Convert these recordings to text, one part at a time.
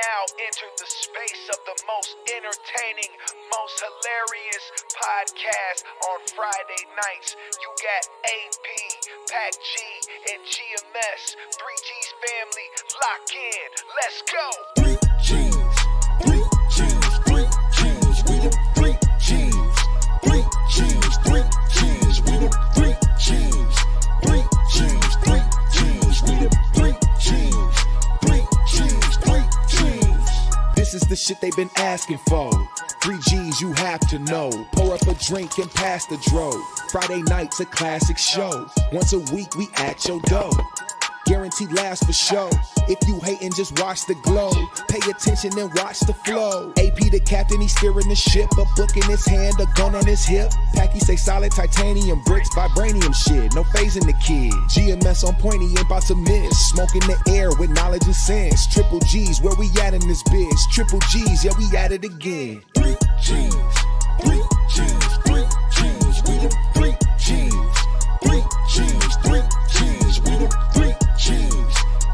now entered the space of the most entertaining, most hilarious podcast on Friday nights. You got AP, Pac G, and GMS. 3G's family, lock in. Let's go. 3G's, 3G's, 3G's, we the 3G's, 3G's, 3G's, we the 3G's, 3G's, 3G's, we the 3G's, 3G's, 3G's. This is the shit they've been asking for. 3G's, you have to know. Pour up a drink and pass the dro. Friday night's a classic show. Once a week we at your door. Guaranteed laughs for show. If you hatin', just watch the glow. Pay attention and watch the flow. AP the captain, he's steering the ship. A book in his hand, a gun on his hip. Packy say solid titanium bricks, vibranium shit. No phasing the kid. GMS on point, he ain't about to miss. Smoke in the air with knowledge and sense. Triple G's, where we at in this bitch? Triple G's, yeah, we at it again. 3G's, 3G's, 3G's, we the 3G's, 3G's, 3G's, we the 3G's.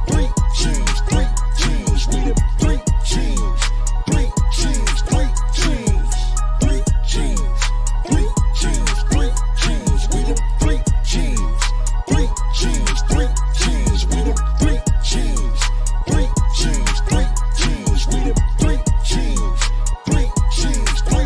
3G's, 3G's, we the 3G's, 3G's, 3G's, 3G's, 3G's, 3G's, we the 3G's, 3G's, 3G's, we the 3G's, 3G's, 3G's, we the 3G's, 3G's, 3G's.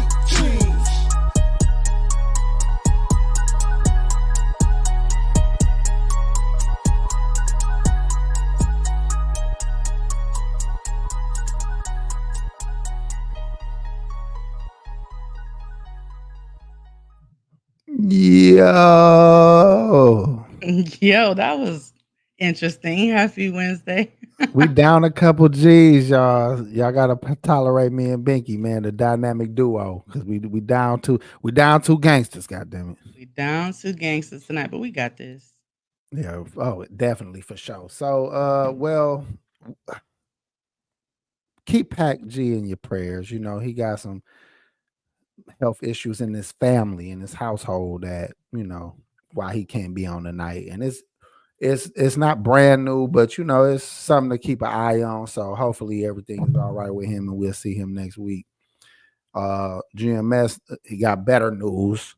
Yo, that was interesting. Happy Wednesday. We down a couple G's, y'all. Y'all gotta tolerate me and Binky, man, the dynamic duo, because we down two gangsters. Goddamn it, We down two gangsters tonight, but we got this. yeah. Oh, definitely for sure. So, well, keep Pac G in your prayers. You know he got some health issues in his family, in his household, that why he can't be on tonight, and it's not brand new, but it's something to keep an eye on. So hopefully everything is all right with him, and we'll see him next week. GMS, he got better news.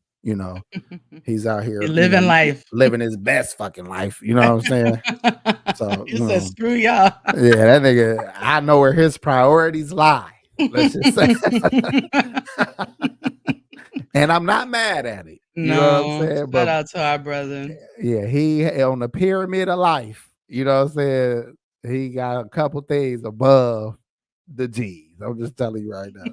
He's out here living life, living his best fucking life. You know what I'm saying? So you said screw y'all. Yeah, that nigga, I know where his priorities lie. Let's just say. And I'm not mad at it. You know what I'm saying? Shout out to our brother. Yeah, he on the pyramid of life. You know what I'm saying? He got a couple things above the G's. I'm just telling you right now.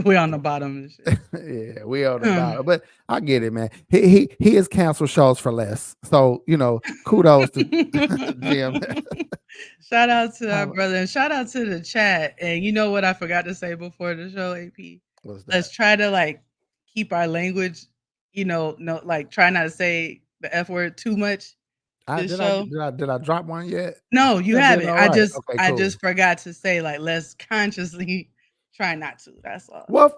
We on the bottom of shit. Yeah, we on the bottom. But I get it, man. He has canceled shows for less. So, kudos to Jim. Shout out to our brother, and shout out to the chat. And you know what I forgot to say before the show, AP? Let's try to keep our language, try not to say the F word too much. Did I drop one yet? No, you haven't. Right. I just forgot to say, let's consciously try not to. That's all. Well,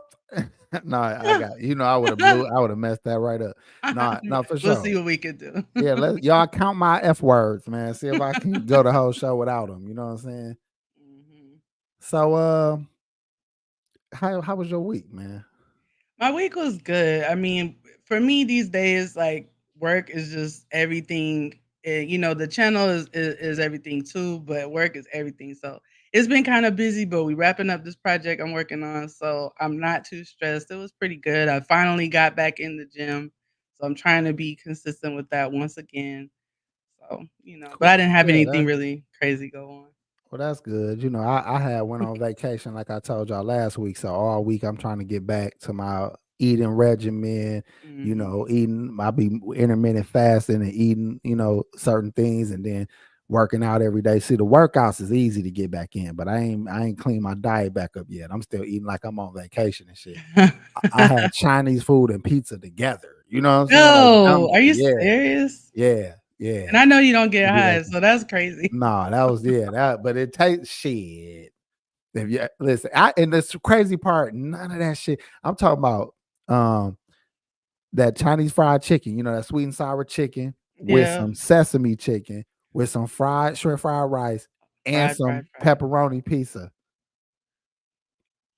no, I got I would have messed that right up. No, for sure. We'll see what we can do. Yeah, y'all count my F words, man. See if I can go the whole show without them. You know what I'm saying? Mm-hmm. So, how was your week, man? My week was good. I mean, for me these days, work is just everything. The channel is everything too, but work is everything. So it's been kind of busy, but we wrapping up this project I'm working on, so I'm not too stressed. It was pretty good. I finally got back in the gym, so I'm trying to be consistent with that once again. So, cool. But I didn't have anything really crazy go on. Well, that's good. I went on vacation like I told y'all last week, so all week I'm trying to get back to my eating regimen. Mm-hmm. I'll be intermittent fasting and eating, certain things, and then working out every day. See, the workouts is easy to get back in, but I ain't cleaned my diet back up yet. I'm still eating like I'm on vacation and shit. I had Chinese food and pizza together. You know what I'm saying? No, are you serious? Yeah. And I know you don't get high, so that's crazy. No, that was but it tastes shit. If you listen, and the crazy part, none of that shit. I'm talking about that Chinese fried chicken, that sweet and sour chicken with some sesame chicken, with some shrimp fried rice and some Fried. pepperoni pizza.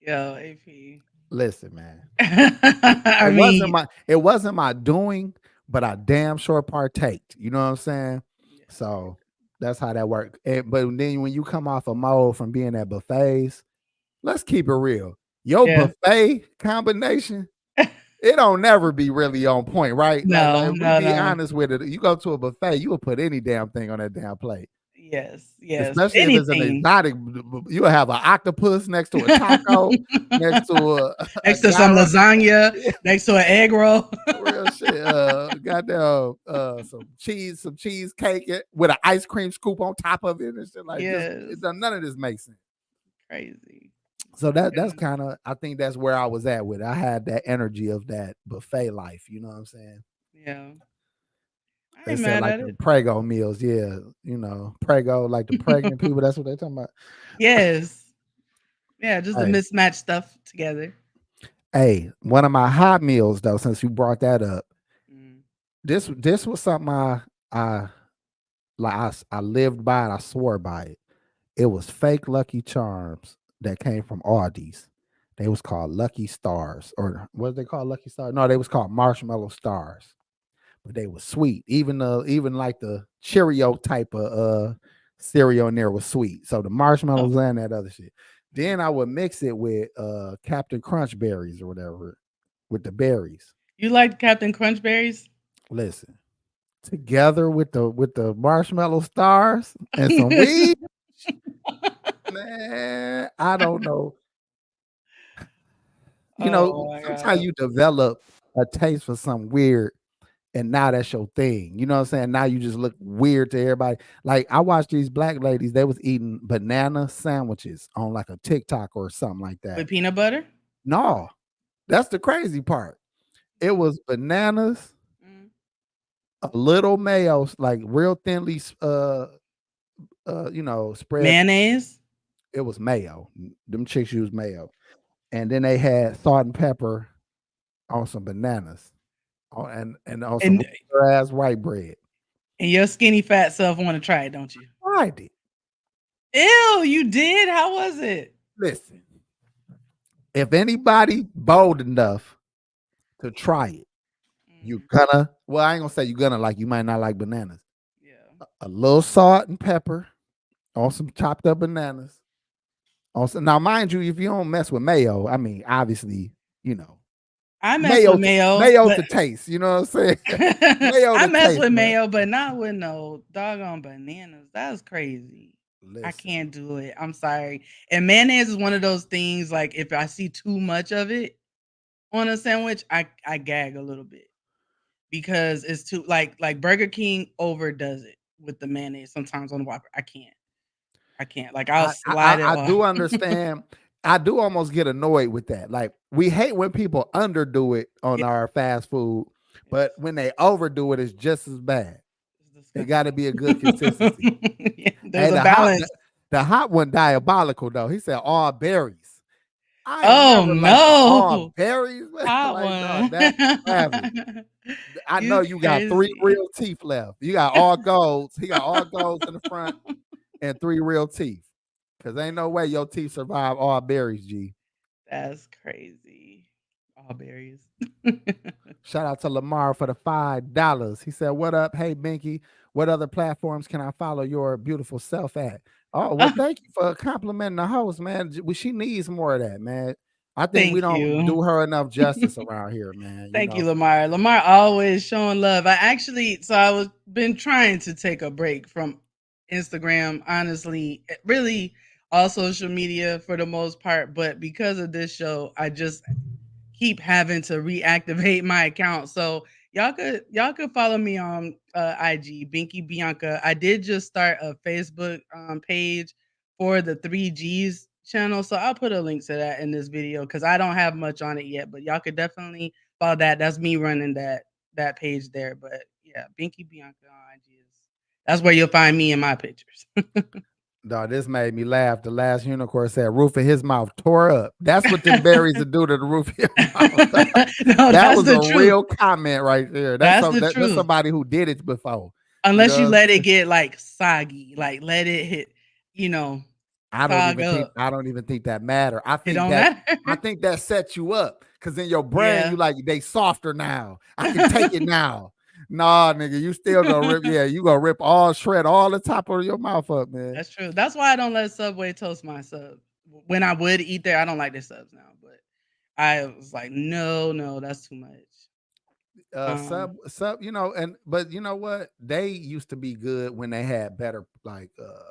Yo, AP. Listen, man. I mean, It wasn't my doing, but I damn sure partaked. You know what I'm saying? yeah, So that's how that worked. But then when you come off a mode from being at buffets, let's keep it real. Your yeah. buffet combination, it don't never be really on point, right? No, Like we no, be no. honest with it. You go to a buffet, you will put any damn thing on that damn plate. Yes, yes. Especially if it's an Anything. exotic, you'll have an octopus next to a taco, next to a Next to some gyro. lasagna, next to an egg roll. Real shit. Goddamn some cheesecake with an ice cream scoop on top of it and shit. Like Yes. none of this makes sense. Crazy. So that's kind of, I think that's where I was at with it. I had that energy of that buffet life, you know what I'm saying? Yeah. I They ain't said mad like at the it. Prego meals, yeah, you know, Prego, like the pregnant people, that's what they're talking about. Yes. Yeah, just to Hey. mismatch stuff together. Hey, one of my hot meals though, since you brought that up, Mm. this was something I lived by it. I swore by it. It was fake Lucky Charms that came from Aldi's. They was called Lucky Stars, or what they called Lucky Stars? No, they was called Marshmallow Stars. But they were sweet. Even like the Cheerio type of cereal in there was sweet. So the marshmallows and that other shit. Then I would mix it with Captain Crunch berries or whatever, with the berries. You like Captain Crunch berries? Listen, together with the marshmallow stars and some weed, man, I don't know. You know, Oh my sometimes God. you develop a taste for something weird, and now that's your thing. You know what I'm saying? Now you just look weird to everybody. Like I watched these black ladies, they was eating banana sandwiches on like a TikTok or something like that. With peanut butter? No, that's the crazy part. It was bananas, Mm. a little mayo, like real thinly spread. Mayonnaise? It was mayo. Them chicks used mayo. And then they had salt and pepper on some bananas. And on some And ass white bread. and your skinny fat self want to try it, don't you? I did. Ew, you did? How was it? Listen, if anybody bold enough to try it, you gonna, well, I ain't gonna say you gonna like, you might not like bananas. Yeah. A little salt and pepper on some chopped up bananas. Also, now, mind you, if you don't mess with mayo, I mean, obviously, you know, I mess with mayo. mayo but to taste. You know what I'm saying? Mayo I to mess taste, with man. mayo, but not with no doggone bananas. That's crazy. I Listen, can't do it. I'm sorry. And mayonnaise is one of those things, like if I see too much of it on a sandwich, I gag a little bit because it's too like Burger King overdoes it with the mayonnaise sometimes on the Whopper. I can't. Like I'll slide it I off. do understand. I do almost get annoyed with that. Like we hate when people underdo it on Yeah, our fast food, but yes. when they overdo it, it's just as bad. It's It got to disgusting. be a good consistency. Yeah, there's Hey, a balance. the hot one diabolical though. He said all berries. I ain't Oh never liked the all no. berries. Hot Like, dog, one. that's savage. I know You you got 3 crazy. real teeth left. You got all golds. He got all golds in the front and 3 real teeth. Cause ain't no way your teeth survive all berries, G. That's crazy. All berries. Shout out to Lamar for the $5. He said, "What up? Hey Binky, what other platforms can I follow your beautiful self at?" Oh, well, thank you for complimenting the host, man. She needs more of that, man. I think we Thank don't you. do her enough justice around here, man. You Thank you, know, Lamar. Lamar always showing love. I was been trying to take a break from Instagram, honestly, really all social media for the most part, but because of this show, I just keep having to reactivate my account. So y'all could follow me on IG, BinkiBianca. I did just start a Facebook page for the 3G's channel. So I'll put a link to that in this video because I don't have much on it yet. But y'all could definitely follow that. That's me running that page there. But yeah, BinkiBianca on IG that's where you'll find me in my pictures. dog, this made me laugh. The last unicorn said, "Roof of his mouth tore up." That's what them berries will do to the roof of your mouth. No, That that's was the a truth. real comment right there. That's the That's truth. somebody who did it before. You Unless you know, let it get like soggy, like let it hit you know, I don't fog even think up. I don't even think that matter. I It think don't that matter. I think that sets you up because in your brain Yeah. you like they softer now. I can take it now. Nah, nigga, you still gonna rip. Yeah, you gonna rip all shred all the top of your mouth up, man. That's true. That's why I don't let Subway toast my sub. When I would eat there, I don't like their subs now, but I was like, no, no, that's too much. Sub, and but you know what? They used to be good when they had better like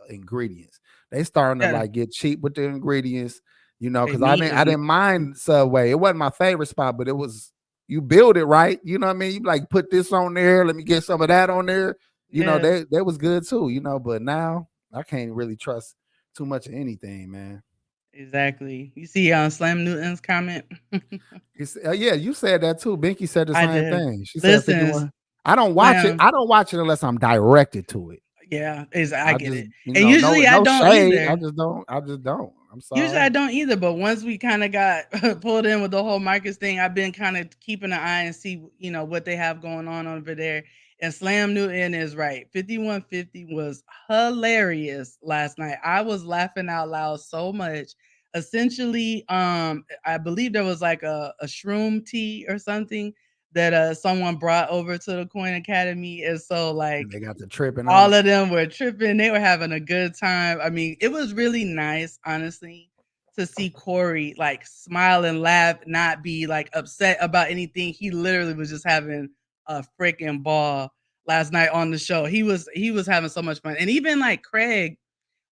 ingredients. They starting to Yeah, like get cheap with the ingredients, they because I meat didn't is I didn't mind Subway. It wasn't my favorite spot, but it was you build it right. You know what I mean? You like put this on there, let me get some of that on there. yeah, They was good too, but now I can't really trust too much of anything, man. exactly. You see Slam Newton's comment? Yeah, you said that too. Binky said the I same did. thing. She said Listen, 51. I don't watch it. Slam. I don't watch it unless I'm directed to it. Yeah, I I get just, it. And no, usually I no don't shade. I either. just don't. I just don't. I'm Usually I sorry. don't either, but once we kind of got pulled in with the whole Marcus thing, I've been kind of keeping an eye and see, what they have going on over there. And Slam Newton is right. 5150 was hilarious last night. I was laughing out loud so much. Essentially, I believe there was like a shroom tea or something that someone brought over to the Coin Academy. And so And like they got the tripping on all it. of them were tripping. They were having a good time. I mean, it was really nice, honestly, to see Corey like smile and laugh, not be like upset about anything. He literally was just having a freaking ball last night on the show. He was having so much fun. And even like Kraig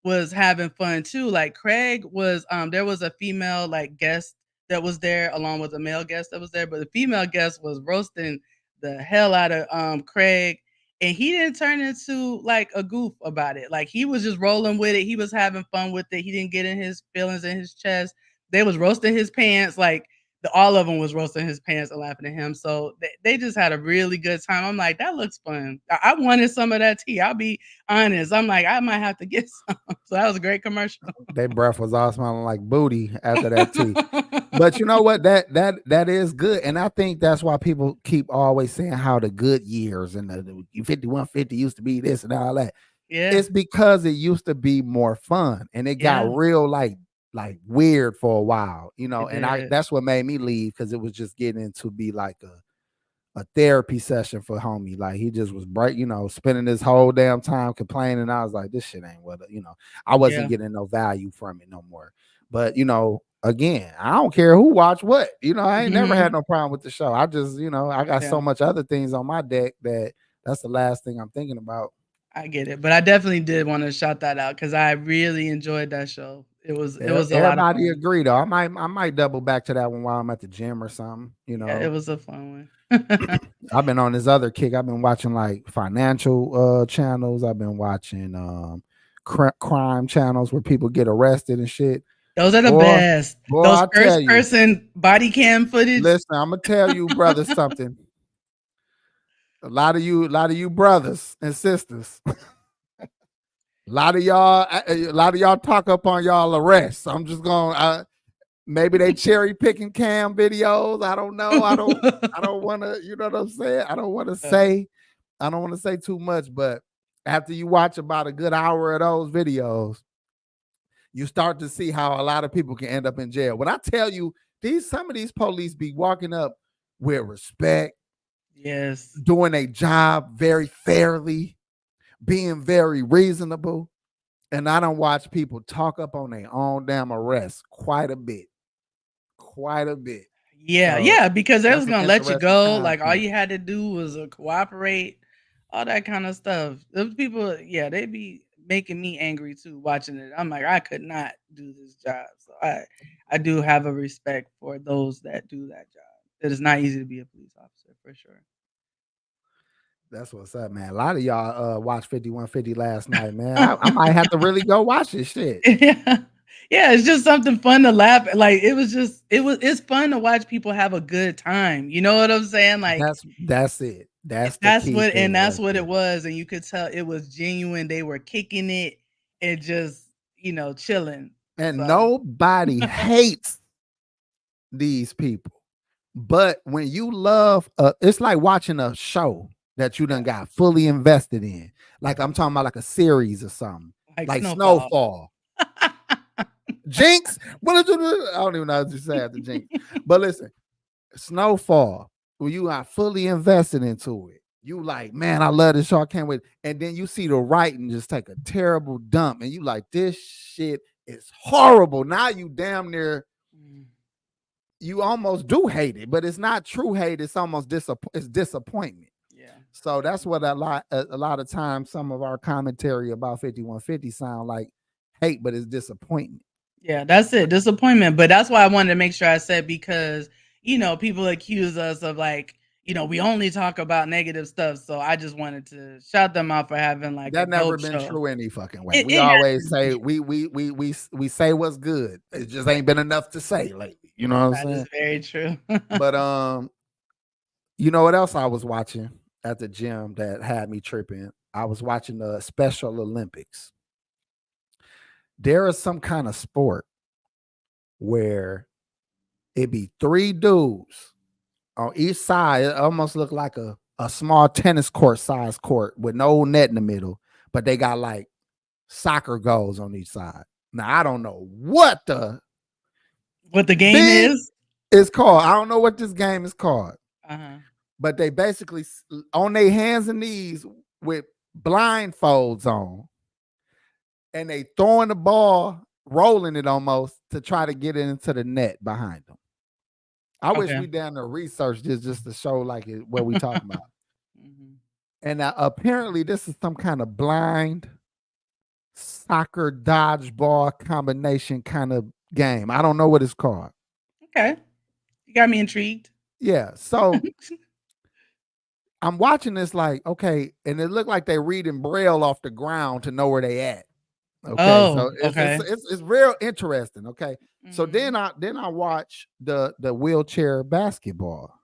was having fun too. Like Kraig was there was a female like guest that was there along with a male guest that was there, but the female guest was roasting the hell out of Kraig, and he didn't turn into like a goof about it. Like he was just rolling with it. He was having fun with it. He didn't get in his feelings in his chest. They was roasting his pants like all of them was roasting his pants and laughing at him. So they just had a really good time. I'm like, that looks fun. I wanted some of that tea. I'll be honest. I'm like, I might have to get some. So that was a great commercial. Their breath was all smelling like booty after that tea. But you know what? That is good, and I think that's why people keep always saying how the good years and the 5150 used to be this and all that. Yeah. It's because it used to be more fun, and it got Yeah. real like weird for a while, It and I did. that's what made me leave because it was just getting to be like a therapy session for homie. Like he just was bright, spending his whole damn time complaining. I was like, this shit ain't what I wasn't Yeah. getting no value from it no more. But again, I don't care who watch what. I ain't never had no problem with the show. I just, I got so Yeah. much other things on my deck that's the last thing I'm thinking about. I get it. But I definitely did want to shout that out because I really enjoyed that show. It was a lot of Everybody fun. agree though. I might double back to that one while I'm at the gym or something. Yeah, it was a fun one. I've been on this other kick. I've been watching like financial channels. I've been watching crime channels where people get arrested and shit. Those are the Boy, best. boy, Those I tell first you. person body cam footage. Listen, I'm gonna tell you, brother, something. A lot of you brothers and sisters. A lot of y'all talk up on y'all arrests. I'm just going. Maybe they cherry picking cam videos. I don't know. I don't want to. You know what I'm saying? I don't want to say. I don't want to say too much, but after you watch about a good hour of those videos, you start to see how a lot of people can end up in jail. When I tell you, some of these police be walking up with respect, Yes. doing a job very fairly, being very reasonable. And I don't watch people talk up on their own damn arrest quite a bit. Yeah, So yeah, because they that's was some gonna let you interesting go. Like all content. you had to do was cooperate, all that kind of stuff. Those people, yeah, they be making me angry too watching it. I'm like, I could not do this job. So I do have a respect for those that do that job. It is not easy to be a police officer for sure. That's what's up, man. A lot of y'all watched 5150 last night, man. I might have to really go watch this shit. Yeah. Yeah, it's just something fun to laugh at. Like it's fun to watch people have a good time. You know what I'm saying? Like That's it. That's the key thing that's right what it there. was. And you could tell it was genuine. They were kicking it and just, chilling. And So nobody hates these people. But when you love, it's like watching a show that you done got fully invested in. Like I'm talking about like a series or something. Like snowfall. snowfall. Jinx. What did you do? I don't even know what to say after Jinx. But listen, snowfall. When you are fully invested into it, you like, man, I love this show. I can't wait. And then you see the writing just take a terrible dump, and you like, this shit is horrible. Now you damn near, you almost do hate it, but it's not true hate. It's almost it's disappointment. Yeah. So that's what a lot of times some of our commentary about 5150 sound like hate, but it's disappointment. Yeah, that's it. Disappointment. But that's why I wanted to make sure I said, because, people accuse us of like, we only talk about negative stuff. So I just wanted to shout them out for having like that a never dope been show. true any fucking way. We always say we say what's good. It just ain't been enough to say lately. You know what I'm saying? That is very true. But you know what else I was watching at the gym that had me tripping? I was watching the Special Olympics. There is some kind of sport where it be 3 dudes on each side. It almost look like a small tennis court size court with no net in the middle, but they got like soccer goals on each side. Now I don't know what the game is called. I don't know what this game is called. Uh-huh. But they basically on their hands and knees with blindfolds on, and they throwing the ball, rolling it almost to try to get it into the net behind them. I wish we down to research this just to show like what we talking about. And apparently this is some kind of blind soccer dodgeball combination kind of game. I don't know what it's called. Okay. You got me intrigued. Yeah. So I'm watching this like, okay, and it looked like they reading Braille off the ground to know where they at. Okay, so it's real interesting. Okay, so then I watch the wheelchair basketball.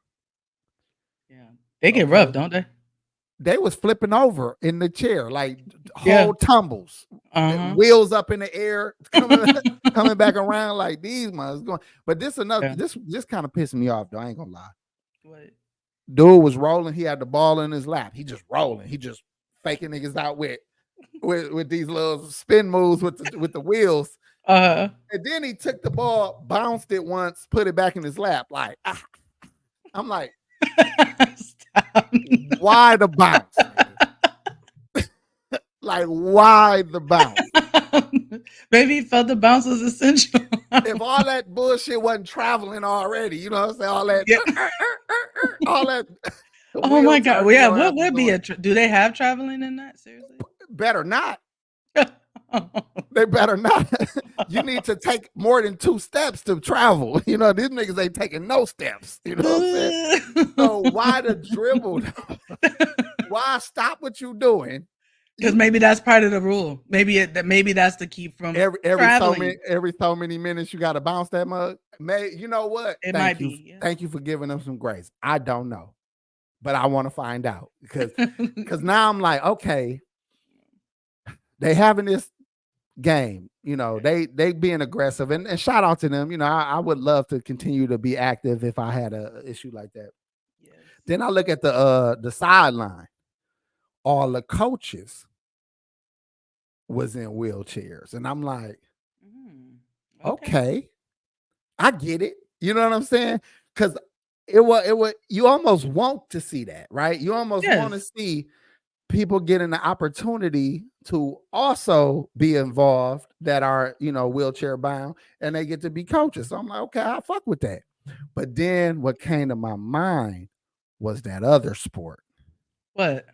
Yeah, they get rough, don't they? They was flipping over in the chair, like whole tumbles, wheels up in the air, coming back around like these ones going. But this this kind of pissed me off though. I ain't gonna lie. What? Dude was rolling. He had the ball in his lap. He just rolling. He just faking niggas out with these little spin moves with the wheels. And then he took the ball, bounced it once, put it back in his lap. Like, I'm like, why the bounce? Like, why the bounce? Maybe he felt the bounce was essential. If all that bullshit wasn't traveling already, you know what I'm saying? All that, all that. Oh my God. Yeah, what would be do they have traveling in that? Seriously? Better not. They better not. You need to take more than 2 steps to travel. You know, these niggas ain't taking no steps. You know what I'm saying? So why the dribble? Why stop what you doing? Because maybe that's part of the rule. Maybe that's to keep from every so many minutes you got to bounce that mug. You know what? It might be. Yeah. Thank you for giving them some grace. I don't know, but I want to find out because now I'm like, okay, they having this game. You know, they being aggressive and shout out to them. You know, I would love to continue to be active if I had an issue like that. Yes. Then I look at the sideline. All the coaches was in wheelchairs, and I'm like, okay, I get it. You know what I'm saying? Because it was you almost want to see that, right? You almost want to see people getting the opportunity to also be involved that are, wheelchair bound, and they get to be coaches. So I'm like, okay, I fuck with that. But then what came to my mind was that other sport. What?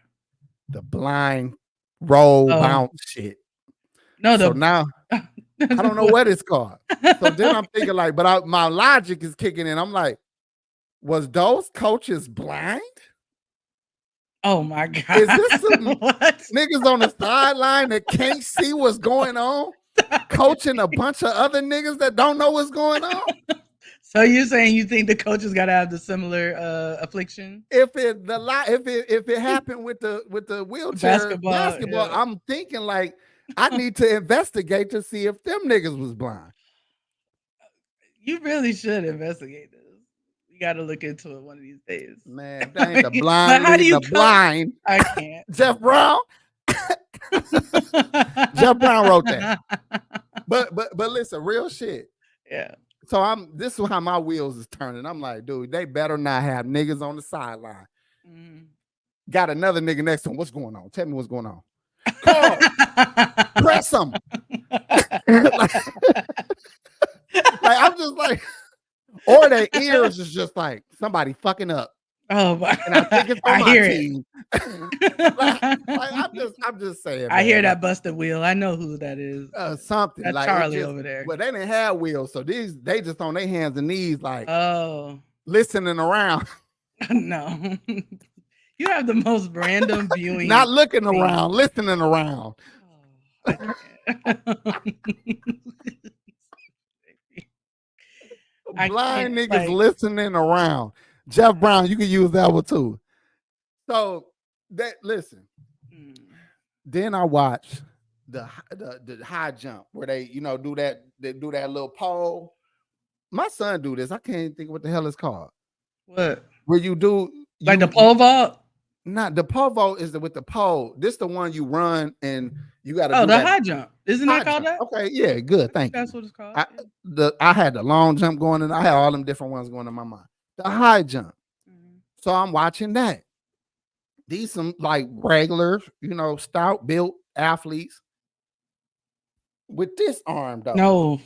The blind roll bounce shit. No, so now I don't know what it's called. So then I'm thinking like, but my logic is kicking in. I'm like, was those coaches blind? Oh my God. Is this some niggas on the sideline that can't see what's going on? Coaching a bunch of other niggas that don't know what's going on? So you're saying you think the coaches got to have the similar affliction? If it happened with the wheelchair basketball, I'm thinking like I need to investigate to see if them niggas was blind. You really should investigate this. You got to look into it one of these days. Man, that ain't the blind leading the blind. I can't. Jeff Brown, Jeff Brown wrote that. But listen, real shit. Yeah. So this is how my wheels is turning. I'm like, dude, they better not have niggas on the sideline. Got another nigga next to him. What's going on? Tell me what's going on. Carl, press him. like, I'm just like, or their ears is just like somebody fucking up. Oh, and I think it's on my team. I'm just saying. I hear that busted wheel. I know who that is. Something that's like Charlie over there. But they didn't have wheels, so they just on their hands and knees, like listening around. No, you have the most random viewing. Not looking around, listening around. Blind niggas listening around. Jeff Brown, you can use that one too. So listen. Then I watch the high jump where they do that little pole. My son do this. I can't even think what the hell it's called. What? Where you do like the pole vault? Not the pole vault is with the pole. This the one you run and you got to. Oh, the high jump. Isn't that called that? Okay, yeah, good. Thank you. That's what it's called. I had the long jump going, and I had all them different ones going in my mind. The high jump. So I'm watching that. These some like regular, stout built athletes with this arm though. No.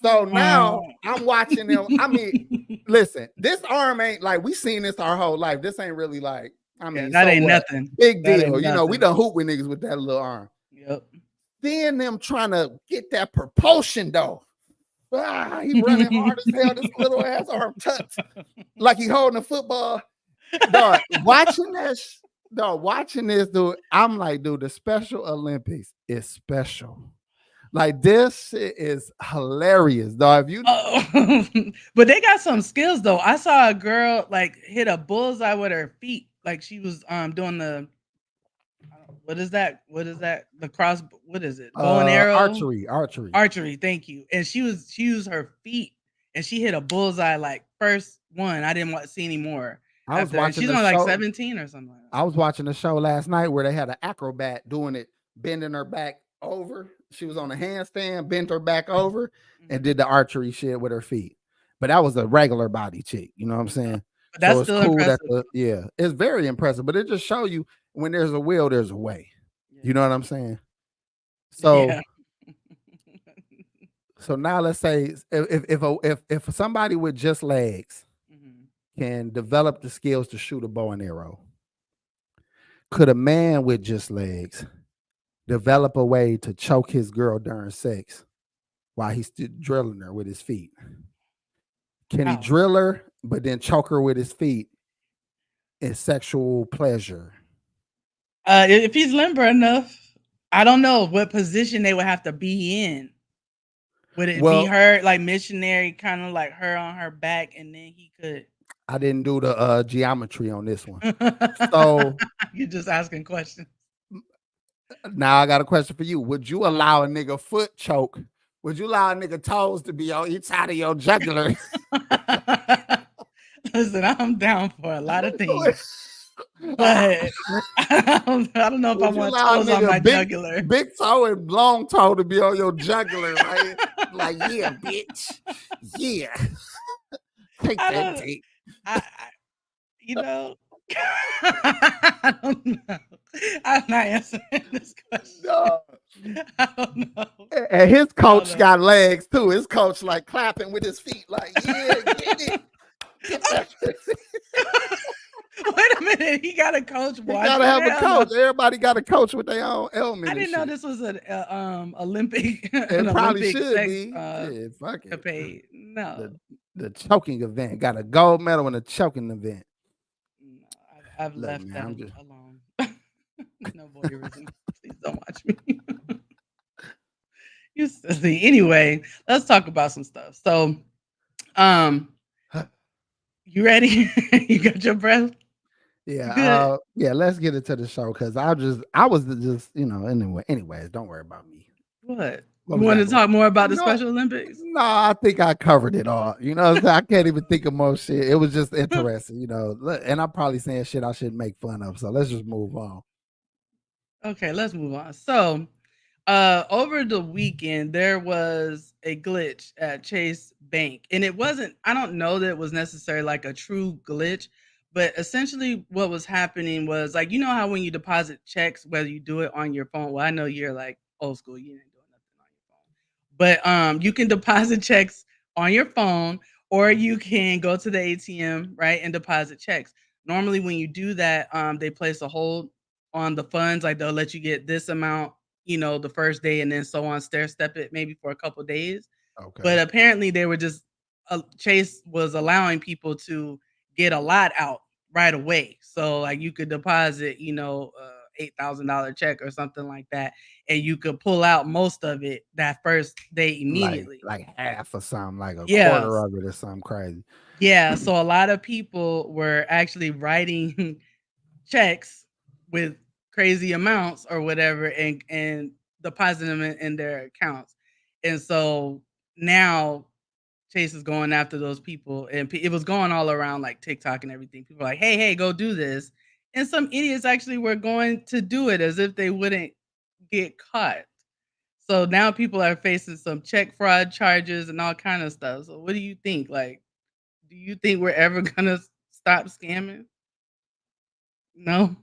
So now I'm watching them. I mean, listen, this arm ain't like we seen this our whole life. This ain't really like, I mean, that ain't nothing. Big deal. We done hoop with niggas with that little arm. Yep. Seeing them trying to get that propulsion though. He running hard as hell. This little ass arm tucked like he holding a football. Dog, watching this, dude. I'm like, dude, the Special Olympics is special. Like this is hilarious, dog. But they got some skills though. I saw a girl like hit a bullseye with her feet, like she was doing the. What is that? The cross. What is it? Bow and arrow. Archery. Thank you. And she used her feet, and she hit a bullseye like first one. I didn't want to see any more. I was watching. She's on like 17 or something. Like that. I was watching the show last night where they had an acrobat doing it, bending her back over. She was on a handstand, bent her back over, and did the archery shit with her feet. But that was a regular body chick. You know what I'm saying? But that's still impressive. It's very impressive. But it just show you when there's a will, there's a way. Yeah. You know what I'm saying? So, so now let's say if somebody with just legs can develop the skills to shoot a bow and arrow, could a man with just legs develop a way to choke his girl during sex while he's still drilling her with his feet? Can he drill her but then choke her with his feet in sexual pleasure? If he's limber enough, I don't know what position they would have to be in. Would it be her like missionary, kind of like her on her back, and then he could? I didn't do the geometry on this one. So you're just asking questions. Now I got a question for you. Would you allow a nigga foot choke? Would you allow a nigga toes to be on each side of your jugular? Listen, I'm down for a lot of things. But I don't know if I want toes on my jugular. Big toe and long toe to be on your jugular, right? Like, yeah, bitch. Yeah. Take that tape. I don't know. I'm not answering this question. No. I don't know. And his coach got legs too. His coach like clapping with his feet, like, yeah, get it. Wait a minute, he got a coach. He gotta have a coach. Everybody got a coach with their own element. I didn't know this was an Olympic. It probably should be. Fuck it. No, the choking event got a gold medal in a choking event. No, I've left that alone. No voyeurism. Please don't watch me. You silly. Anyway, let's talk about some stuff. So, you ready? You got your breath? Yeah. Let's get into the show because I was just anyways, don't worry about me. What? You want to talk more about the Special Olympics? No, I think I covered it all. I can't even think of more shit. It was just interesting, and I'm probably saying shit I shouldn't make fun of. So let's just move on. Okay, let's move on. So, over the weekend, there was a glitch at Chase Bank, and it wasn't. I don't know that it was necessarily like a true glitch, but essentially, what was happening was like you know how when you deposit checks, whether you do it on your phone. Well, I know you're like old school. You ain't doing nothing on your phone, but you can deposit checks on your phone, or you can go to the ATM, right, and deposit checks. Normally, when you do that, they place a hold on the funds, like they'll let you get this amount, the first day, and then so on, stair step it maybe for a couple days. But Okay. apparently, they were just Chase was allowing people to get a lot out right away. So like you could deposit, $8,000 check or something like that, and you could pull out most of it that first day immediately. Like half or something, like a Yeah, quarter of it or something crazy. yeah. So a lot of people were actually writing checks with crazy amounts or whatever and deposit them in their accounts. And so now Chase is going after those people, and it was going all around like TikTok and everything. People were like, "Hey, hey, go do this," and some idiots actually were going to do it as if they wouldn't get caught. So now people are facing some check fraud charges and all kind of stuff. So what do you think? Like, do you think we're ever gonna stop scamming? No.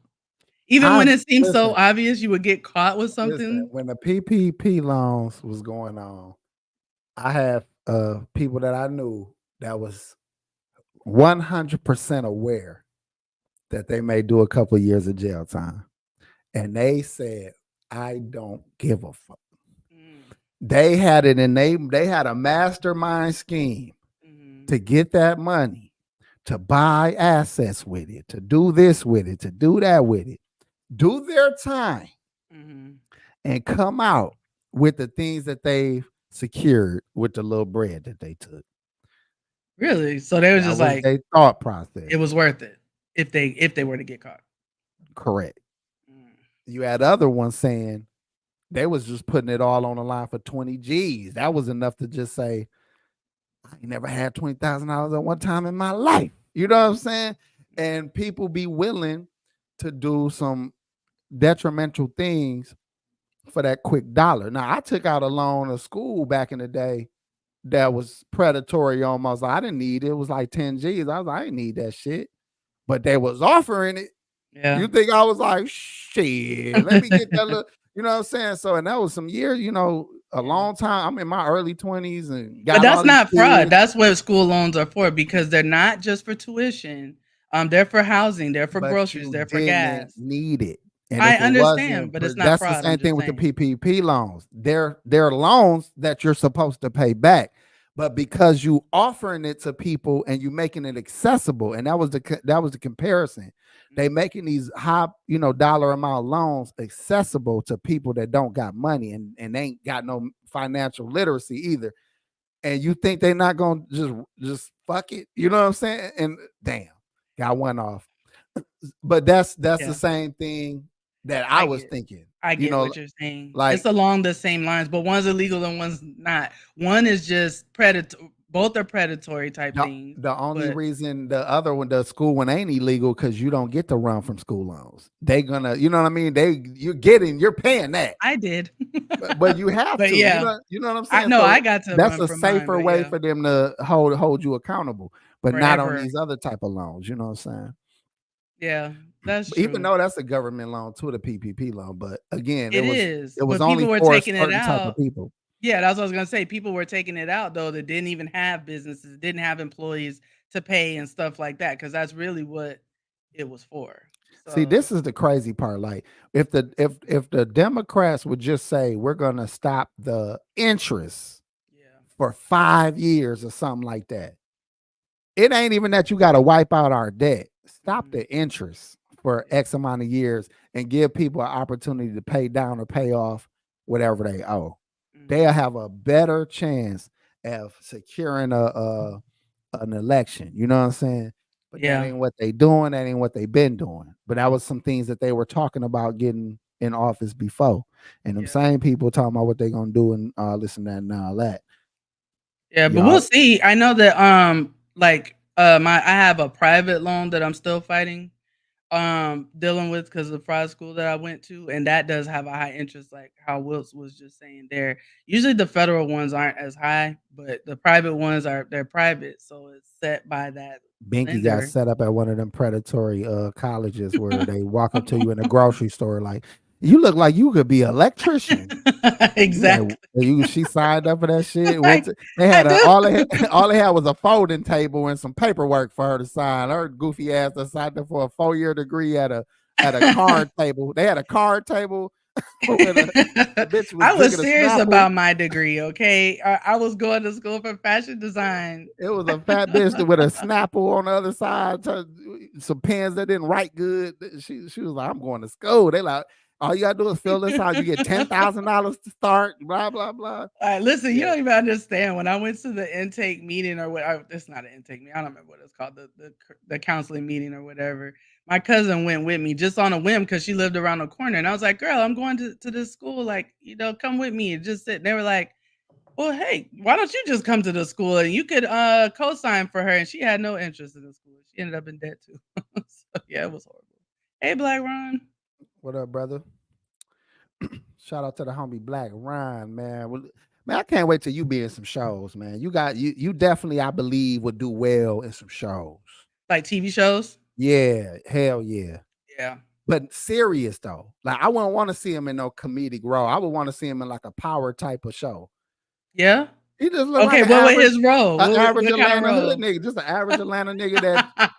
Even I when it seems so listen, obvious you would get caught with listen. something? When the PPP loans was going on, I had people that I knew that was 100% aware that they may do a couple years of jail time, and they said, "I don't give a fuck." Mm, They had it, and they had a mastermind scheme mhm, to get that money, to buy assets with it, to do this with it, to do that with it, do their time, mhm. and come out with the things that they secured with the little bread that they took. Really? So they was That just was like, their thought it process. was worth it if they were to get caught. Correct. Mm, You had other ones saying they was just putting it all on the line for 20 G's. That was enough to just say, I ain't never had $20,000 at one time in my life. You know what I'm saying? mm, And people be willing to do some detrimental things for that quick dollar. Now, I took out a loan of school back in the day that was predatory almost. I didn't need it. It was like 10 G's. I was like, I didn't need that shit. But they was offering it. yeah. You think I was like, shit, let me get that little, you know what I'm saying? So, and that was some years, a Yeah. long time. I'm in my early 20s and But got all that's these not fraud. kids. That's what school loans are for because they're not just for tuition. They're for housing, they're for But groceries, you they're for didn't gas. need it. And I if it understand, wasn't but for, it's not that's the fraud. I'm same thing just with the saying. PPP loans. They're loans that you're supposed to pay back. But because you offering it to people and you making it accessible, and that was the comparison. They Mhm. making these high, dollar amount loans accessible to people that don't got money and ain't got no financial literacy either. And you think they're not gonna just fuck it, you know what I'm saying? And damn, got one off. But that's the Yeah. same thing that I I was get thinking. I You get know, what you're saying. It's like along the same lines, but one's illegal and one's not. One is just predator. Both are predatory type the, things, the only but reason the other one, the school one, ain't illegal because you don't get to run from school loans. They gonna, you know what I mean? You're paying that, I did. but you have But to. You yeah, know, what I'm I saying. know I So got to that's run a from mine, safer but way yeah, for them to hold you accountable, but not on forever. these other type of loans. You know what I'm saying? Yeah, that's Even true. though that's a government loan too, the PPP loan, but again, it It was is, it was but only people were for a taking it certain type of out. people. Yeah, that's what I was gonna say. People were taking it out though that didn't even have businesses, didn't have employees to pay and stuff like that, because that's really what it was for. See, So this is the crazy part. Like, if the Democrats would just say we're gonna stop the interest yeah, for 5 years or something like that, it ain't even that you got to wipe out our debt. Stop mhm, the interest for yeah, X amount of years and give people an opportunity to pay down or pay off whatever they owe. They'll mhm, have a better chance of securing a an election. You know what I'm saying? But that yeah, ain't what they doing. That ain't what they been doing. But that was some things that they were talking about getting in office before. And them yeah. same people talking about what they gonna do and listen to that and all that. Yeah, but we'll Y'all, see. I know that like my I have a private loan that I'm still fighting. Dealing with because of the private school that I went to, and that does have a high interest, like how Wilts was just saying there. Usually the federal ones aren't as high, but the private ones they're private, so it's set by that Binky got lender. set up at one of them predatory colleges where they walk up to you in a grocery store like, you look like you could be an electrician. Yeah, Exactly. she signed up for that shit. Went Like to, they I had do. all they had was a folding table and some paperwork for her to sign. Her goofy ass that signed up for a 4-year degree at a card table. They had a card table where the bitch was I was drinking a serious Snapple. about my degree. Okay, I was going to school for fashion design. It was a fat bitch with a Snapple on the other side, some pens that didn't write good. She was like, I'm going to school. They like, all you gotta do is fill this out. You get $10,000 to start. Blah blah blah. All right, listen, you Yeah. don't even understand. When I went to the intake meeting or what, it's not an intake meeting. I don't remember what it's called, the counseling meeting or whatever. My cousin went with me just on a whim because she lived around the corner, and I was like, "Girl, I'm going to this school. Like, come with me and just sit." And they were like, "Well, hey, why don't you just come to the school and you could co-sign for her?" And she had no interest in the school. She ended up in debt too. So yeah, it was horrible. Hey, Blaq Ron. What up, brother? Shout out to the homie Blaq Ron, man. Well, man, I can't wait till you be in some shows, man. You definitely, I believe, would do well in some shows. Like TV shows? Yeah, hell yeah. Yeah. But serious though. Like I wouldn't want to see him in no comedic role. I would want to see him in like a power type of show. Yeah. He just look Okay, like what was his role? an What average kind of Atlanta role? hood nigga, just an average Atlanta nigga that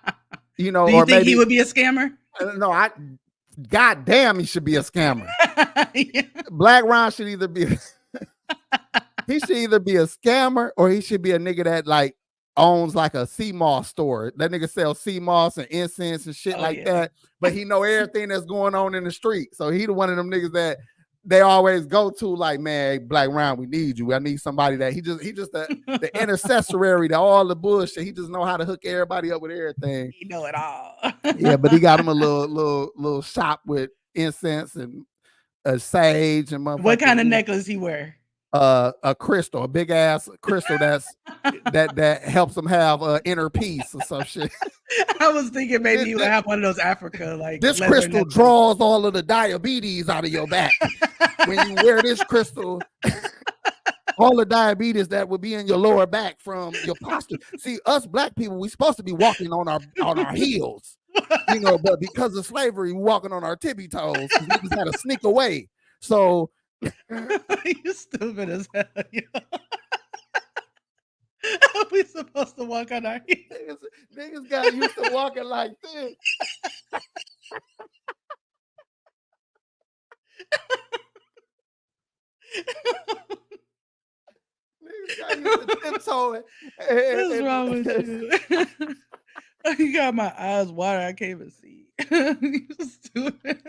Do you or think maybe he would be a scammer? no, God damn, he should be a scammer. Yeah. Blaq Ron should either be he should either be a scammer or he should be a nigga that like owns like a sea moss store. That nigga sells sea moss and incense and shit like that. But he know everything that's going on in the street. So he the one of them niggas that they always go to like, man, Blaq Ron, we need you. I need somebody that he just the intercessory to all the bullshit. He just know how to hook everybody up with everything. He know it all. Yeah, but he got him a little shop with incense and a sage and motherfucking. What kind of necklace he wear? A crystal, a big ass crystal that helps him have inner peace or some shit. I was thinking maybe he would have one of those Africa like this leather crystal necklaces. draws all of the diabetes out of your back. When you wear this crystal, all the diabetes that would be in your lower back from your posture. See, us black people, we supposed to be walking on our heels, but because of slavery, we walking on our tippy toes. We just had to sneak away. So you stupid as hell. How we supposed to walk on our heels? Niggas got used to walking like this. Niggas got used to tiptoeing. What's wrong with you? You got my eyes water. I can't even see. You stupid.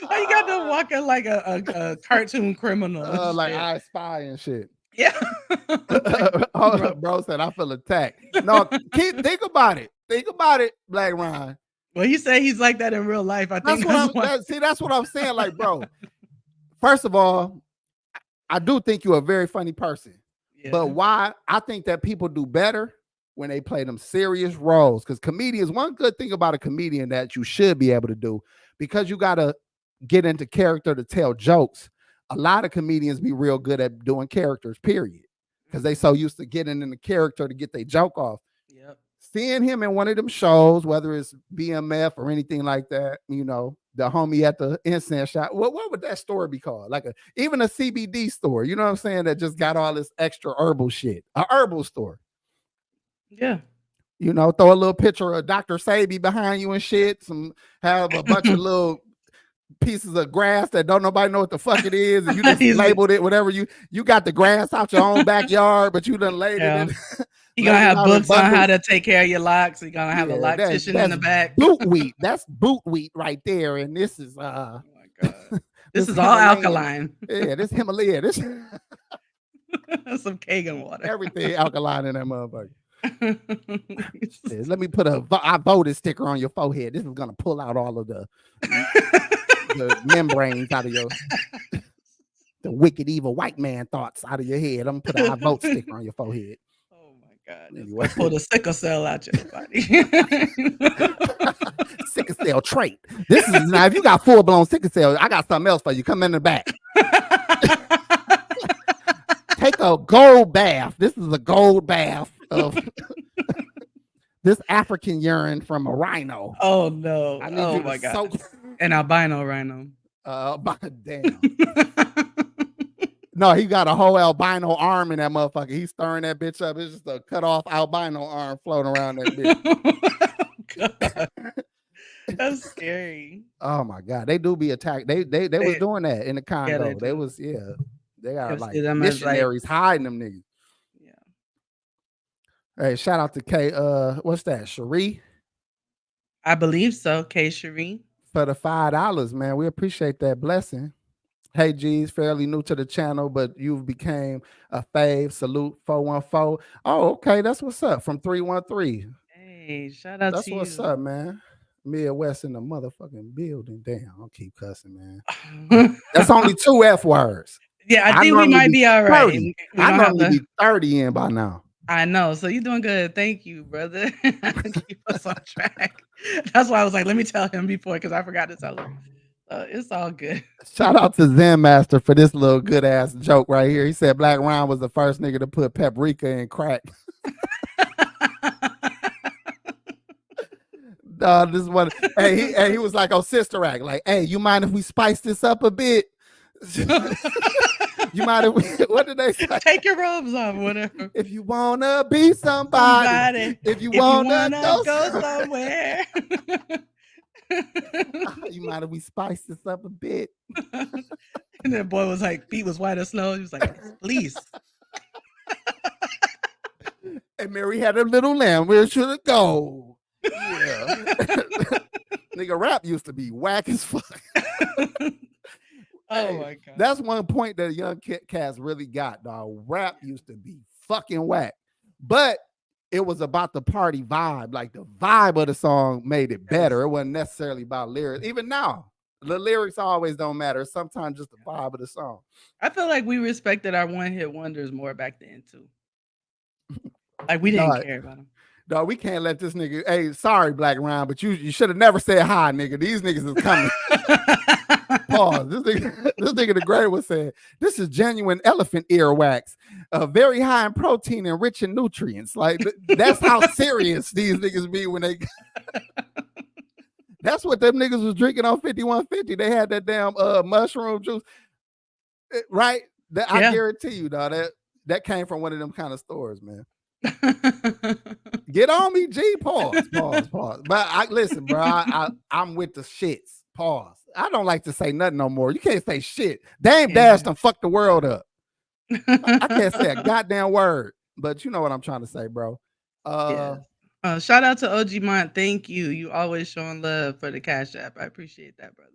Why you got them walking like a cartoon criminal? and Like shit? I Spy and shit. Yeah. Bro said I feel attacked. No, think about it. Think about it, Blaq Ron. Well, he said he's like that in real life. I think That's what I'm saying. Like, bro, first of all, I do think you're a very funny person. Yeah. But why I think that people do better when they play them serious roles. Because comedians, one good thing about a comedian that you should be able to do, because you gotta get into character to tell jokes. A lot of comedians be real good at doing characters, period. Because they so used to getting in the character to get their joke off. Yep. Seeing him in one of them shows, whether it's BMF or anything like that, the homie at the incense shop. What would that store be called? Like even a CBD store, you know what I'm saying? That just got all this extra herbal shit. A herbal store. Yeah. Throw a little picture of Dr. Sabi behind you and shit. Have a bunch of little pieces of grass that don't nobody know what the fuck it is, and you just labeled it whatever you got the grass out your own backyard, but you done laid it. You gonna have books on how to take care of your locks. You're gonna have a loctician in the back. Boot wheat. That's boot wheat right there. And this is oh my god. This is all alkaline. Yeah, this Himalaya. This some Kagan water. Everything alkaline in that motherfucker. Let me put I voted sticker on your forehead. This is gonna pull out all of the membranes out of the wicked evil white man thoughts out of your head. I'm gonna put a I vote sticker on your forehead. Oh my God. Anyway. Pull the sickle cell out your body. Sickle cell trait. This is now if you got full blown sickle cell, I got something else for you. Come in the back. Take a gold bath. This is a gold bath of this African urine from a rhino. Oh no. I need Oh you my to God. soak. An albino rhino. Damn. No, he got a whole albino arm in that motherfucker. He's stirring that bitch up. It's just a cut off albino arm floating around that bitch. God. That's scary. Oh my God, they do be attacked. They was doing that in the Congo. They was they got like missionaries hiding them niggas. Yeah. Hey, shout out to K. What's that? Cherie? I believe so. K. Cherie. For the $5, man. We appreciate that blessing. Hey G's, fairly new to the channel, but you've became a fave. Salute 414. Oh, okay. That's what's up from 313. Hey, shout out That's to you. what's up, man. Midwest in the motherfucking building. Damn, I'll keep cussing, man. That's only 2 F words. Yeah, I think we might be all right. I normally be 30 in by now. I know. So you're doing good. Thank you, brother. Keep us on track. That's why I was like, let me tell him before because I forgot to tell him. It's all good. Shout out to Zen Master for this little good ass joke right here. He said Blaq Ron was the first nigga to put paprika in crack. This one. Hey, he was like, "Oh, Sister Act, like, hey, you mind if we spice this up a bit? You mind if we, what did they say? Take your robes off, whatever. If you wanna be somebody. If you wanna go somewhere. You mind if we spice this up a bit? And that boy was like, feet was white as snow. He was like, please. And Mary had a little lamb. Where should it go? Yeah. Nigga, rap used to be whack as fuck. Oh my God. That's one point that young cats really got, dog. Rap used to be fucking whack. But it was about the party vibe. Like the vibe of the song made it better. It wasn't necessarily about lyrics. Even now, the lyrics always don't matter. Sometimes just the vibe of the song. I feel like we respected our one-hit wonders more back then too. Like we didn't care about them. No, we can't let this nigga. Hey, sorry, Blaq Ron, but you should have never said hi, nigga. These niggas is coming. Pause. This nigga the great was saying, this is genuine elephant ear wax, very high in protein and rich in nutrients. Like that's how serious these niggas be when they. That's what them niggas was drinking on 5150. They had that damn mushroom juice, right? I guarantee you, dog. That came from one of them kind of stores, man. Get on me, G. Pause. But listen, bro. I'm with the shits. Pause. I don't like to say nothing no more. You can't say shit. Dame Dash done fucked the world up. I can't say a goddamn word. But you know what I'm trying to say, bro. Shout out to OG Mont. Thank you. You always showing love for the Cash App. I appreciate that, brother.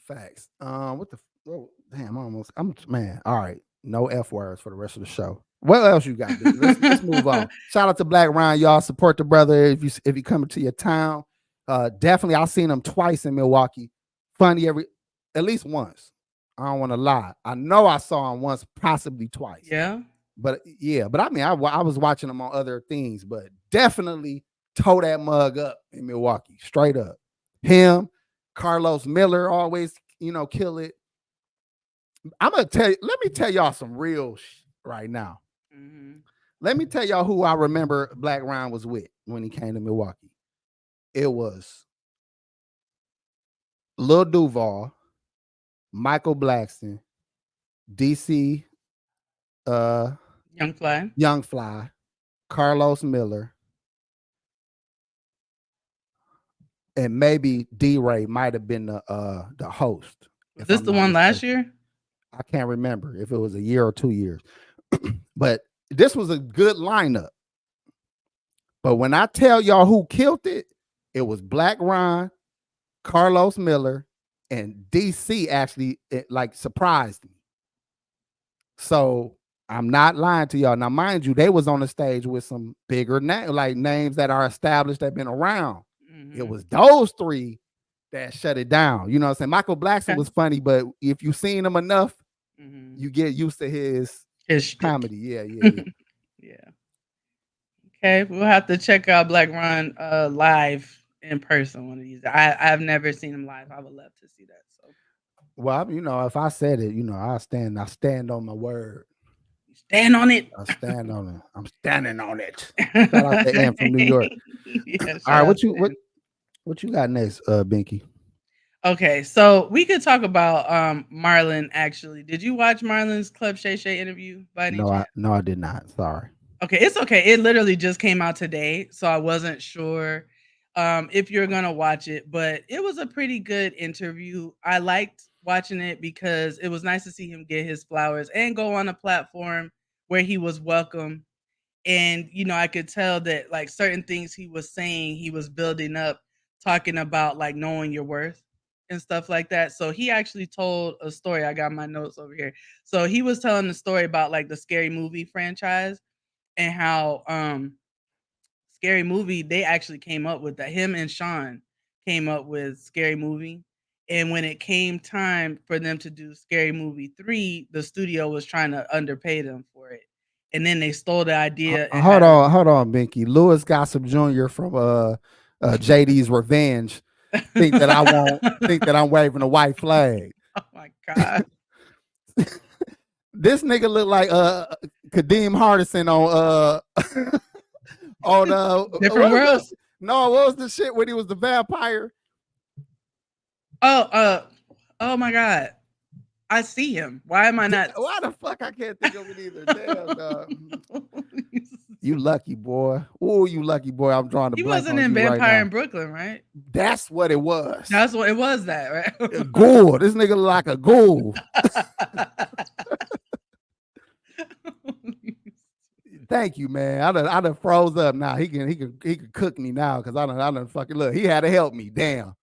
Facts. What the? Oh, damn. I'm man. All right. No F words for the rest of the show. What else you got? Let's move on. Shout out to Blaq Ron. Y'all support the brother if you come to your town. Definitely, I've seen him twice in Milwaukee. Funny at least once. I don't want to lie. I know I saw him once, possibly twice. Yeah. But I mean, I was watching him on other things, but definitely toe that mug up in Milwaukee, straight up. Him, Carlos Miller always, kill it. I'm gonna tell you. Let me tell y'all some real right now. Mm-hmm. Let me tell y'all who I remember Blaq Ron was with when he came to Milwaukee. It was Lil Duval, Michael Blackston, DC, Young Fly, Carlos Miller, and maybe D-Ray might have been the host. Was this the one last year? I can't remember if it was a year or 2 years, but this was a good lineup. But when I tell y'all who killed it, it was Blaq Ron, Carlos Miller, and DC actually surprised me. So I'm not lying to y'all. Now, mind you, they was on the stage with some bigger names that are established, that have been around. Mm-hmm. It was those three that shut it down. You know what I'm saying? Michael Blackson was funny, but if you've seen him enough, you get used to his comedy. Yeah. Yeah. Okay, we'll have to check out Blaq Ron live in person one of these. I've never seen him live. I would love to see that. So Well, if I said it, I stand on my word. stand on it. I stand on it. I'm standing on it. Shout out to Ann from New York. Yeah, All right, what you got next, Binky? Okay, so we could talk about Marlon. Actually, did you watch Marlon's Club Shay interview by any chance? No, I did not. Sorry. Okay, it's okay. It literally just came out today, so I wasn't sure if you're gonna watch it, but it was a pretty good interview. I liked watching it because it was nice to see him get his flowers and go on a platform where he was welcome. And I could tell that like certain things he was saying, he was building up, talking about like knowing your worth and stuff like that. So he actually told a story. I got my notes over here. So he was telling the story about like the Scary Movie franchise and how Scary Movie, they actually came up with that. Him and Sean came up with Scary Movie. And when it came time for them to do Scary Movie 3, the studio was trying to underpay them for it. And then they stole the idea and Hold on, Binky. Louis Gossip Jr. from JD's Revenge think that I won't think that I'm waving a white flag. Oh my God. This nigga look like Kadeem Hardison on Different Worlds. No, what was the shit when he was the vampire? Oh my God. I see him. Why am I not? Why the fuck I can't think of it either? Damn, dog. You lucky boy. Oh, you lucky boy. I'm drawing the He blank wasn't on in you right Vampire now. in Brooklyn, right? That's what it was. That's what it was, that, right? A ghoul. This nigga look like a ghoul. Thank you, man. I done froze up now. He can cook me now because I done fucking look. He had to help me. Damn.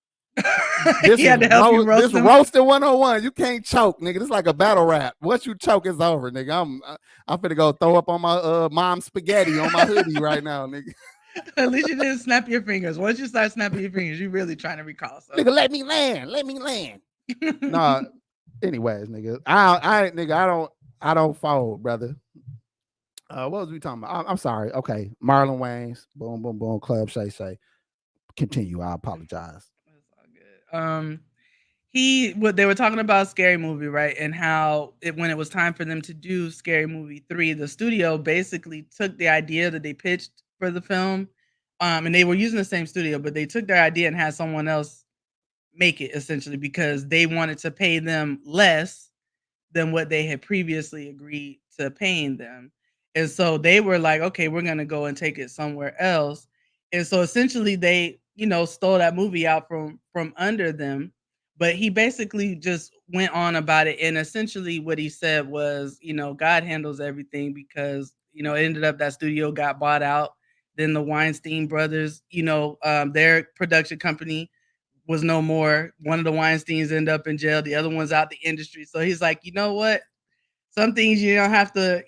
He had to help you roast this him. roasting 101. You can't choke, nigga. This is like a battle rap. Once you choke, it's over, nigga. I'm finna go throw up on my mom's spaghetti on my hoodie right now, nigga. At least you didn't snap your fingers. Once you start snapping your fingers, you really trying to recall something. Nigga, let me land. Nah. Anyways, nigga. I don't fold, brother. What was we talking about? I'm sorry. Okay. Marlon Wayans. Boom, boom, boom. Club Shay. Continue. I apologize. That's all good. They were talking about Scary Movie, right? And how when it was time for them to do Scary Movie 3, the studio basically took the idea that they pitched for the film, and they were using the same studio, but they took their idea and had someone else make it essentially because they wanted to pay them less than what they had previously agreed to paying them. And so they were like, okay, we're going to go and take it somewhere else. And so essentially they, stole that movie out from under them. But he basically just went on about it. And essentially what he said was, God handles everything because, it ended up that studio got bought out. Then the Weinstein brothers, their production company was no more. One of the Weinsteins ended up in jail. The other one's out the industry. So he's like, you know what? Some things you don't have to,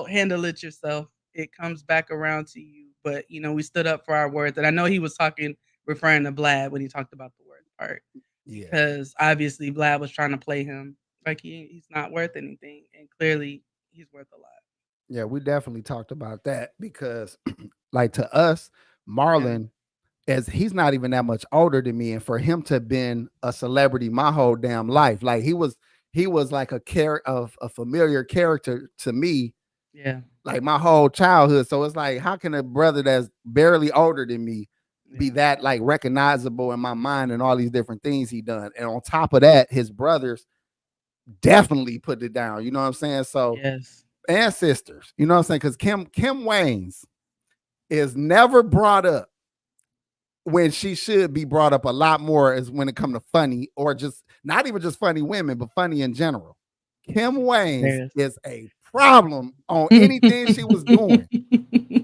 handle it yourself. It comes back around to you. But, we stood up for our worth. And I know he was referring to Blaq when he talked about the worth part. Yeah. Because obviously Blaq was trying to play him like he's not worth anything. And clearly he's worth a lot. Yeah, we definitely talked about that because like to us, Marlon, as he's not even that much older than me. And for him to have been a celebrity my whole damn life, like he was like a familiar character to me. Yeah. Like my whole childhood. So it's like, how can a brother that's barely older than me be that like recognizable in my mind and all these different things he done? And on top of that, his brothers definitely put it down. You know what I'm saying? So yes. And sisters, you know what I'm saying? Because Kim Wayans is never brought up when she should be brought up a lot more is when it comes to funny or just not even just funny women, but funny in general. Kim Wayans is a problem on anything she was doing.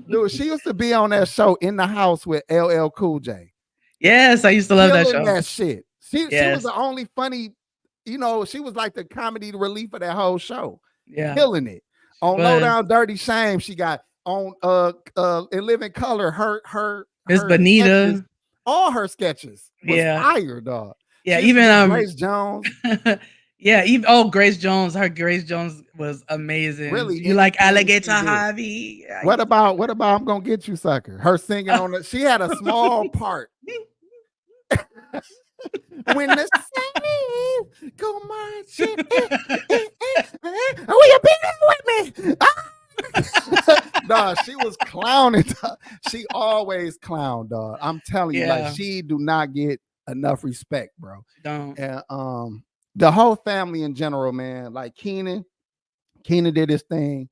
Dude, she used to be on that show In the House with LL Cool J. Yes, I used to love that show. That shit. She was the only funny, she was like the comedy relief of that whole show. Yeah. Killing it. On Low Down Dirty Shame, she got on In Living Color, her Miss Bonita. Sketches, all her sketches was fire, dog. Yeah, even Grace Jones. Yeah, Grace Jones. Her Grace Jones was amazing. Really, You like anything alligator she did. Harvey? Yeah, I What used to about I'm gonna get you, sucker? Her singing on the. She had a small part. When the sun go marching, will you be there with me? Dog, she was clowning. Dog. She always clown, dog. I'm telling you, like Yeah, she do not get enough respect, bro. don't. And the whole family in general, man. Like Keenan did his thing.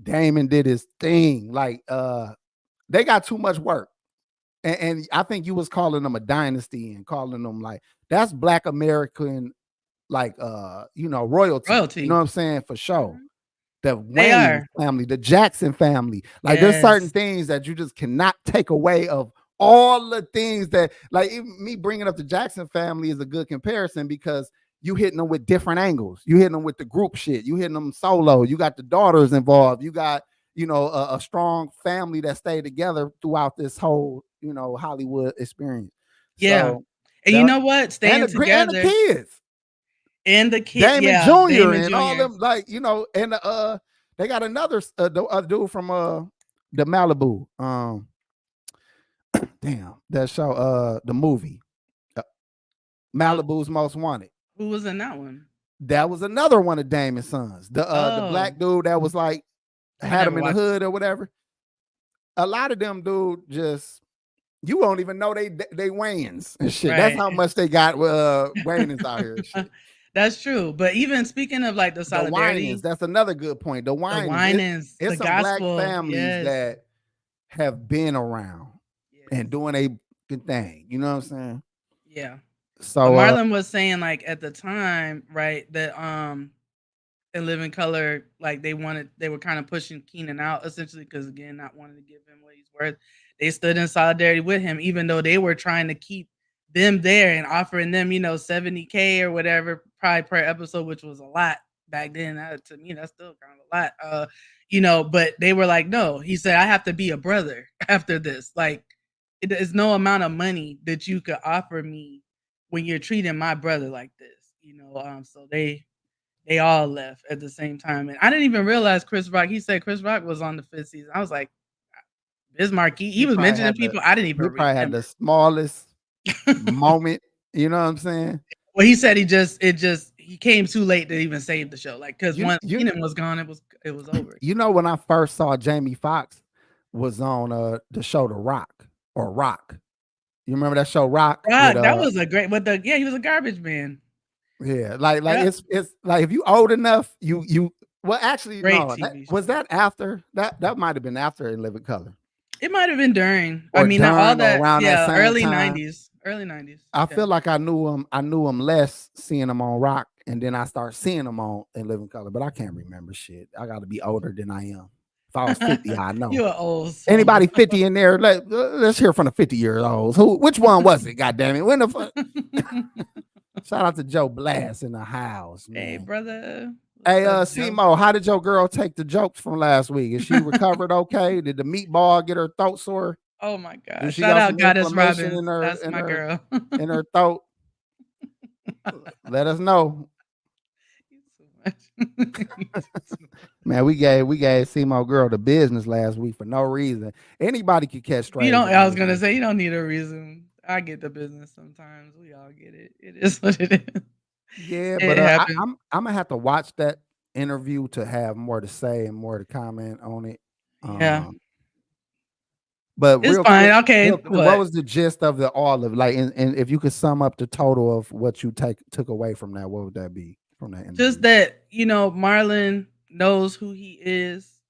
Damon did his thing. Like they got too much work. And I think you was calling them a dynasty and calling them like that's Black American, like royalty. You know Royalty. what I'm saying? For sure. Mhm. The They Wayans are. family, the Jackson family. Like there's certain Yes. things that you just cannot take away of all the things that like even me bringing up the Jackson family is a good comparison because you hitting them with different angles. You hitting them with the group shit. You hitting them solo. You got the daughters involved. You got a strong family that stayed together throughout this whole Hollywood experience. Yeah. So And you that know what? and Staying the together kids. and the kid. Damon Yeah, Jr. Damon and all Jr. them, like and they got another dude from the Malibu. Damn, that show, the movie, uh, Uh, Malibu's Most Wanted. who was in that one? That was another one of Damon's sons. The Oh, black dude that was like I had never him in the watched it. hood or whatever. A lot of them dude just you won't even know they Wayans and shit. That's Right. how much they got Wayans out here and shit. That's true. But even speaking of like the The Winans, solidarity, that's another good point. The the Winans, whinings, the it's some black gospel, families yes. that have been around Yes. and doing a good thing. You know what I'm saying? Yeah. But So Marlon was saying like at the time, right, that in Living Color, like they were kind of pushing Keenan out essentially because again, not wanting to give him what he's worth. They stood in solidarity with him, even though they were trying to keep them there and offering them, 70K or whatever, probably per episode, which was a lot back then. To me, that's still kind of a lot. But they were like, no. He said, I have to be a brother after this. Like, it is no amount of money that you could offer me when you're treating my brother like this. So they all left at the same time. And I didn't even realize Chris Rock. He said Chris Rock was on the fifth season. I was like, Bismarck. He he was probably mentioning had the people I didn't even he probably had remember. the smallest moment. You know what I'm saying? Well, he said he came too late to even save the show. Like because You once you Keenan was gone, it was over. you know when I first saw Jamie Foxx was on the show The Rock or Rock. You remember that show Rock with Rock, that was a great. But he was a garbage man. yeah, like Yeah, it's like if you old enough, you well actually great no, TV was show. that after that might have been after In Living Color It might have been during. I or mean, not all during or that. around that Yeah, same early time. '90s. Early '90s. I Yeah. feel like I knew him less seeing him on Rock, and then I start seeing him on In Living Color, but I can't remember shit. I got to be older than I am. If I was 50, I know. You are old soul. Anybody 50 in there? Let's hear from the 50-year-olds. Which one was it? God damn it! When the fuck? Shout out to Joe Blast in the house, man. Hey, brother. Hey, What's up, Joe? Simo, how did your girl take the jokes from last week? Is she recovered okay? Did the meatball get her throat sore? Oh my Did God! she Shout got out some Goddess inflammation Robbins. That's my girl. in her throat? Let us know. Man, we gave Simo girl the business last week for no reason. Anybody could catch straight. You don't. I was gonna say you don't need a reason. I get the business sometimes. We all get it. It is what it is. Yeah, It but happens. I'm gonna have to watch that interview to have more to say and more to comment on it. Yeah, But it's real fine. quick, Okay, what what? was the gist of the all of like, and if you could sum up the total of what you took away from that, what would that be from that interview? Just that Marlon knows who he is.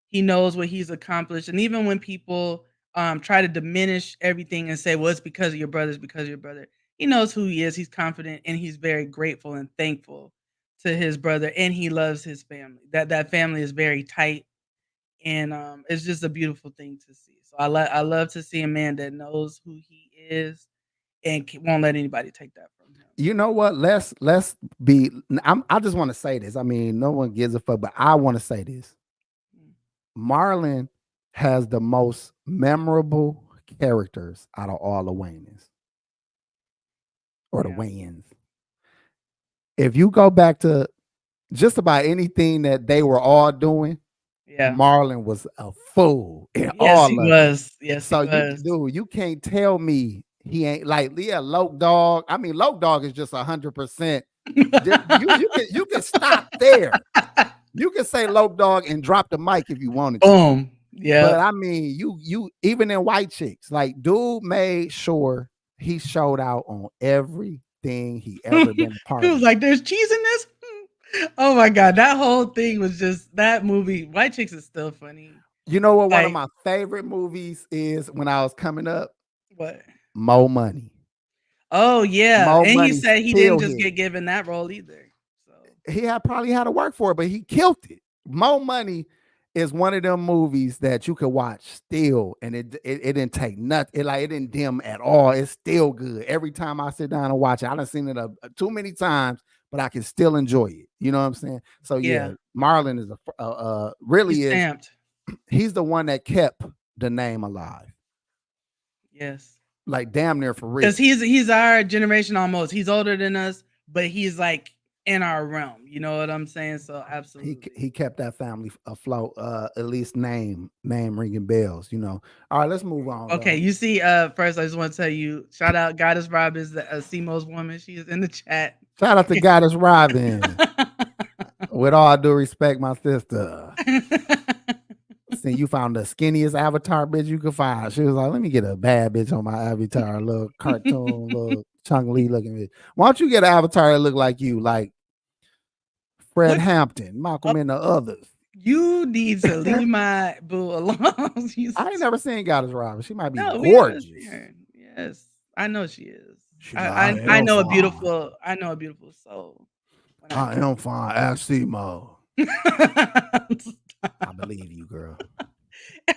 He knows what he's accomplished, and even when people try to diminish everything and say, "Well, it's because of your brother," it's because of your brother. He knows who he is. He's confident, and he's very grateful and thankful to his brother, and he loves his family. That family is very tight, and it's just a beautiful thing to see. So I love to see a man that knows who he is and won't let anybody take that from him. You know what? Let's be. I just want to say this. I mean, no one gives a fuck, but I want to say this. Marlon has the most memorable characters out of all the Wayans or the Wayans. if you go back to just about anything that they were all doing, Yeah. Marlon was a fool in Yes, all he of it. was. Yes, he So was. you can't tell me he ain't like Loke Dog. I mean, Loke Dog is just 100%. You can stop there. You can say Loke Dog and drop the mic if you wanted to. Boom. Yeah. But I mean, you even in White Chicks, like dude made sure he showed out on everything he ever been a part He of. was like, "There's cheese in this." Oh my god, that whole thing was just that movie. White Chicks is still funny. You know what? One of Like- my favorite movies is when I was coming up. What? Mo Money. Oh yeah, Mo and he Money said he still didn't just hit. get given that role either. So He probably had to work for it, but he killed it. Mo Money is one of them movies that you could watch still, and it didn't take nothing. It didn't dim at all. It's still good. Every time I sit down and watch it, I done seen it too many times, but I can still enjoy it. You know what I'm saying? So yeah, Marlon is really he's is. stamped. He's the one that kept the name alive. Yes, like damn near for real. because he's our generation almost. He's older than us, but he's like in our realm. You know what I'm saying? So absolutely, He kept that family afloat. At least name ringing bells. You know. All right, let's move on. Okay, you see, first I just want to tell you, shout out Goddess Rob is the Simo's woman. She is in the chat. Shout out to Goddess Robin. With all due respect, my sister. See, you found the skinniest avatar bitch you could find. She was like, let me get a bad bitch on my avatar, a little cartoon, little Chung Lee looking bitch. Why don't you get an avatar that look like you, like Fred Hampton, Malcolm and the others? You need to leave my boo alone. I ain't never seen Goddess Robin. She might be gorgeous. Yes, I know she is. I know a beautiful. I know a beautiful soul. I am fine. Ask Simo. I believe you, girl.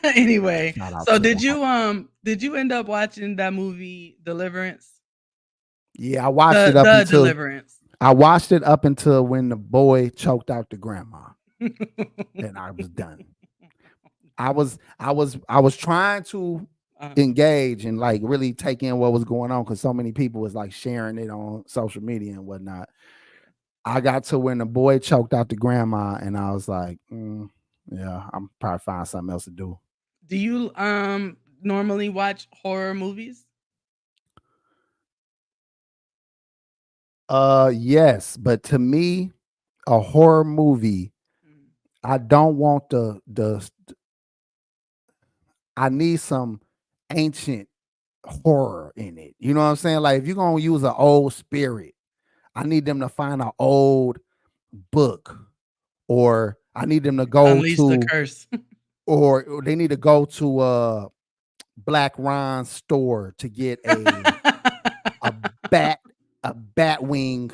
Anyway, so did you end up watching that movie Deliverance? Yeah, I watched it up until Deliverance. I watched it up until when the boy choked out the grandma. And I was done. I was trying to engage and like really take in what was going on because so many people was like sharing it on social media and whatnot. I got to when the boy choked out the grandma, and I was like, yeah, I'm probably find something else to do. Do you normally watch horror movies? Yes, but to me, a horror movie, I don't want the I need some ancient horror in it. You know what I'm saying? Like if you're gonna use an old spirit, I need them to find an old book, or I need them to go Unleash to the curse. or they need to go to Blaq Ron store to get a bat wing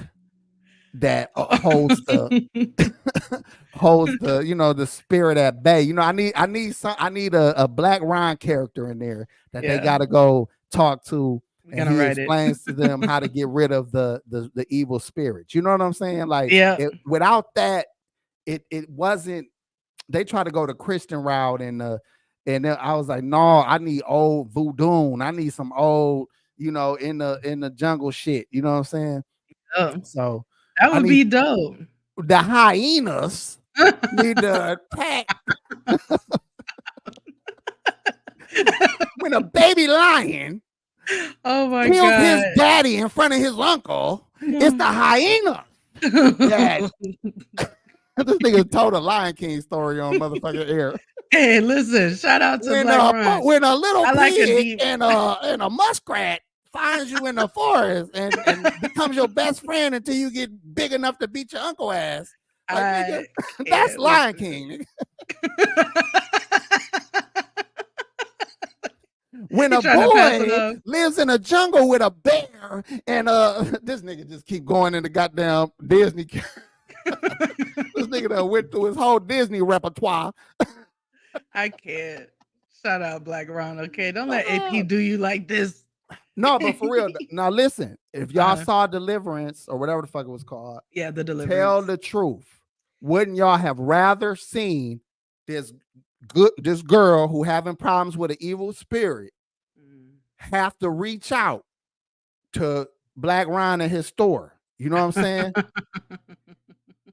that holds the the spirit at bay. You know, I need a Blaq Ron character in there that they gotta go talk to, and he explains to them how to get rid of the evil spirits. You know what I'm saying? Like without that, it wasn't. They try to go the Christian route, and then I was like, no, I need old voodoo. I need some old, in the jungle shit. You know what I'm saying? Oh, so that would be dope. The hyenas need to attack. When a baby lion kills his daddy in front of his uncle, it's the hyena. This nigga told a Lion King story on motherfucking air. Hey, listen, shout out to Blaq Ron. When a little pig and a muskrat finds you in the forest and becomes your best friend until you get big enough to beat your uncle ass. Like, nigga, that's Lion King. When a boy lives in a jungle with a bear and this nigga just keep going in the goddamn Disney. This nigga done went through his whole Disney repertoire. I can't. Shout out Blaq Ron, okay? Don't let AP do you like this. No, but for real. Now listen, if y'all saw Deliverance or whatever the fuck it was called, the Deliverance. Tell the truth. Wouldn't y'all have rather seen this girl who having problems with an evil spirit have to reach out to Blaq Ron and his store You know what I'm saying?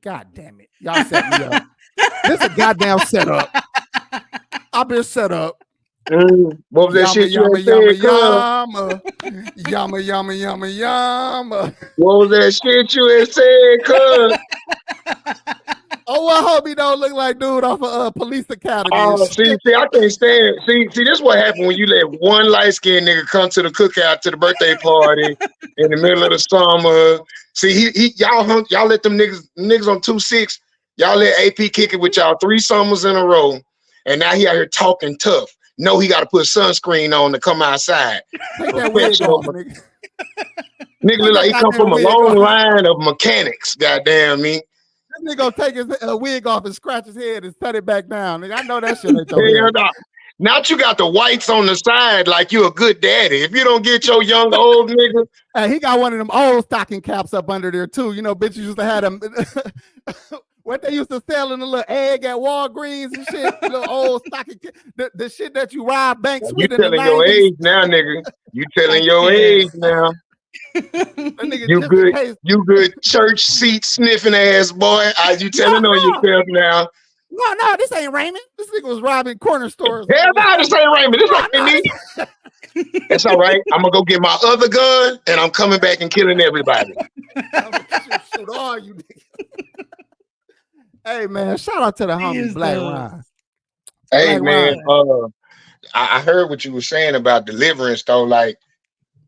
God damn it. Y'all set me up. This is a goddamn setup. I've been set up. What was that shit you Yama, had yama, said, cuz? yama, yama, yama, yama. What was that shit you had said, cuz? Oh, I hope he don't look like dude off of Police Academy. Oh, see, I can't stand. See, this is what happened when you let one light skinned nigga come to the cookout to the birthday party in the middle of the summer. See, y'all let them niggas on 2-6. Y'all let AP kick it with y'all 3 summers in a row, and now he out here talking tough. No, he got to put sunscreen on to come outside. Take that wig off, nigga. Nigga look like he come from a long line of mechanics. Goddamn me. This nigga gonna take his wig off and scratch his head and set it back down. Nigga, I know that shit ain't your head. Now you got the whites on the side like you a good daddy. If you don't get your young old nigga. Hey, he got one of them old stocking caps up under there too. You know, bitches used to have them. What they used to sell in the little egg at Walgreens and shit. Little old stocking, the shit that you rob banks with. You telling your age now, nigga. You telling your age now. You good church seat sniffing ass boy. Are you telling on yourself now? No, this ain't Raymond. This nigga was robbing corner stores. Hell no, this ain't Raymond. This ain't me. That's all right. I'm gonna go get my other gun and I'm coming back and killing everybody. Shoot all you niggas. Hey man, shout out to the homie Blaq Ron. Hey man, I heard what you were saying about Deliverance though. Like,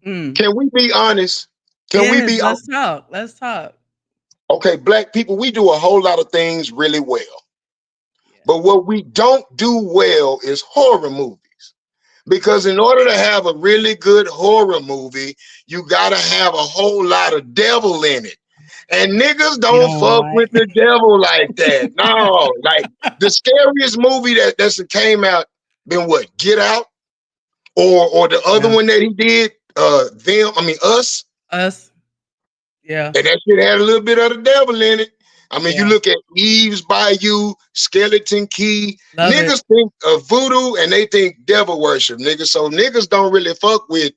can we be honest? Let's talk. Let's talk. Okay, black people, we do a whole lot of things really well. But what we don't do well is horror movies. Because in order to have a really good horror movie, you gotta have a whole lot of devil in it. And niggas don't fuck with the devil like that. No, like the scariest movie that's came out been what? Get Out? Or the other one that he did, Us. Us. Yeah. And that shit had a little bit of the devil in it. I mean, you look at Eve's Bayou, Skeleton Key. Niggas think of voodoo and they think devil worship, niggas. So niggas don't really fuck with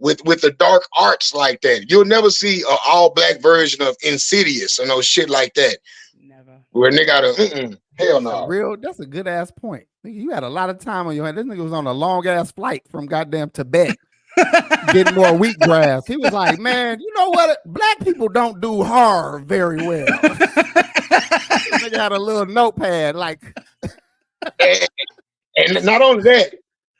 the dark arts like that. You'll never see an all-black version of Insidious or no shit like that. Never. Where nigga got hell no. That's a good ass point. Nigga, you had a lot of time on your hand. This nigga was on a long ass flight from goddamn Tibet. Getting more wheatgrass. He was like, man, you know what? Black people don't do horror very well. Nigga had a little notepad, like. And not only that,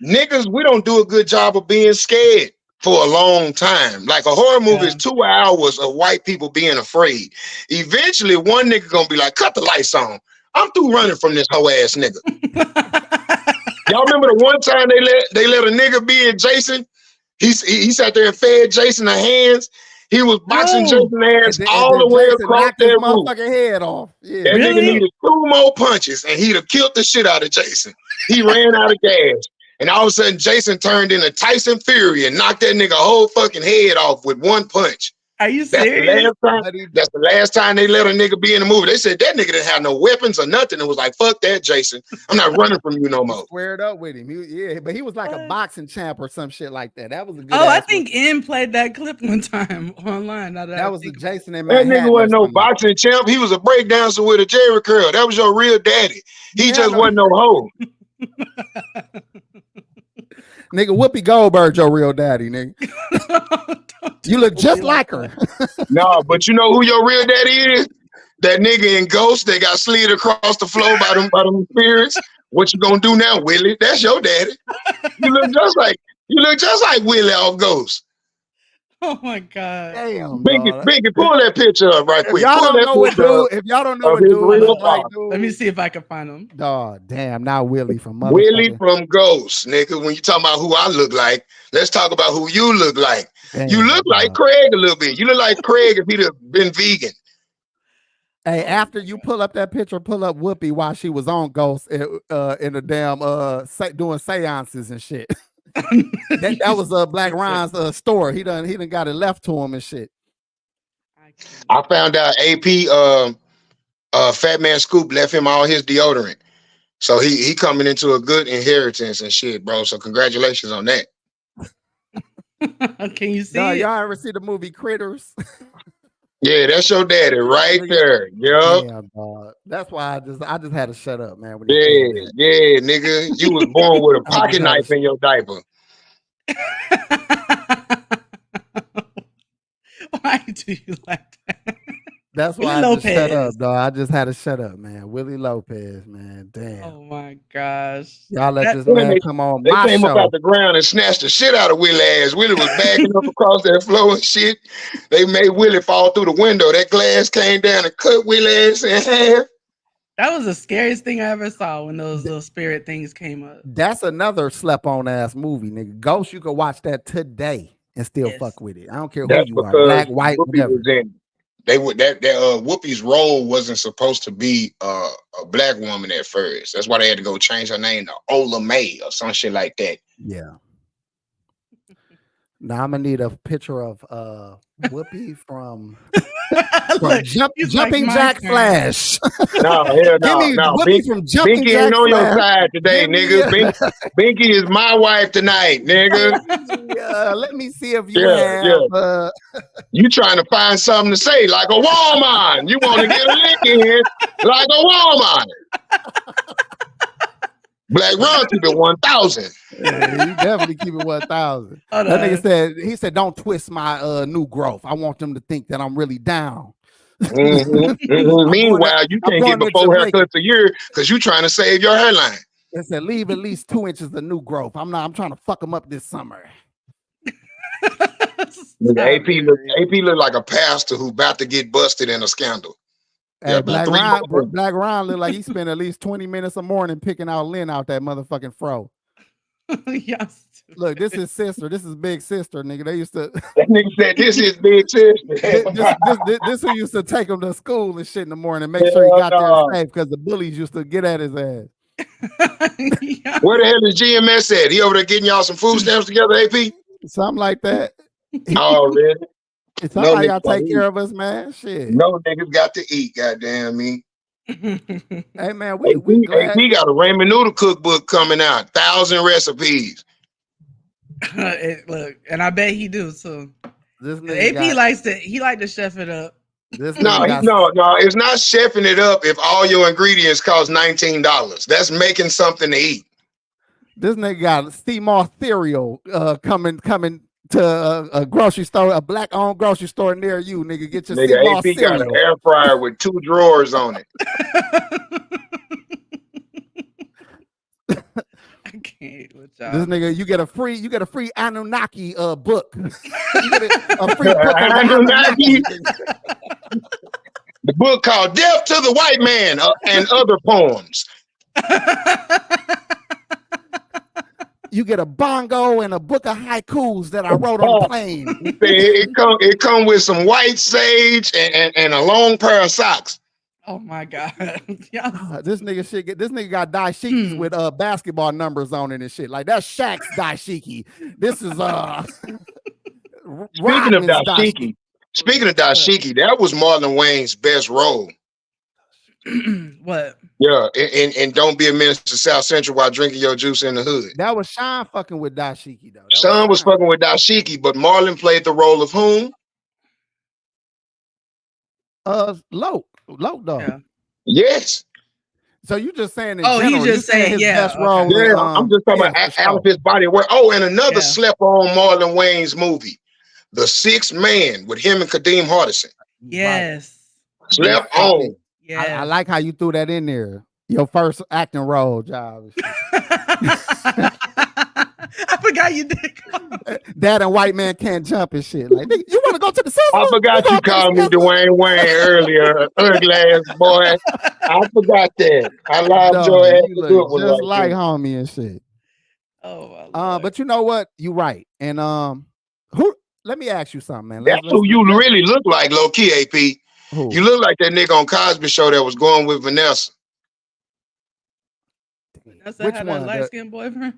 niggas, we don't do a good job of being scared for a long time. Like a horror movie is 2 hours of white people being afraid. Eventually, one nigga gonna be like, cut the lights on. I'm through running from this hoe ass nigga. Y'all remember the one time they let a nigga be in Jason? He sat there and fed Jason the hands. He was boxing Jason's hands all the way across that room. Motherfucking head off. Yeah. That nigga needed 2 more punches and he'd have killed the shit out of Jason. He ran out of gas. And all of a sudden, Jason turned into Tyson Fury and knocked that nigga whole fucking head off with 1 punch. Are you serious? That's the last time they let a nigga be in the movie. They said that nigga didn't have no weapons or nothing. It was like, fuck that, Jason. I'm not running from you no more. Squared up with him. But he was like a boxing champ or some shit like that. That was a good. I think N played that clip one time online. That was the Jason in That nigga wasn't no boxing champ. He was a breakdancer with a Jerry curl. That was your real daddy. He just wasn't no hoe. Nigga, Whoopi Goldberg, your real daddy, nigga. You look just like her. No, but you know who your real daddy is? That nigga in Ghost that got slid across the floor by them spirits. What you gonna do now, Willie? That's your daddy. You look just like Willie off Ghost. Oh my god! Damn, Binky, pull that picture up right quick. If y'all don't know what dude looks like, let me see if I can find him. Oh damn! Now Willie from Willie from Ghost, nigga. When you talking about who I look like, let's talk about who you look like. Damn, you look like Kraig a little bit. You look like Kraig if he'd have been vegan. Hey, after you pull up that picture, pull up Whoopi while she was on Ghost in the damn doing seances and shit. that was Blaq Ron's store. He done got it left to him and shit. I found out AP Fat Man Scoop left him all his deodorant. So he coming into a good inheritance and shit, bro. So congratulations on that. Can you see it? Y'all ever see the movie Critters? Yeah, that's your daddy right there. Yup. Damn, dog. That's why I just had to shut up, man. When he Yeah, said that, yeah, nigga. You was born with a I just pocket had knife to. in your diaper. Why do you like that? That's Willie why I just shut Lopez. up, dog. I just had to shut up, man. Willie Lopez, man. Damn. Oh my gosh. Y'all let That this Then man come on they my came up show. out the ground and snatched the shit out of Willie ass. Willie was backing up across that floor and shit. They made Willie fall through the window. That glass came down and cut Willie ass in half. that was the scariest thing I ever saw when those little spirit things came up. That's another slept on ass movie, nigga. Ghost, you can watch that today and still Yes. fuck with it. I don't care who That's you are, because black, white, Whoopi whatever. was in. They would that Whoopi's role wasn't supposed to be a black woman at first. That's why they had to go change her name to Ola May or some shit like that. Yeah. Now I'm gonna need a picture of Whoopi from Look, Jumping my Jack turn. Flash. No, hell Give me no. Whoopi from Jumping Binky Jack ain't on your Flash. side today, Give me nigga. Binky is my wife tonight, nigga. Let me see if you Yeah, have You trying to find something to say like a woman. You want to get a lick in like a woman. Blaq Ron keep it 1,000. Yeah, you definitely keep it 1,000. Hold That on. nigga said, don't twist my new growth. I want them to think that I'm really down. Meanwhile, you can't get before haircuts a year because you trying to save your hairline. It said leave at least 2 inches of new growth. I'm trying to fuck them up this summer. AP look like a pastor who about to get busted in a scandal. Hey, Yeah, Blaq Ron look like he spent at least 20 minutes a morning picking out lint out that motherfucking fro. Yes. Look, this is sister. This is big sister, nigga. They used to. That nigga said this is big sister. this who used to take him to school and shit in the morning, make sure he got there safe because the bullies used to get at his ass. Where the hell is GMS at? He over there getting y'all some food stamps together, AP? Something like that. Oh, really? Somebody gotta take care of us, man. Shit. No niggas got to eat, goddamn me. Hey man, we glad. AP got a ramen noodle cookbook coming out, 1,000 recipes. Look, and I bet he do too. This AP likes to chef it up. No, it's not chefing it up if all your ingredients cost $19. That's making something to eat. This nigga got Steamall cereal coming to a grocery store, a black-owned grocery store near you, nigga. Get your Steamall AP cereal. got an air fryer with 2 drawers on it. I can't with y'all. This nigga, you get a free Anunnaki book. You get a free book on Anunnaki. The book called Death to the White Man and Other Poems. You get a bongo and a book of haikus that I wrote on the plane. It come with some white sage and a long pair of socks. Oh my god! This nigga got dashikis with basketball numbers on it and shit. Like that's Shaq's dashiki. This is Speaking of dashiki, that was Marlon Wayans' best role. What? Yeah, and don't be a menace to South Central while drinking your juice in the hood. That was Sean fucking with dashiki though. Sean was fucking with dashiki, but Marlon played the role of whom? Loke dog. Yeah. Yes. So you just saying he's just saying his best role. Yeah, I'm just talking about out of his body work. Oh, and another slept on Marlon Wayans movie, The Sixth Man, with him and Kadeem Hardison. Yes. Slept on. Yeah. I like how you threw that in there. Your first acting role job. I forgot you did. Dad and White Man Can't Jump and shit. Like, nigga, you want to go to the cinema? I forgot you called me Dwayne Wayne earlier, ugly ass boy. I forgot that. I loved your ass. You look just like homie and shit. Oh, but you know what? You right. And let me ask you something, man. That's who you really look like, low key, AP. Who? You look like that nigga on Cosby Show that was going with Vanessa. Vanessa had a light skinned boyfriend.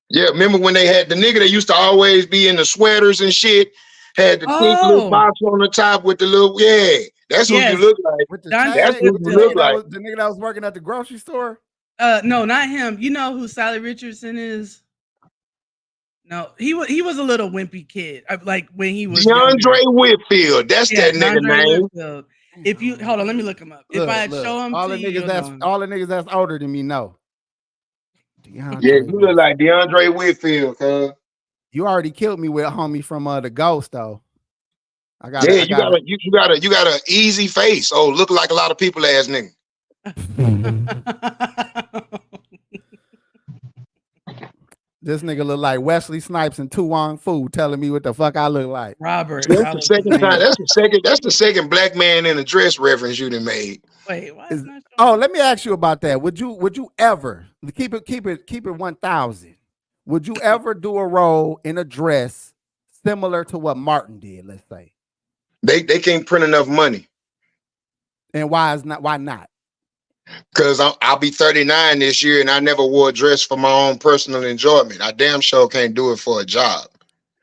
Yeah, remember when they had the nigga that used to always be in the sweaters and shit, had the pink little box on the top with the little, that's who you look like. That's who you look like. The nigga that was working at the grocery store? No, not him. You know who Sally Richardson is? No, he was a little wimpy kid. Like when he was DeAndre younger. Whitfield. That's Yeah, that nigga DeAndre name. Whitfield. If you hold on, let me look him up. If I show him all to the you, niggas you'll know him. all the niggas that's older than me know. Yeah, DeAndre you look like DeAndre Whitfield, cuz. You already killed me with homie from the Ghost though. You got a easy face. Oh, look like a lot of people ass nigga. This nigga look like Wesley Snipes and Tu Wong Fu telling me what the fuck I look like. Robert. That's the second time. That's the second black man in a dress reference you done made. Wait, why is not oh, let me ask you about that. Would you ever keep it 1,000? Would you ever do a role in a dress similar to what Martin did? Let's say they can't print enough money. And why not? Because I'll be 39 this year, and I never wore a dress for my own personal enjoyment. I damn sure can't do it for a job.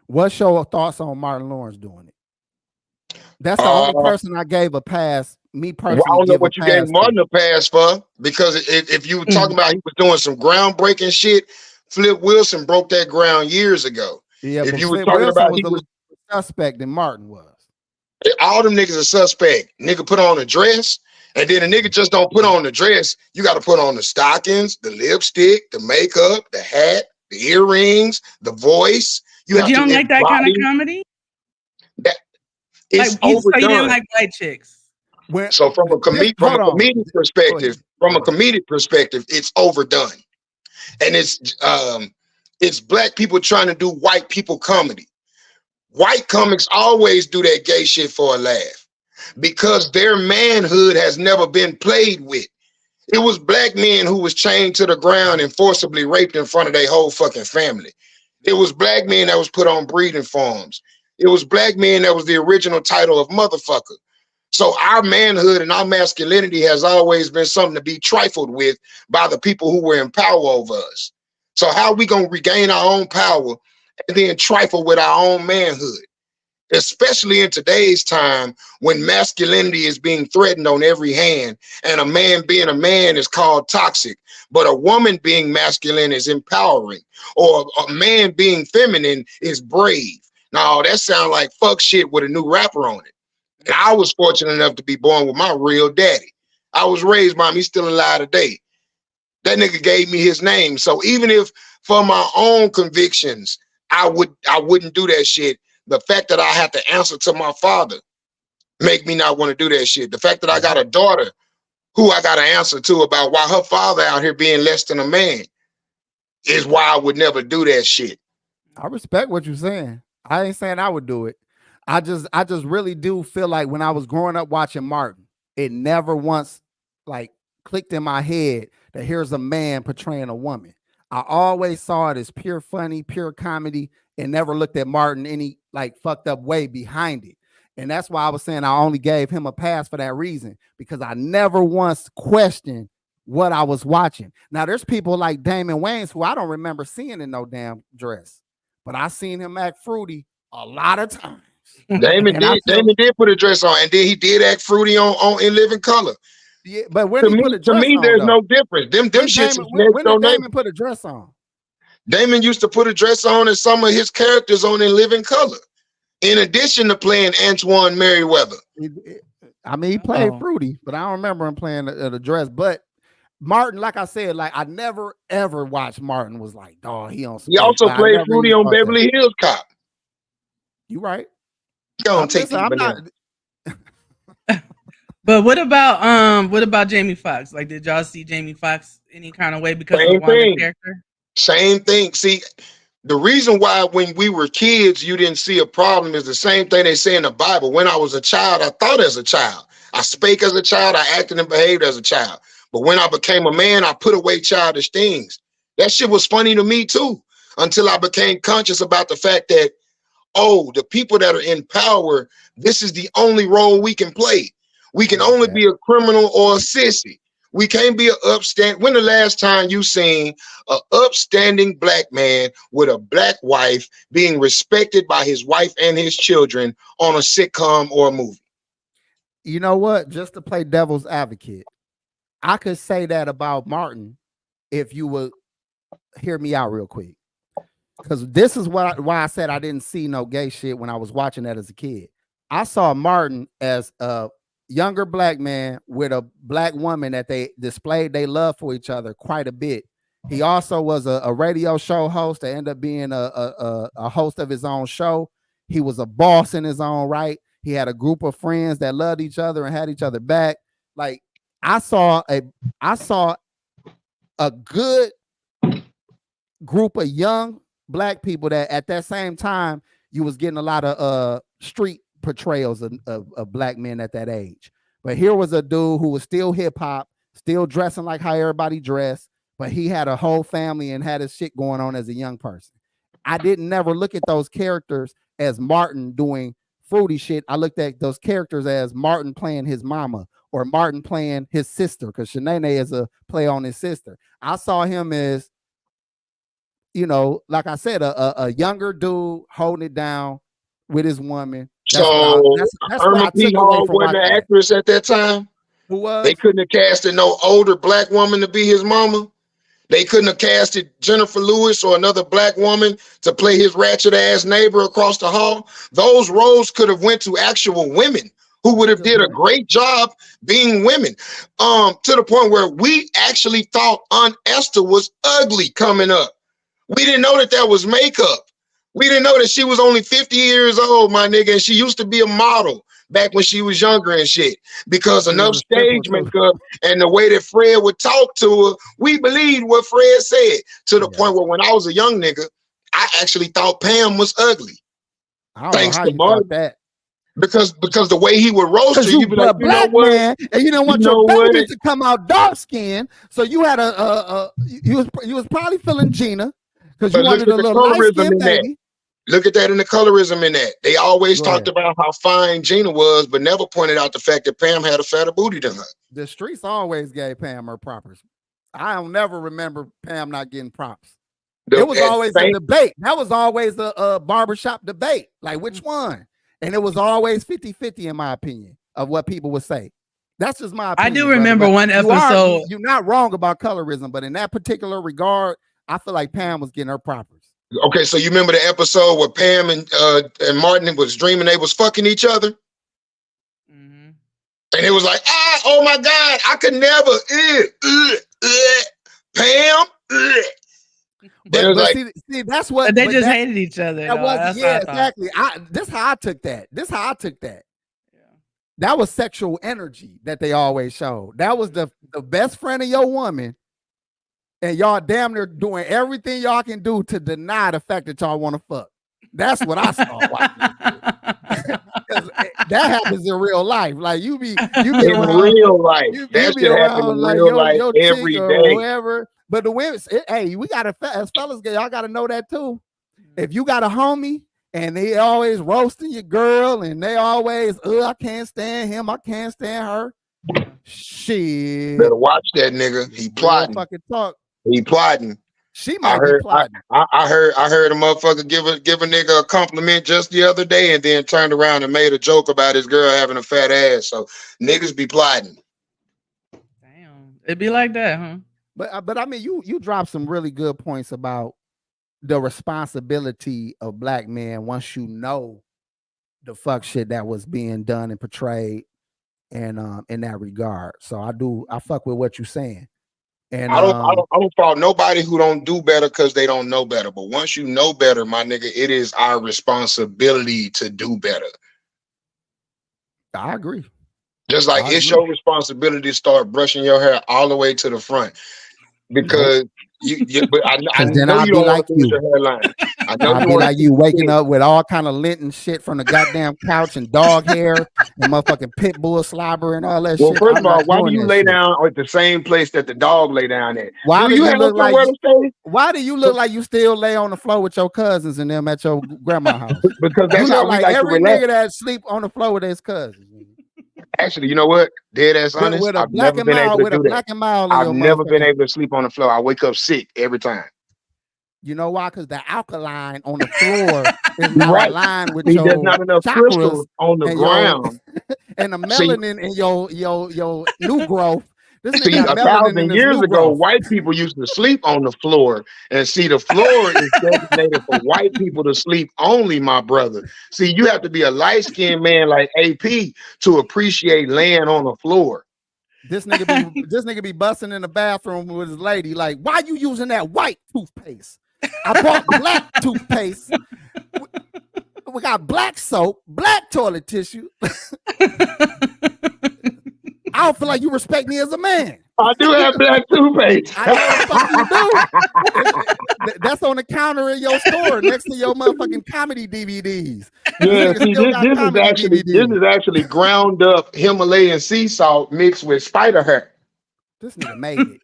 What's your thoughts on Martin Lawrence doing it? That's the only person I gave a pass. Me personally, I don't know what you gave Martin a pass for, because if you were talking about he was doing some groundbreaking shit, Flip Wilson broke that ground years ago. Yeah, if you were talking about he was a suspect than Martin was. All them niggas are suspect. Nigga put on a dress, and then a nigga just don't put on the dress. You got to put on the stockings, the lipstick, the makeup, the hat, the earrings, the voice. You don't like that kind of comedy? That it's overdone. So you didn't like white chicks. So from a comedic perspective, it's overdone, and it's black people trying to do white people comedy. White comics always do that gay shit for a laugh because their manhood has never been played with. It was black men who was chained to the ground and forcibly raped in front of their whole fucking family. It was black men that was put on breeding farms. It was black men that was the original title of motherfucker. So our manhood and our masculinity has always been something to be trifled with by the people who were in power over us. So how are we going to regain our own power and then trifle with our own manhood? Especially in today's time when masculinity is being threatened on every hand, and a man being a man is called toxic, but a woman being masculine is empowering, or a man being feminine is brave. Now that sounds like fuck shit with a new rapper on it. And I was fortunate enough to be born with my real daddy. I was raised by him. He's still alive today. That nigga gave me his name. So even if for my own convictions, I wouldn't do that shit, the fact that I have to answer to my father make me not want to do that shit. The fact that I got a daughter who I got to answer to about why her father out here being less than a man is why I would never do that shit. I respect what you're saying. I ain't saying I would do it. I just really do feel like when I was growing up watching Martin, it never once like clicked in my head that here's a man portraying a woman. I always saw it as pure funny, pure comedy, and never looked at Martin any like fucked up way behind it. And that's why I was saying I only gave him a pass for that reason, because I never once questioned what I was watching. Now there's people like Damon Wayans who I don't remember seeing in no damn dress, but I seen him act fruity a lot of times. Damon did put a dress on, and then he did act fruity on In Living Color. Yeah, but when he put a dress on, there's no difference. Them shits. When did Damon put a dress on? Damon used to put a dress on in some of his characters on In Living Color, in addition to playing Antoine Merriweather. I mean, he played fruity, but I don't remember him playing the dress. But Martin, like I said, like I never ever watched Martin was like, dog, he on. He also played fruity on Beverly Hills Cop. You right. Don't take these But what about Jamie Foxx? Like, did y'all see Jamie Foxx any kind of way because of Wanda's character? Same thing. See, the reason why when we were kids you didn't see a problem is the same thing they say in the Bible. When I was a child, I thought as a child. I spake as a child. I acted and behaved as a child. But when I became a man, I put away childish things. That shit was funny to me too, until I became conscious about the fact that, oh, the people that are in power, this is the only role we can play. We can only be a criminal or a sissy. We can't be an upstanding. When the last time you seen an upstanding black man with a black wife being respected by his wife and his children on a sitcom or a movie? You know what? Just to play devil's advocate, I could say that about Martin if you would hear me out real quick. because this is why I said I didn't see no gay shit when I was watching that as a kid. I saw Martin as a younger black man with a black woman that they displayed their love for each other quite a bit. He also was a radio show host that ended up being a host of his own show. He was a boss in his own right. He had a group of friends that loved each other and had each other back. Like I saw a good group of young black people that at that same time you was getting a lot of street portrayals of black men at that age. But here was a dude who was still hip hop, still dressing like how everybody dressed, but he had a whole family and had his shit going on as a young person. I didn't never look at those characters as Martin doing fruity shit. I looked at those characters as Martin playing his mama or Martin playing his sister, because Shannon is a play on his sister. I saw him as, you know, like I said, a younger dude holding it down with his woman. That's Irma P. Hall wasn't an actress at that time. Who was? They couldn't have casted no older black woman to be his mama. They couldn't have casted Jennifer Lewis or another black woman to play his ratchet ass neighbor across the hall. Those roles could have went to actual women who would have did a great job being women. To the point where we actually thought Aunt Esther was ugly coming up. We didn't know that was makeup. We didn't know that she was only 50 years old, my nigga, and she used to be a model back when she was younger and shit. Because enough stage makeup and the way that Fred would talk to her, we believed what Fred said. To the point where when I was a young nigga, I actually thought Pam was ugly. Thanks to Martin. That. Because the way he would roast her, you'd be like, you know what? Man, and you don't want your baby to come out dark skinned. So you had you was probably feeling Gina because you wanted a little light skinned baby. Look at that in the colorism in that. They always talked about how fine Gina was, but never pointed out the fact that Pam had a fatter booty than her. The streets always gave Pam her props. I don't never remember Pam not getting props. It was always a debate. That was always a barbershop debate. Like, which one? And it was always 50-50 in my opinion of what people would say. That's just my opinion. I do remember one episode. You're not wrong about colorism, but in that particular regard, I feel like Pam was getting her props. Okay, so you remember the episode where Pam and Martin was dreaming they was fucking each other? Mm-hmm. And it was like, oh my God, I could never, Pam. But see, that's what but they just hated each other. That was, exactly. This how I took that. Yeah. That was sexual energy that they always showed. That was the best friend of your woman. And y'all damn near doing everything y'all can do to deny the fact that y'all want to fuck. That's what I saw. That happens in real life. Like you be in real life. That shit happens in real life every day. Whoever. But the women, hey, we gotta, as fellas, y'all gotta know that too. If you got a homie and they always roasting your girl and they always, I can't stand him, I can't stand her. Shit. Better watch that nigga. He plotting. Fucking talk. He plotting. She might be plotting. I heard a motherfucker give a nigga a compliment just the other day and then turned around and made a joke about his girl having a fat ass. So niggas be plotting. Damn. It'd be like that, huh? But I mean, you dropped some really good points about the responsibility of black men once you know the fuck shit that was being done and portrayed and in that regard. So I fuck with what you're saying. And I don't fault nobody who don't do better because they don't know better. But once you know better, my nigga, it is our responsibility to do better. I agree. Just like it's your responsibility to start brushing your hair all the way to the front. Because but I know you don't want to lose your hairline. I know I'll be like you waking up with all kind of lint and shit from the goddamn couch and dog hair and motherfucking pit bull slobber and all that shit. Well, first of all, why do you lay down at the same place that the dog lay down at? Why do you look like why do you look like you still lay on the floor with your cousins and them at your grandma's house? Because that's how we like every nigga that sleep on the floor with his cousins. Actually, you know what? Dead ass honest, I've never been able to do that. I've never been able to sleep on the floor. I wake up sick every time. You know why? Because the alkaline on the floor is not aligned with your there's not enough crystals on the ground. And the melanin in your new growth This nigga See, got melanin in 1,000 his years new ago, growth. white people used to sleep on the floor. And see, the floor is designated for white people to sleep only, my brother. See, you have to be a light-skinned man like AP to appreciate laying on the floor. This nigga be busting in the bathroom with his lady, like, why you using that white toothpaste? I bought black toothpaste. We got black soap, black toilet tissue. I don't feel like you respect me as a man. I do have black toothpaste. I know the fuck you do. That's on the counter in your store next to your motherfucking comedy DVDs. Yeah, see, this is actually ground up Himalayan sea salt mixed with spider hair. This nigga made it.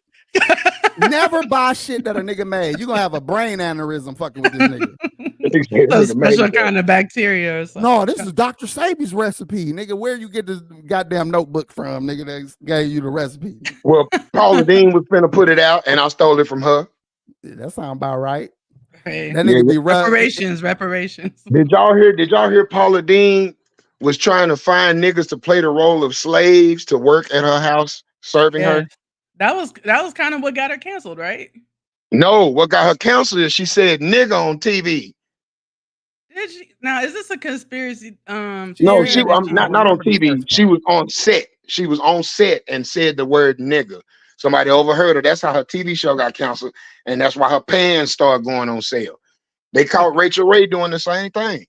Never buy shit that a nigga made. You're gonna have a brain aneurysm fucking with this nigga. A special kind of bacteria or something. No, this is Dr. Sabi's recipe. Nigga, where you get this goddamn notebook from, nigga, that gave you the recipe? Well, Paula Dean was finna put it out, and I stole it from her. Yeah, that sound about right. Hey. That nigga be reparations. Did y'all hear Paula Dean was trying to find niggas to play the role of slaves to work at her house, serving her? That was kind of what got her canceled, right? No, what got her canceled is she said nigga on TV. Did she? Now, is this a conspiracy? No, not on TV. She was on set. She was on set and said the word nigga. Somebody overheard her. That's how her TV show got canceled, and that's why her pants started going on sale. They caught Rachel Ray doing the same thing.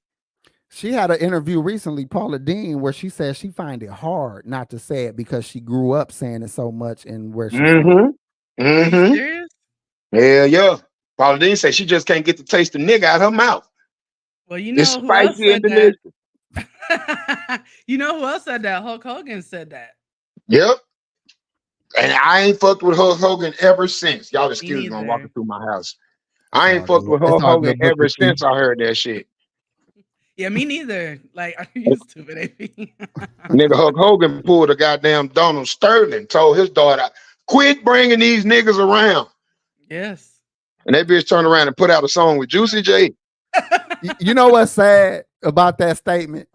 She had an interview recently, Paula Dean, where she said she find it hard not to say it because she grew up saying it so much and where she's from. Are you serious? Yeah. Paula Dean said she just can't get the taste of nigga out her mouth. Well, you know it's who else spicy said and delicious. That? You know who else said that? Hulk Hogan said that. Yep. And I ain't fucked with Hulk Hogan ever since. Y'all excuse me, I'm walking through my house. I ain't fucked with Hulk Hogan ever since I heard that shit. Yeah, me neither. Like, are you stupid, AP? Nigga, Hulk Hogan pulled a goddamn Donald Sterling, told his daughter, quit bringing these niggas around. Yes. And that bitch turned around and put out a song with Juicy J. You know what's sad about that statement?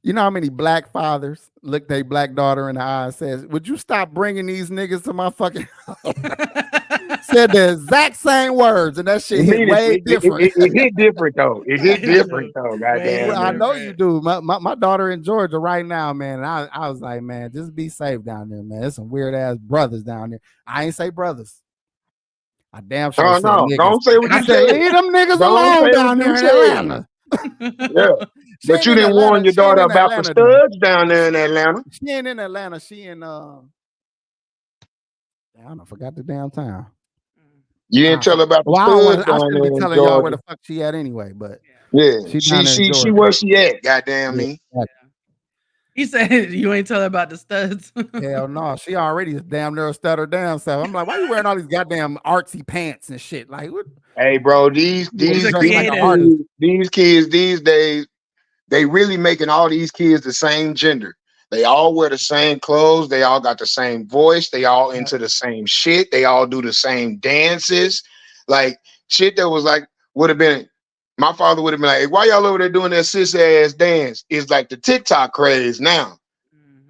You know how many black fathers look their black daughter in the eye and says, would you stop bringing these niggas to my fucking said the exact same words, and that shit hit way different. It hit different though. It hit different though. Goddamn. Well, I know you do. My daughter in Georgia right now, man. And I was like, man, just be safe down there, man. There's some weird ass brothers down there. I ain't say brothers. I damn sure said niggas. Don't say what you said. Leave them niggas alone down there in Atlanta. Yeah. But you didn't warn your daughter about the studs down there in Atlanta. She ain't in Atlanta. She in I forgot the damn town. You didn't tell her about the studs. I should be telling y'all where the fuck she at anyway, but yeah, she where she at, goddamn me. Yeah. He said you ain't tell her about the studs. Hell no, she already damn near stutter down. So I'm like, why you wearing all these goddamn artsy pants and shit? Like, what? Hey, bro, these kids these days, they really making all these kids the same gender. They all wear the same clothes. They all got the same voice. They all into the same shit. They all do the same dances. Like shit that was like would have been. My father would have been like, hey, why y'all over there doing that sis ass dance? It's like the TikTok craze now.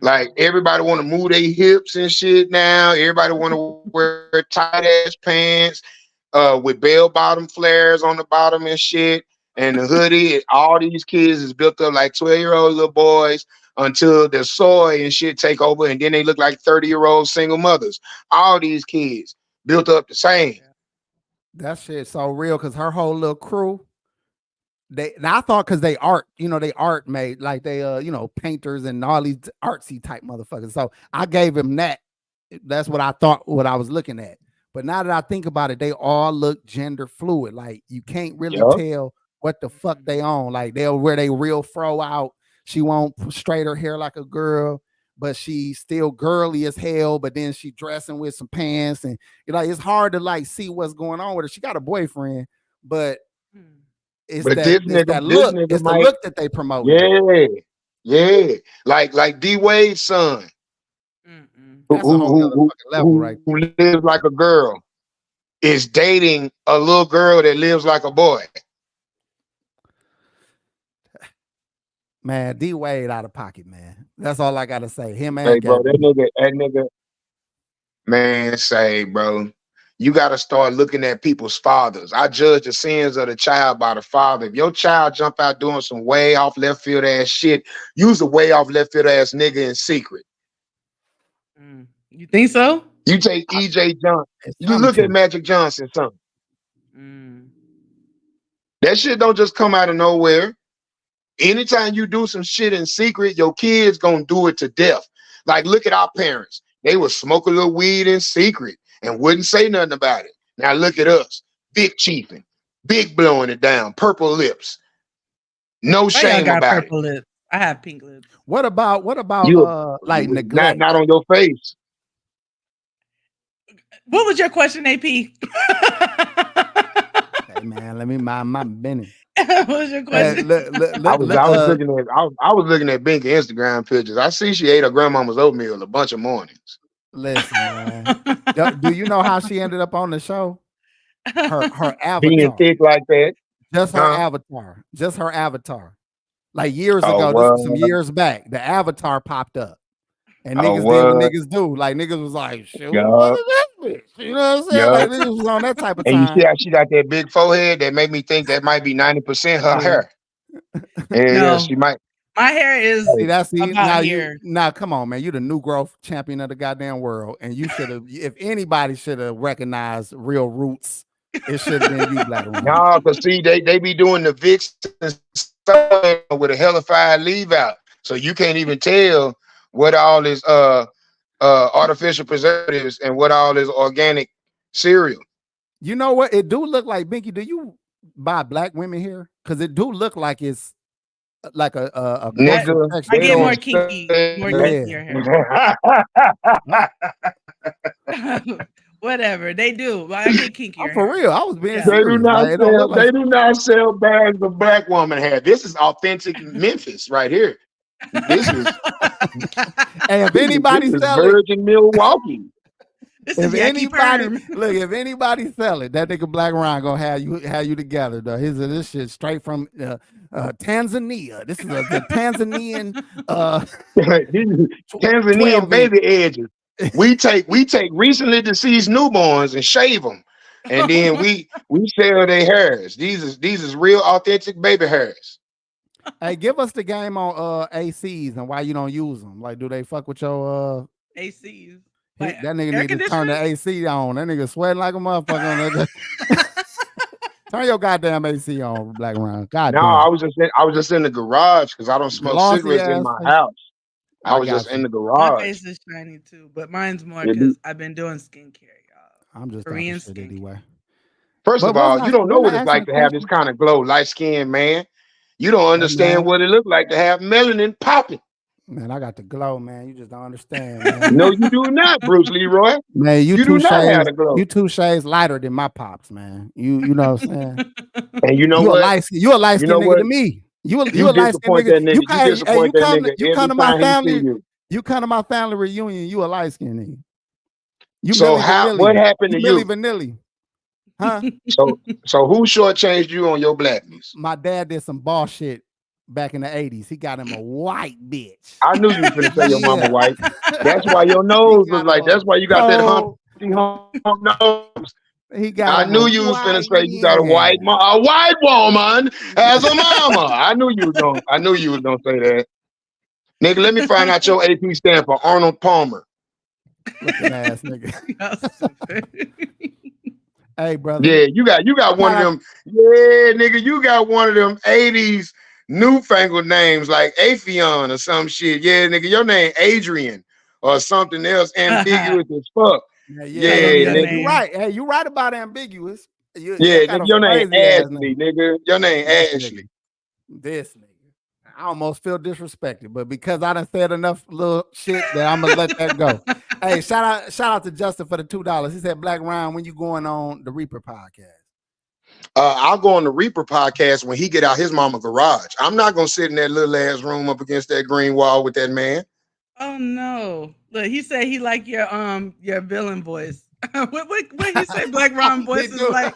Like everybody want to move their hips and shit now. Everybody want to wear tight ass pants with bell bottom flares on the bottom and shit. And the hoodie. All these kids is built up like 12-year-old little boys until the soy and shit take over, and then they look like 30-year-old single mothers. All these kids built up the same. That shit so real because her whole little crew. I thought because they art made like they painters and all these artsy type motherfuckers. So I gave him that. That's what I thought. What I was looking at. But now that I think about it, they all look gender fluid. Like you can't really tell what the fuck they on. Like they'll wear they real fro out. She won't straight her hair like a girl, but she's still girly as hell. But then she dressing with some pants, and it's hard to like see what's going on with her. She got a boyfriend, but it's that look. It's the look that they promote. Yeah. Like D Wade's son, that's a whole other fucking level, right? Who lives like a girl is dating a little girl that lives like a boy. Man, D Wade out of pocket, man. That's all I gotta say. Him and hey, bro, that nigga. Man, say, bro, you got to start looking at people's fathers. I judge the sins of the child by the father. If your child jump out doing some way off left field ass shit, use a way off left field ass nigga in secret. You think so? You take EJ Johnson. You look at Magic Johnson, son. That shit don't just come out of nowhere. Anytime you do some shit in secret, your kids gonna do it to death. Like, look at our parents. They would smoke a little weed in secret and wouldn't say nothing about it. Now look at us. Big chiefing, big blowing it down, purple lips. No shame about purple lips. I have pink lips. What about like neglect? Not on your face. What was your question, AP? Hey man, let me mind my business. What was your question? I was looking at Binky Instagram pictures. I see she ate her grandmama's oatmeal a bunch of mornings. Listen, man. Do you know how she ended up on the show? Her avatar. Being thick like that. Just her avatar. Just her avatar. Like years ago, this was some years back, the avatar popped up. And niggas did what niggas do. Like niggas was like, shit, what is that bitch? You know what I'm saying? Like niggas was on that type of time. And you see how she got that big forehead that made me think that might be 90% her hair. And No. she might. My hair is now come on, man. You the new growth champion of the goddamn world. And you should have, if anybody should have recognized real roots, it should have been you, Blaq Ron. No, because see, they be doing the Vixen with a hellified leave out. So you can't even tell what all is artificial preservatives and what all is organic cereal. You know what? It do look like, Binky, do you buy black women here? Because it do look like it's like a nigga. I get more kinky hair. Whatever they do, I get kinkier. For real, I was being They do not sell bags of black woman hair. This is authentic Memphis right here. This is and if anybody sell Virgin Milwaukee. If anybody sell it, that nigga Blaq Ron gonna have you together though. This shit straight from Tanzania. This is the Tanzanian Tanzanian baby edges. We take recently deceased newborns and shave them, and then we sell their hairs. These is real authentic baby hairs. Hey, give us the game on ACs and why you don't use them. Like, do they fuck with your ACs? Like, that nigga need to turn the AC on. That nigga sweating like a motherfucker. Turn your goddamn AC on, Blaq Ron. God. No, I was just in the garage because I don't smoke cigarettes in my house. I was just in the garage. My face is shiny too, but mine's more because I've been doing skincare, y'all. I'm just Korean skincare anyway. First of all, you don't know what it's like to have this kind of glow, light-skinned man. You don't understand what it looked like to have melanin popping. Man, I got the glow, man. You just don't understand, man. No, you do not, Bruce Leroy. Man, you do not have the glow. You 2 shades lighter than my pops, man. You know what I'm saying? And you know you what? You a light skinned nigga to me. You a light skinned nigga. You come to my family. You come to my family reunion. You a light skinned nigga. You so what happened to you? Milli Vanilli. Huh? So who shortchanged you on your blackness? My dad did some ball shit back in the 80s. He got him a white bitch. I knew you were gonna say your mama white. That's why your nose was like. That's why you got that hump nose. I knew you was gonna say you got a white woman as a mama. I knew you was gonna say that. Nigga, let me find out your AP stand for Arnold Palmer. Looking ass nigga. Hey, brother. Yeah, you got one of them. Yeah, nigga, you got one of them 80s newfangled names like Afion or some shit. Yeah, nigga, your name Adrian or something else ambiguous as fuck. Yeah, nigga. You right. Hey, you right about ambiguous. Nigga, your name Ashley, nigga. Your name Ashley. This nigga. I almost feel disrespected, but because I done said enough little shit that I'm gonna let that go. Hey, shout out to Justin for the $2. He said, Blaq Ron, when you going on the Reaper podcast? I'll go on the Reaper podcast when he get out his mama garage. I'm not gonna sit in that little ass room up against that green wall with that man. Oh no! Look, he said he like your villain voice. what he say? Blaq Ron voice is like.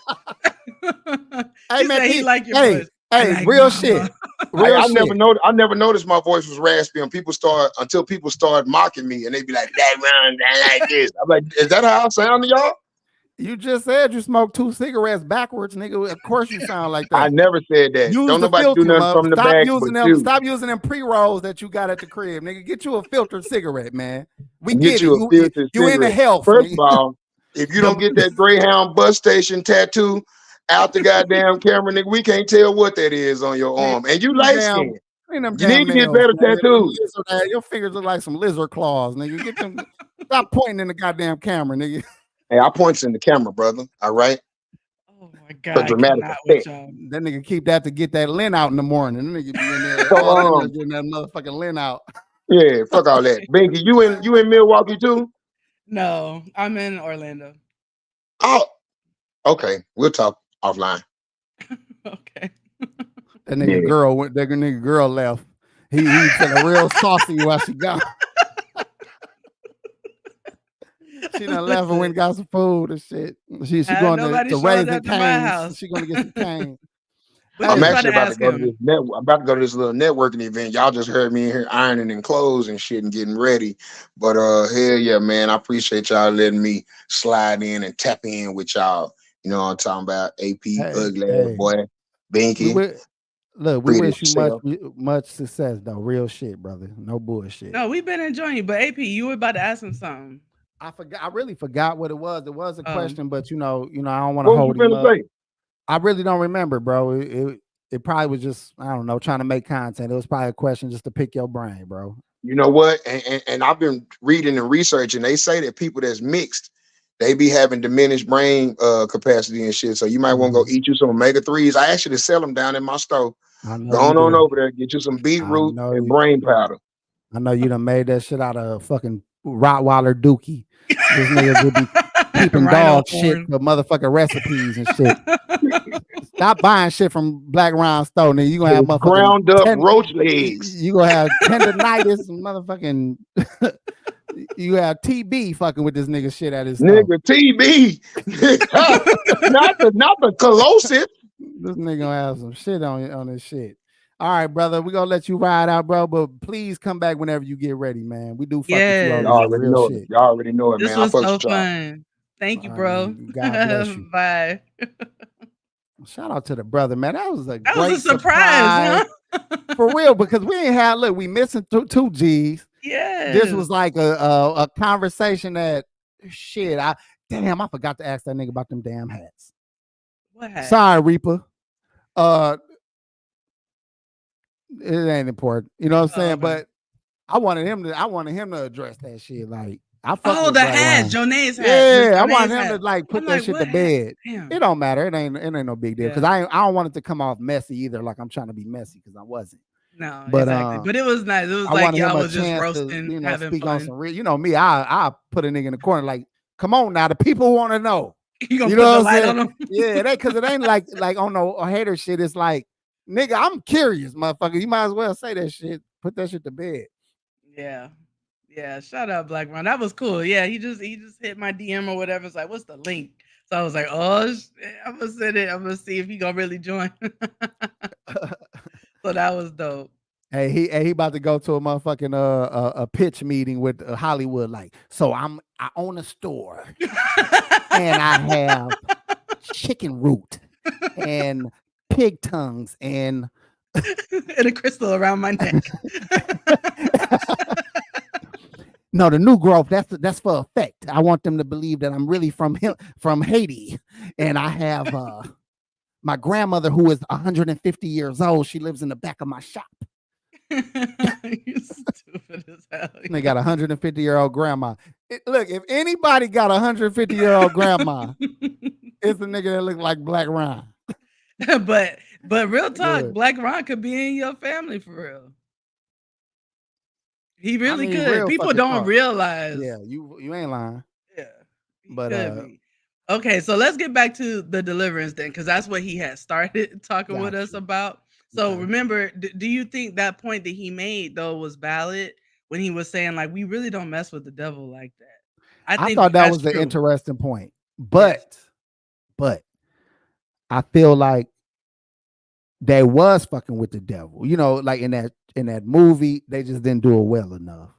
Hey man, he like your voice. Hey, like real mama. shit. I never noticed my voice was raspy until people start mocking me and they be like, that runs like this. I'm like, is that how I sound to y'all? You just said you smoked 2 cigarettes backwards, nigga. Of course you sound like that. I never said that. Use Don't the nobody filter, do nothing from the back but you. Stop using them pre-rolls that you got at the crib, nigga. Get you a filtered cigarette, man. We Get get you it. a filtered You in the cigarette. health. First nigga. of all, if you don't get that Greyhound bus station tattoo out the goddamn camera, nigga, we can't tell what that is on your arm. And you light skinned. You need to get better tattoos. Your fingers look like some lizard claws, nigga. Get them. Stop pointing in the goddamn camera, nigga. Hey, I points in the camera, brother. All right. Oh my God. Dramatic That nigga keep that to get that lint out in the morning. That nigga be in there getting that motherfucking lint out. Yeah, fuck all that. Binky, you in Milwaukee too? No, I'm in Orlando. Oh, okay. We'll talk offline. Okay. That nigga girl left. He feeling real saucy while she gone. She done left and went and got some food and shit. She going to Raising Cane's. She going to get some cane. I'm actually about to go to this I'm about to go to this little networking event. Y'all just heard me in here ironing and clothes and shit and getting ready. But hell yeah, man, I appreciate y'all letting me slide in and tap in with y'all. You know what I'm talking about? AP, ugly boy, Binky. We wish you much success though. Real shit, brother. No bullshit. No, we've been enjoying you. But AP, you were about to ask him something. I really forgot what it was. It was a question, but you know, I don't want to hold him up. I really don't remember, bro. It probably was just, I don't know, trying to make content. It was probably a question just to pick your brain, bro. You know what? And I've been reading and researching. They say that people that's mixed, they be having diminished brain capacity and shit. So you might want to go eat you some omega-3s. I actually sell them down in my store. Go on over there, get you some beetroot and brain powder. I know you done made that shit out of fucking Rottweiler Dookie. This nigga would be peeping dog shit for motherfucking recipes and shit. Stop buying shit from Blaq Ron store, nigga. You gonna have motherfucking ground up roach legs. You gonna have tendonitis and motherfucking. You have TB fucking with this nigga shit at his nigga TB, not the corrosive. This nigga gonna have some shit on his shit. All right, brother. We're gonna let you ride out, bro. But please come back whenever you get ready, man. We do fuck with you. Y'all already know it, man. This was so fun. Thank you, bro. God bless you. Bye. Shout out to the brother, man. That was a surprise. Huh? For real, because we ain't had we missing 2G's. Yeah. This was like a conversation that shit. I forgot to ask that nigga about them damn hats. What hat? Sorry, Reaper. It ain't important. You know what I'm saying? Okay. But I wanted him to address that shit. Like the hat, Jonay's hat. Yeah, I want him to like put that shit to bed. Damn. It don't matter. It ain't no big deal. Because I don't want it to come off messy either. Like I'm trying to be messy because I wasn't. No, but, exactly. But it was nice. It was like y'all was just roasting, having speak fun. On some real, you know me, I put a nigga in the corner like, come on now, the people want to know. You gonna put the light on them? Yeah, because it ain't like on no hater shit. It's like, nigga, I'm curious, motherfucker. You might as well say that shit. Put that shit to bed. Yeah. Shout out Blaq Ron. That was cool. Yeah, he just hit my DM or whatever. It's like, what's the link? So I was like, oh, I'm gonna send it. I'm gonna see if he gonna really join. So that was dope. Hey, he about to go to a motherfucking a pitch meeting with Hollywood. Like, so I own a store and I have chicken root and pig tongues and a crystal around my neck. No, the new growth, that's for effect. I want them to believe that I'm really from Haiti. And I have my grandmother who is 150 years old. She lives in the back of my shop. You stupid as hell. They got a 150-year-old grandma. Look, if anybody got a 150-year-old grandma, it's a nigga that look like Blaq Ron. But real talk, Blaq Ron could be in your family for real. He really could. People don't realize. Yeah, you ain't lying. Yeah, but okay, so let's get back to the Deliverance then, because that's what he had started talking with us about. So remember, do you think that point that he made though was valid when he was saying like we really don't mess with the devil like that? I thought that was an interesting point, but I feel like they was fucking with the devil. You know, like in that movie, they just didn't do it well enough.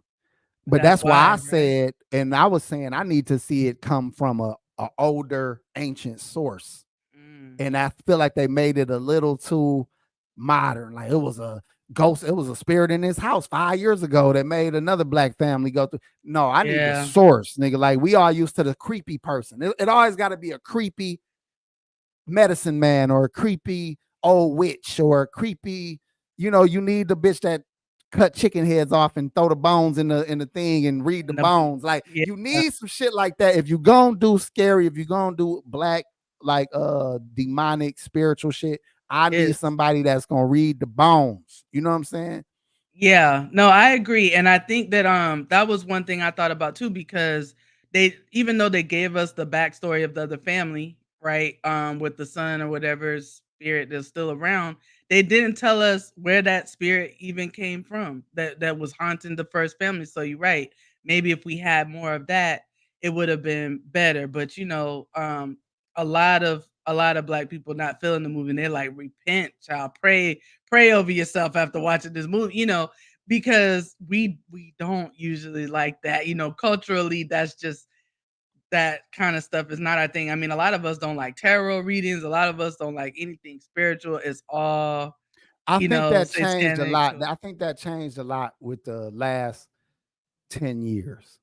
But That's that's why I why, right? said, and I was saying I need to see it come from a older ancient source. Mm. And I feel like they made it a little too modern. Like it was a ghost, it was a spirit in his house 5 years ago that made another black family go through. No, I need the Yeah. source, nigga. Like we all used to the creepy person. It always got to be a creepy medicine man or a creepy old witch or a creepy, you need the bitch that cut chicken heads off and throw the bones in the thing and read the And the, bones. Like yeah. you need some shit like that. If you gonna do scary, if you gonna do black, like demonic spiritual shit, I need It's somebody that's gonna read the bones. You know what I'm saying? Yeah, no, I agree. And I think that that was one thing I thought about too, because they, even though they gave us the backstory of the other family, right? With the son or whatever spirit that's still around, they didn't tell us where that spirit even came from that was haunting the first family. So you're right. Maybe if we had more of that, it would have been better. But a lot of black people not feeling the movie, and they're like, repent, child, pray over yourself after watching this movie, because we don't usually like that. Culturally, that's just, that kind of stuff is not our thing. I mean, a lot of us don't like tarot readings. A lot of us don't like anything spiritual. It's all, I think that changed a satanic. lot. So I think that changed a lot with the last 10 years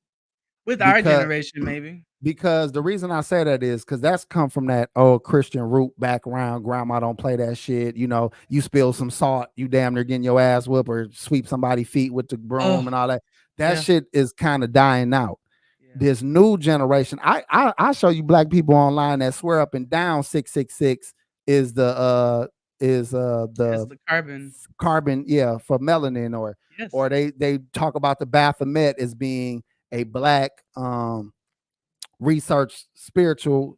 with our because generation, maybe. because the reason I say that is because that's come from that old Christian root background. Grandma don't play that shit. You spill some salt, you damn near getting your ass whooped, or sweep somebody's feet with the broom Oh, and all that. That yeah, shit is kind of dying out. yeah. This new generation, I show you black people online that swear up and down 666 is It's the the carbon. carbon, yeah, for melanin, or Yes. they talk about the Baphomet as being a black research spiritual,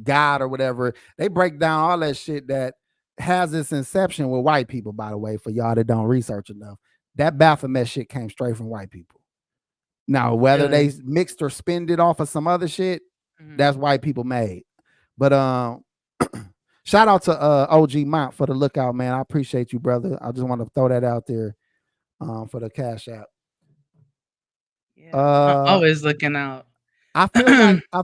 God or whatever. They break down all that shit that has its inception with white people, by the way, for y'all that don't research enough. That Baphomet shit came straight from white people. Now, whether they Really. mixed or spinned it off of some other shit, Mhm. that's white people made. But shout out to OG Mont for the lookout, man. I appreciate you, brother. I just want to throw that out there for the cash app. Yeah, I'm Uh always looking out. I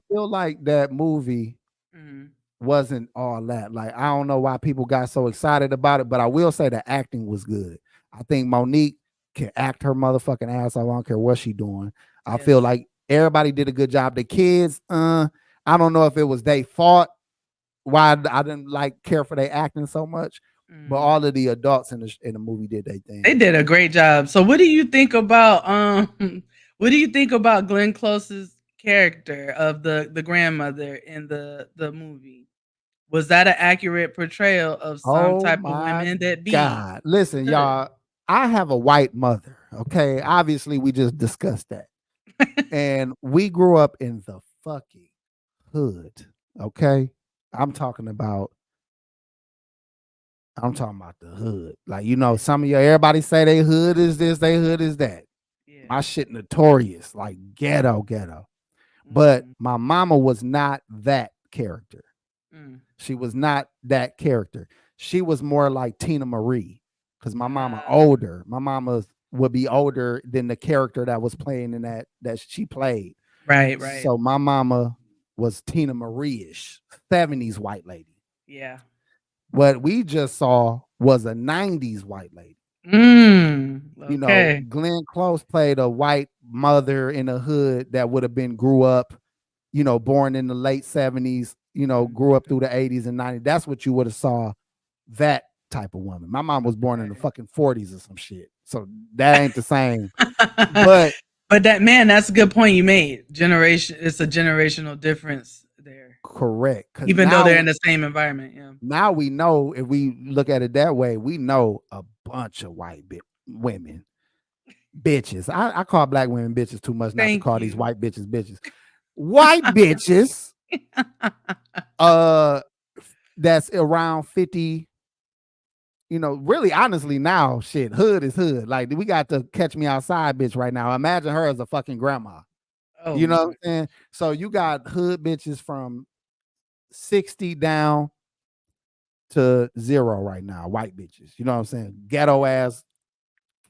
feel like that movie Mhm. wasn't all that. Like, I don't know why people got so excited about it, but I will say the acting was good. I think Monique can act her motherfucking ass off. I don't care what she doing. I feel Yes. like everybody did a good job. The kids, I don't know if it was they fault why I didn't like care for their acting so much, but Mhm. all of the adults in the movie did their They thing. did a great job. So what do you think about what do you think about Glenn Close's character of the grandmother in the movie? Was that an accurate portrayal of some Oh type of my women that be God. Listen, good? y'all, I have a white mother. Okay. Obviously, we just discussed that. And we grew up in the fucking hood. Okay. I'm talking about the hood. Like, some of everybody say they hood is this, they hood is that. Yeah. My shit notorious, like ghetto, ghetto. But Mhm. my mama was not that character. Mm. She was not that character. She was more like Tina Marie. Because my mama Ah, older. My mama would be older than the character that was playing in that she played. right, right. So my mama was Tina Marie-ish, 70s white lady. Yeah. What we just saw was a 90s white lady. Okay. Glenn Close played a white mother in a hood that would have been grew up, born in the late 70s, grew up Mhm. through the 80s and 90s. That's what you would have saw, that type of woman. My mom was born in the Okay. fucking 40s or some shit. So that ain't the same. But But that's a good point you made. It's a generational difference there. correct. Because Even though they're in the same environment, yeah. now we know, if we look at it that way, we know a bunch of white women, bitches. I call black women bitches too much not to Thank call these you. white bitches bitches. White bitches, uh, that's around 50. Really, honestly, now shit, hood is hood. Like, we got the Catch Me Outside bitch right now. Imagine her as a fucking grandma. Oh You know what my. I'm saying? So you got hood bitches from 60 down to zero right now. White bitches, you know what I'm saying? Ghetto ass,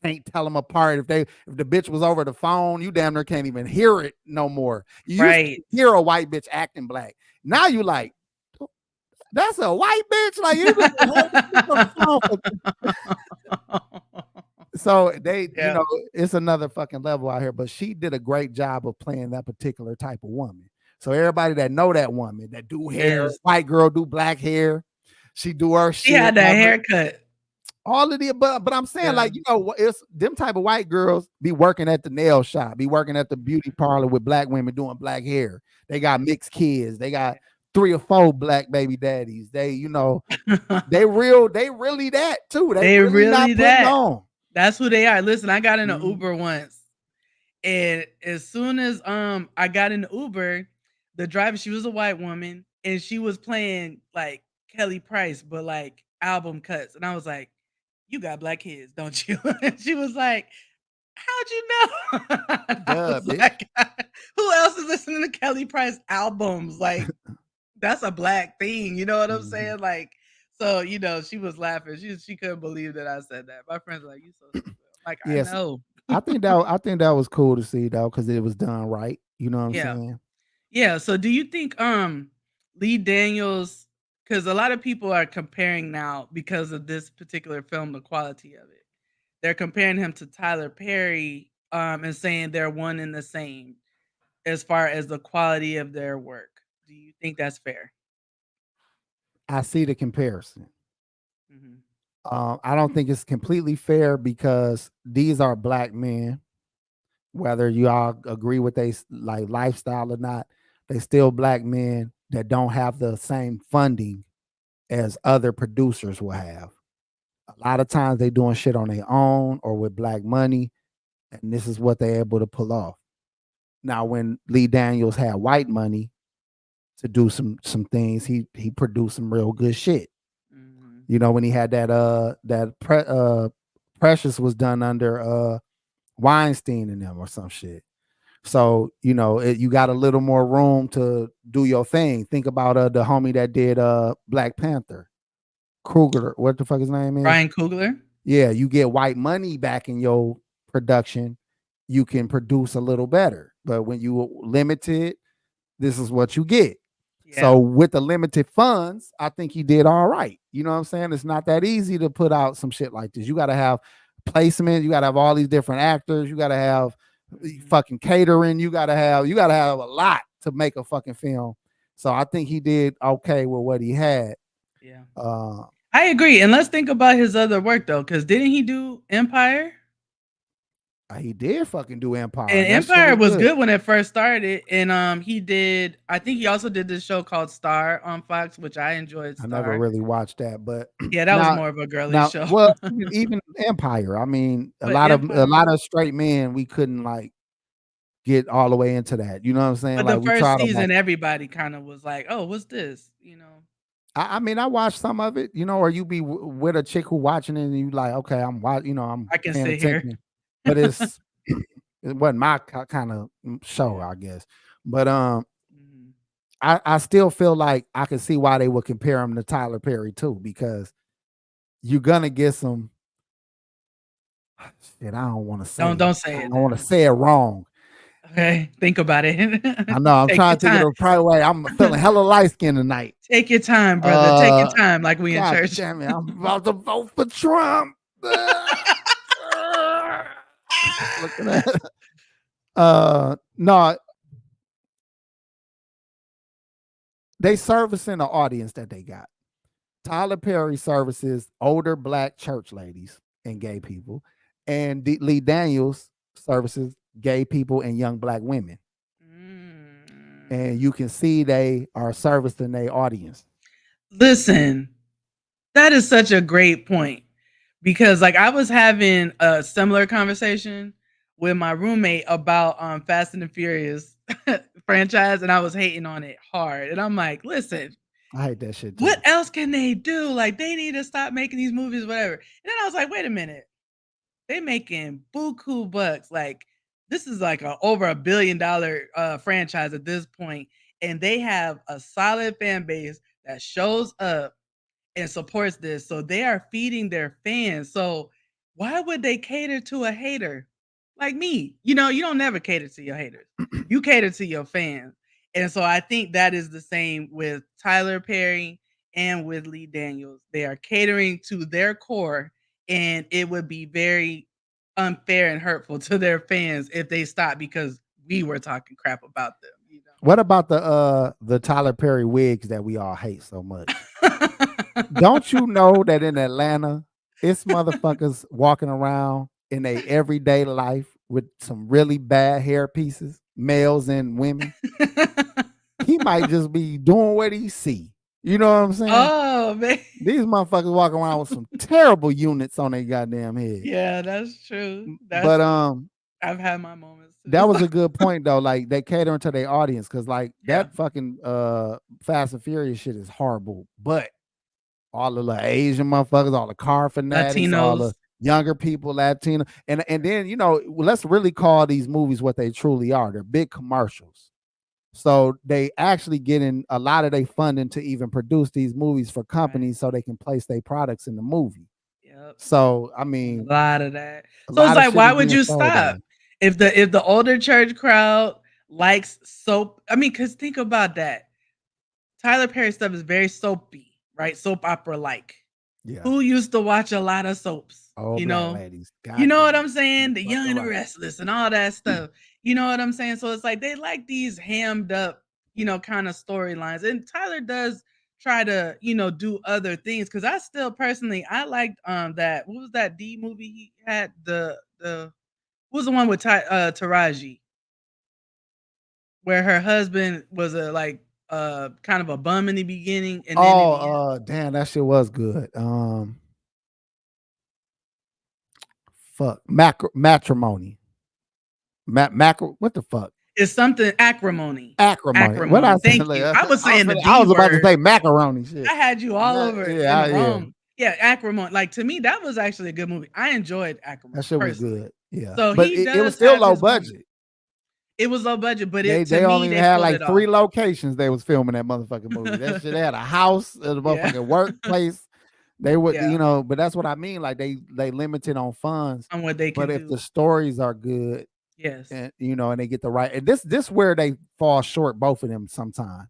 can't tell them apart. If the bitch was over the phone, you damn near can't even hear it no more. You used to hear a white bitch acting black. Now you like, that's a white bitch. Like you just on the phone. So they, it's another fucking level out here. But she did a great job of playing that particular type of woman. So everybody that know that woman that do hair, white girl do black hair, she do her shit. She had that haircut. All of the above, but I'm saying like, it's them type of white girls be working at the nail shop, be working at the beauty parlor with black women doing black hair. They got mixed kids. They got 3 or 4 black baby daddies. They, they really that too. They really not putting on. That's who they are. Listen, I got in an Uber once, and as soon as I got in the Uber, the driver, she was a white woman, and she was playing like Kelly Price, but like album cuts, and I was like, "You got black kids, don't you?" And she was like, "How'd you know?" I was like, who else is listening to Kelly Price albums? Like, that's a black thing, you know what I'm saying? Like, so she was laughing. She couldn't believe that I said that. My friends were like, "You so stupid." Like, yes. I know. I think that was cool to see though, because it was done right. You know what I'm saying? Yeah. So do you think Lee Daniels, because a lot of people are comparing now because of this particular film, the quality of it. They're comparing him to Tyler Perry and saying they're one and the same as far as the quality of their work. Do you think that's fair? I see the comparison. I don't think it's completely fair because these are black men. Whether you all agree with they like lifestyle or not, they still black men that don't have the same funding as other producers will have. A lot of times they doing shit on their own or with black money, and this is what they're able to pull off. Now, when Lee Daniels had white money to do some things, he produced some real good shit. When he had that Precious was done under Weinstein and them or some shit. So you got a little more room to do your thing. Think about the homie that did Black Panther, Kruger. What the fuck his name is? Ryan Coogler. Yeah, you get white money back in your production, you can produce a little better. But when you limited, this is what you get. Yeah. So with the limited funds, I think he did all right. You know what I'm saying? It's not that easy to put out some shit like this. You got to have placement. You got to have all these different actors. You got to have fucking catering. You got to have a lot to make a fucking film. So I think he did okay with what he had. Yeah. I agree. And let's think about his other work though, because didn't he do Empire? He did fucking do Empire. And Empire was good when it first started. And he did, I think he also did this show called Star on Fox, which I enjoyed. I never really watched that, but yeah, that was more of a girly show. Well, even Empire. I mean, a lot of straight men, we couldn't like get all the way into that. You know what I'm saying? But like the first season, everybody kind of was like, "Oh, what's this?" I mean, I watched some of it, or you be with a chick who watching it and you like, okay, I'm watching, I can sit here. But it wasn't my kind of show, I guess. But I still feel like I can see why they would compare him to Tyler Perry too, because you're gonna get some shit. I don't want to say. Don't say it. I want to say it wrong. Okay, think about it. I know. I'm trying to think of the right way. I'm feeling hella light skin tonight. Take your time, brother. Take your time, like we in church. Damn it! I'm about to vote for Trump. Looking at no, they servicing the audience that they got. Tyler Perry services older black church ladies and gay people, and Lee Daniels services gay people and young black women. And you can see they are servicing their audience. Listen, that is such a great point. Because like I was having a similar conversation with my roommate about Fast and the Furious franchise, and I was hating on it hard. And I'm like, listen, I hate that shit too. What else can they do? Like they need to stop making these movies, whatever. And then I was like, wait a minute. They making buku bucks. Like this is like over $1 billion franchise at this point. And they have a solid fan base that shows up and supports this. So they are feeding their fans. So why would they cater to a hater like me? You know, you don't never cater to your haters. You cater to your fans. And so I think that is the same with Tyler Perry and with Lee Daniels. They are catering to their core, and it would be very unfair and hurtful to their fans if they stopped because we were talking crap about them. You know? What about the Tyler Perry wigs that we all hate so much? Don't you know that in Atlanta, it's motherfuckers walking around in their everyday life with some really bad hair pieces, males and women? He might just be doing what he see. You know what I'm saying? Oh man, these motherfuckers walking around with some terrible units on their goddamn head. Yeah, that's true. But I've had my moments too. that was a good point though. Like they catering to their audience because like that fucking Fast and Furious shit is horrible. But all the Asian motherfuckers, all the car fanatics, Latinos, all the younger people, Latino, and then you know, let's really call these movies what they truly are. They're big commercials. So they actually getting a lot of their funding to even produce these movies for companies so they can place their products in the movie. Yep. So I mean, a lot of that. So it's like, why would you stop if the older church crowd likes soap? I mean, because think about that. Tyler Perry stuff is very soapy, right? Soap opera like. Yeah. Who used to watch a lot of soaps? Oh, you know, ladies. You know what I'm saying? The Young and the Restless and all that stuff. You know what I'm saying? So it's like they like these hammed up, you know, kind of storylines. And Tyler does try to, you know, do other things. Cause I still personally I liked that what was that D movie he had? The what was the one with Taraji? Where her husband was a kind of a bum in the beginning. And then damn, that shit was good. Fuck matrimony. What the fuck? It's something acrimony. Acrimony. What I thank you. I was saying I was about to say macaroni shit. I had you all over it. Yeah, acrimony. Like to me, that was actually a good movie. I enjoyed acrimony. That shit was good. Yeah. So but it was still low budget. It was low budget, but they only had like 3 locations they was filming that motherfucking movie. That shit, they had a house, a motherfucking workplace. They would, you know, but that's what I mean. Like they limited on funds on what they can do. But if the stories are good, yes, and you know, and they get the right, and this where they fall short, both of them sometimes.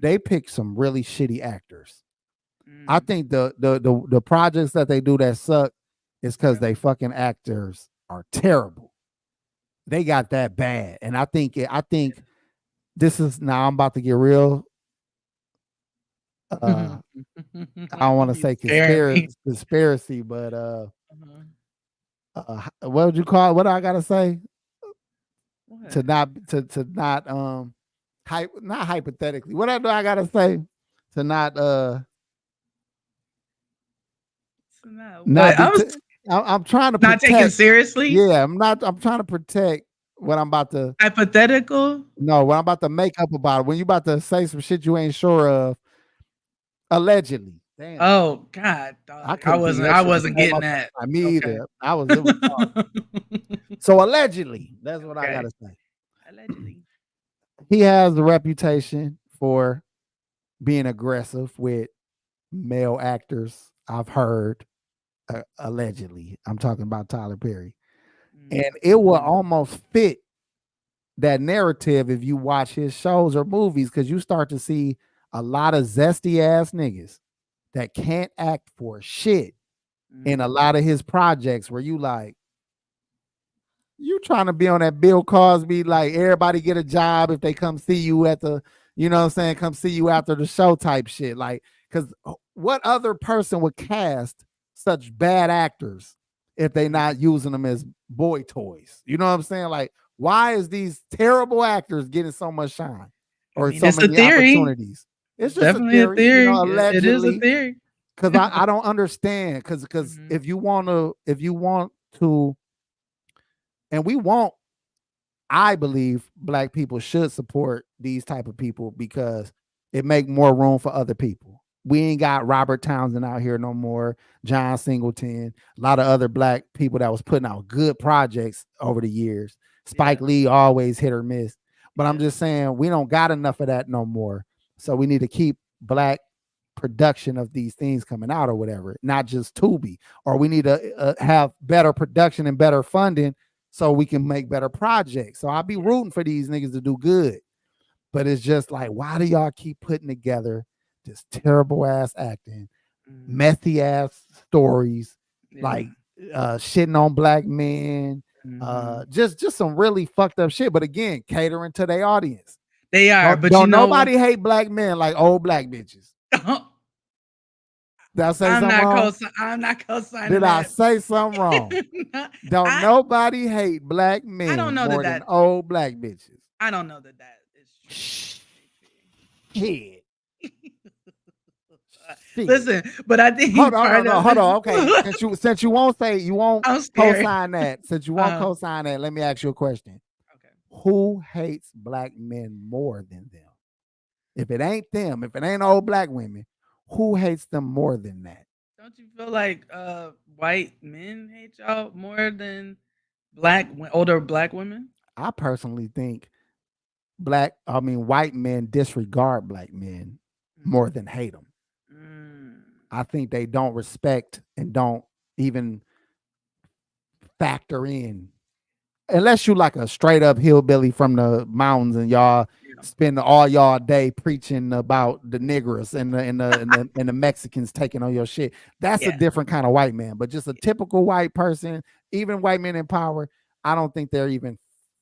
They pick some really shitty actors. I think the projects that they do that suck is because they fucking actors are terrible. They got that bad, and I think this is now. I'm about to get real. I don't want to say conspiracy, but what would you call it? What do I gotta say? What? To not not hypothetically. What do I gotta say? To not I'm trying to not take it seriously. Yeah, I'm trying to protect what I'm about to hypothetical. No, what I'm about to make up about it. When you about to say some shit you ain't sure of. Allegedly. Damn. Oh God, I wasn't getting that. Me either. I was. So allegedly, that's what I gotta say. Allegedly, he has a reputation for being aggressive with male actors. I've heard. Allegedly, I'm talking about Tyler Perry, and it will almost fit that narrative if you watch his shows or movies, because you start to see a lot of zesty ass niggas that can't act for shit in a lot of his projects where you like, you trying to be on that Bill Cosby, like everybody get a job if they come see you at the, you know what I'm saying, come see you after the show type shit. Like, because what other person would cast such bad actors if they not using them as boy toys? You know what I'm saying? Like, why is these terrible actors getting so much shine or so many opportunities? It's just definitely a theory. You know, it is a theory. Because I don't understand. Because if you want to, and we want, I believe Black people should support these type of people because it make more room for other people. We ain't got Robert Townsend out here no more, John Singleton, a lot of other Black people that was putting out good projects over the years. Spike Lee always hit or miss. But I'm just saying we don't got enough of that no more. So we need to keep Black production of these things coming out or whatever, not just Tubi, or we need to have better production and better funding so we can make better projects. So I'll be rooting for these niggas to do good. But it's just like, why do y'all keep putting together this terrible ass acting, methy ass stories, like shitting on black men, just some really fucked up shit. But again, catering to their audience. They are, but don't nobody hate black men like old black bitches. Did I say something wrong? I'm not co-signing. Did I say something wrong? Don't nobody hate black men more than old black bitches. I don't know that is true. Shit. Listen, but I think hold on. Okay, since you won't co-sign that. Since you won't co-sign that, let me ask you a question. Okay. Who hates black men more than them? If it ain't them, if it ain't old black women, who hates them more than that? Don't you feel like white men hate y'all more than older black women? I personally think white men disregard black men more than hate them. I think they don't respect and don't even factor in, unless you like a straight up hillbilly from the mountains and y'all spend all y'all day preaching about the niggers and the Mexicans taking on your shit. That's a different kind of white man. But just a typical white person, even white men in power, I don't think they're even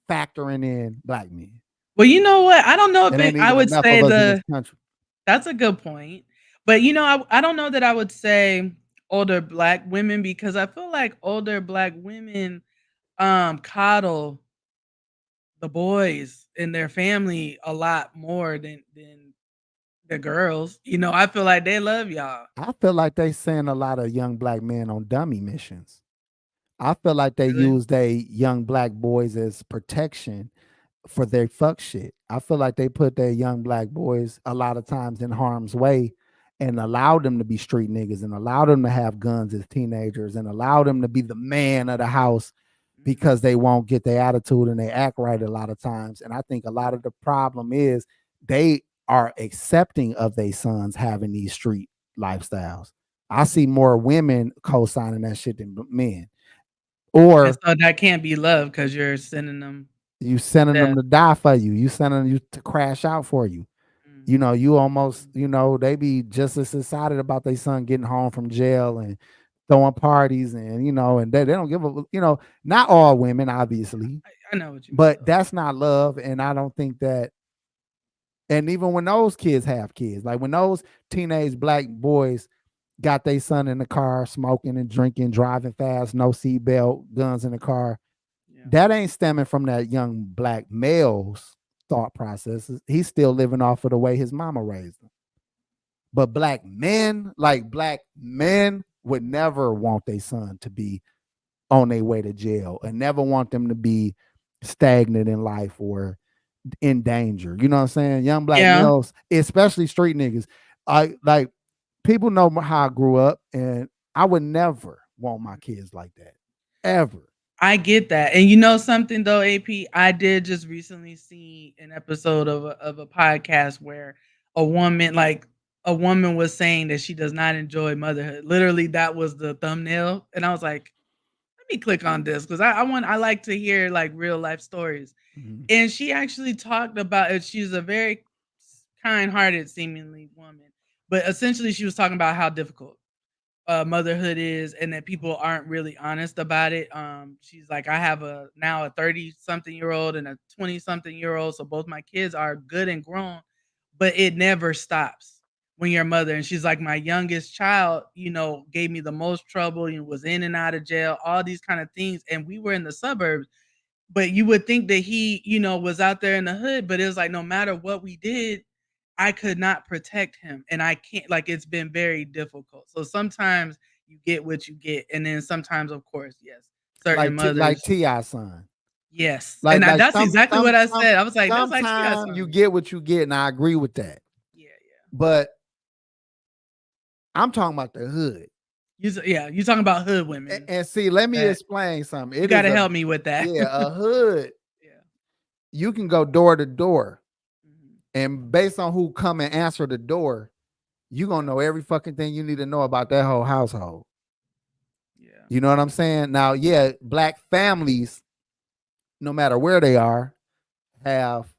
factoring in black men. Well, you know what? I don't know if I would say that's a good point. But I don't know that I would say older black women, because I feel like older black women coddle the boys in their family a lot more than the girls. I feel like they love y'all. I feel like they send a lot of young black men on dummy missions. I feel like they use their young black boys as protection for their fuck shit. I feel like they put their young black boys a lot of times in harm's way and allow them to be street niggas and allow them to have guns as teenagers and allow them to be the man of the house because they won't get their attitude and they act right a lot of times. And I think a lot of the problem is they are accepting of their sons having these street lifestyles. I see more women co-signing that shit than men. And so that can't be love because you're sending them. You sending them to die for you. You sending them to crash out for you. You almost, they be just as excited about their son getting home from jail and throwing parties and, and they don't give a, not all women, obviously. I know what you mean. But that's not love. And I don't think that, and even when those kids have kids, like when those teenage black boys got their son in the car, smoking and drinking, driving fast, no seatbelt, guns in the car, that ain't stemming from that young black male's thought processes. He's still living off of the way his mama raised him. But black men would never want their son to be on their way to jail and never want them to be stagnant in life or in danger. You know what I'm saying? Young black males, especially street niggas. Like people know how I grew up, and I would never want my kids like that ever. I get that. And something though, AP, I did just recently see an episode of a podcast where a woman was saying that she does not enjoy motherhood. Literally, that was the thumbnail. And I was like, let me click on this because I like to hear like real life stories. Mm-hmm. And she actually talked about it. She's a very kind-hearted, seemingly woman. But essentially, she was talking about how difficult motherhood is and that people aren't really honest about it. She's like, I have now a 30-something-year-old and a 20-something-year-old. So both my kids are good and grown, but it never stops when you're a mother. And she's like, my youngest child, gave me the most trouble and was in and out of jail, all these kind of things. And we were in the suburbs, but you would think that he, was out there in the hood, but it was like, no matter what we did, I could not protect him. And I can't, it's been very difficult. So sometimes you get what you get. And then sometimes, of course, yes, certain mothers. Like T.I.'s son. Yes. That's exactly what I said. I was like, that's like T.I.'s son. You get what you get. And I agree with that. Yeah. But I'm talking about the hood. You're talking about hood women. And see, let me explain something. You got to help me with that. Yeah, a hood. You can go door to door. And based on who come and answer the door, you gonna know every fucking thing you need to know about that whole household. Yeah. You know what I'm saying? Now, yeah, black families, no matter where they are, have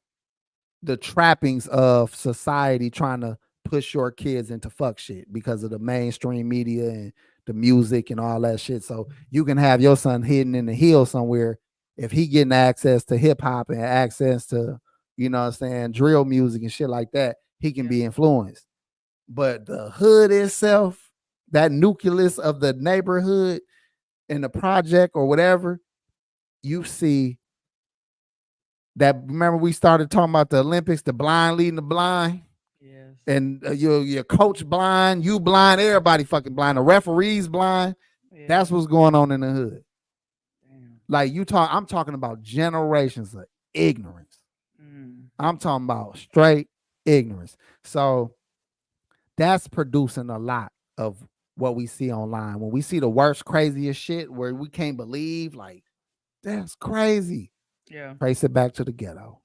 the trappings of society trying to push your kids into fuck shit because of the mainstream media and the music and all that shit. So you can have your son hidden in the hill somewhere. If he getting access to hip hop and access to, you know what I'm saying, drill music and shit like that, he can be influenced. But the hood itself, that nucleus of the neighborhood in the project or whatever, you see that. Remember we started talking about the Olympics, the blind leading the blind. Yes. And your coach blind, you blind, everybody fucking blind. The referees blind. Yeah. That's what's going on in the hood. Damn. Like I'm talking about generations of ignorance. I'm talking about straight ignorance. So that's producing a lot of what we see online. When we see the worst, craziest shit where we can't believe, like, that's crazy. Yeah. Trace it back to the ghetto.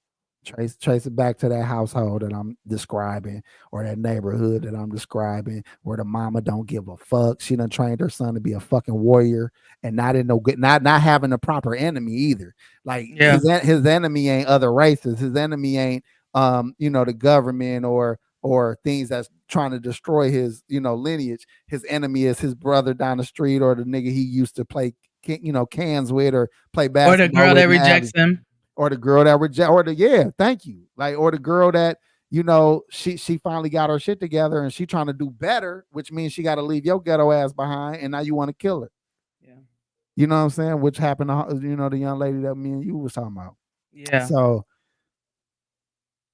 Trace it back to that household that I'm describing, or that neighborhood that I'm describing, where the mama don't give a fuck. She done trained her son to be a fucking warrior and not in no good, not having a proper enemy either. Like his enemy ain't other races. His enemy ain't the government or things that's trying to destroy his lineage. His enemy is his brother down the street, or the nigga he used to play cans with or play basketball or the girl with that rejects him. Or the girl that thank you. Like, or the girl that, she finally got her shit together and she trying to do better, which means she got to leave your ghetto ass behind, and now you want to kill her. Yeah. You know what I'm saying? Which happened to, the young lady that me and you was talking about. Yeah. So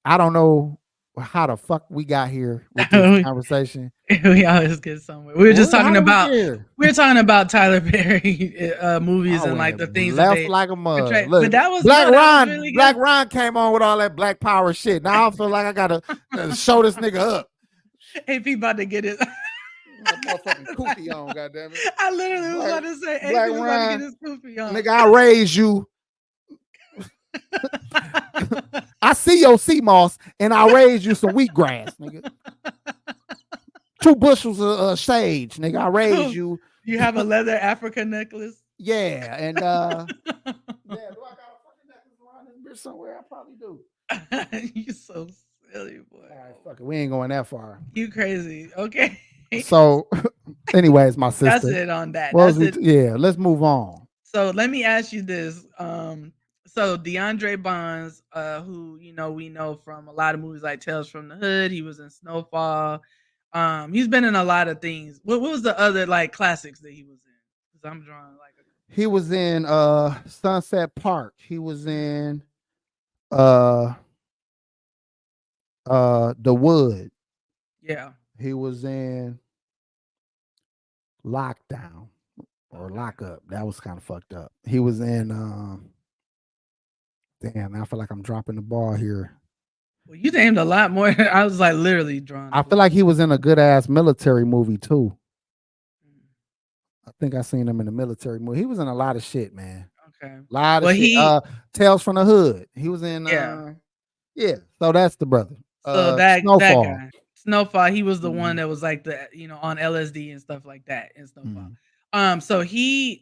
I don't know how the fuck we got here with this conversation. We always get somewhere. We were just talking about Tyler Perry movies and like the things left that they like a mug. But that was Blaq Ron. Really Blaq Ron came on with all that Black Power shit. Now I feel like I gotta show this nigga up. AP about to get it. Motherfucking koofy on, goddammit. I literally was about to say AP was about to get his koofy on. Nigga, I raised you. I see your sea moss and I raised you some wheatgrass, nigga. 2 bushels of sage, nigga. I raised you. You have a leather Africa necklace? Yeah, and do I got a fucking necklace around this bitch somewhere? I probably do. You so silly, boy. All right, fuck it. We ain't going that far. You crazy. Okay. So, anyways, my sister. That's it on that. Yeah, let's move on. So let me ask you this. So DeAndre Bonds, who we know from a lot of movies like Tales from the Hood, he was in Snowfall. He's been in a lot of things. What was the other like classics that he was in? Because I'm drawing like he was in Sunset Park. He was in The Wood. Yeah. He was in Lockdown or Lockup. That was kind of fucked up. He was in damn, I feel like I'm dropping the ball here. Well, you named a lot more. I was like literally drawing. I feel like he was in a good ass military movie too. I think I seen him in a military movie. He was in a lot of shit, man. Okay. A lot of shit. Tales from the Hood. He was in yeah. So that's the brother. So that guy. Snowfall, he was the one that was like the on LSD and stuff like that in Snowfall. So he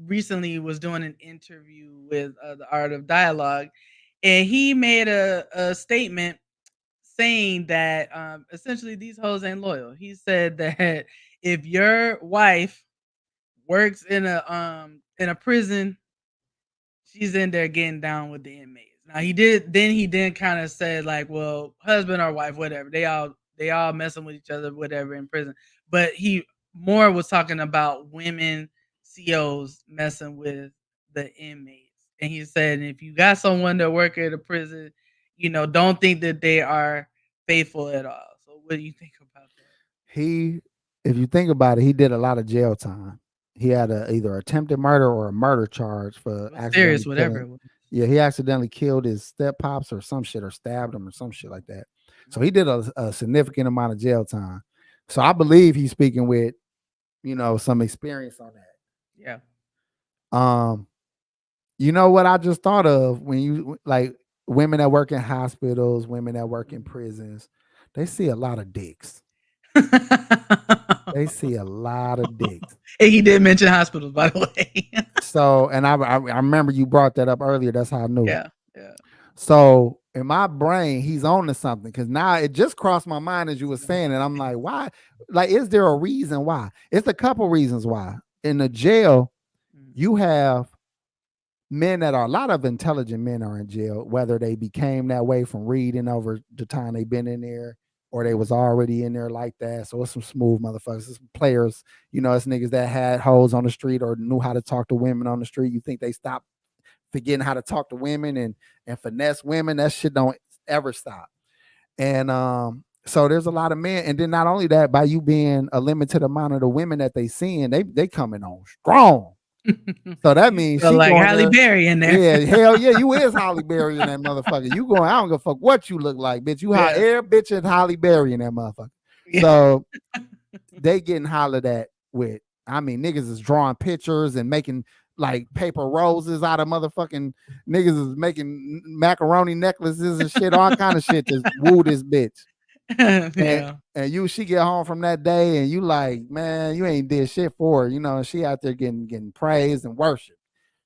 recently was doing an interview with the Art of Dialogue, and he made a statement saying that essentially these hoes ain't loyal. He said that if your wife works in a prison, she's in there getting down with the inmates. Now he did kind of said like, well, husband or wife, whatever, they all messing with each other, whatever, in prison. But he more was talking about women COs messing with the inmates. And he said, if you got someone that work at a prison, don't think that they are faithful at all. So what do you think about that? If you think about it, he did a lot of jail time. He had either attempted murder or a murder charge for serious, whatever it was. Yeah, he accidentally killed his step pops or some shit, or stabbed him or some shit like that. So he did a significant amount of jail time. So I believe he's speaking with, some experience on that. Yeah. You know what I just thought of when you like women that work in hospitals, women that work in prisons, they see a lot of dicks. They see a lot of dicks. And he did mention hospitals, by the way. So, and I remember you brought that up earlier. That's how I knew. Yeah. So in my brain, he's on to something, because now it just crossed my mind as you were saying, and I'm like, why? Like, is there a reason why? It's a couple reasons why. In the jail, you have men that are, a lot of intelligent men are in jail, whether they became that way from reading over the time they've been in there, or they was already in there like that. So it's some smooth motherfuckers, it's some players, it's niggas that had hoes on the street or knew how to talk to women on the street. You think they stopped forgetting how to talk to women and finesse women? That shit don't ever stop. And so there's a lot of men, and then not only that, by you being a limited amount of the women that they seeing, they coming on strong. So that means so she like going Halle Berry in there. Yeah, hell yeah, you is Halle Berry in that motherfucker. You going, I don't give a fuck what you look like, bitch. You every bitch is Halle Berry in that motherfucker. Yeah. So they getting hollered at with, I mean, niggas is drawing pictures and making like paper roses out of motherfucking, niggas is making macaroni necklaces and shit, all kind of shit to woo this bitch. And she get home from that day and you like, man, you ain't did shit for her, and she out there getting praised and worship.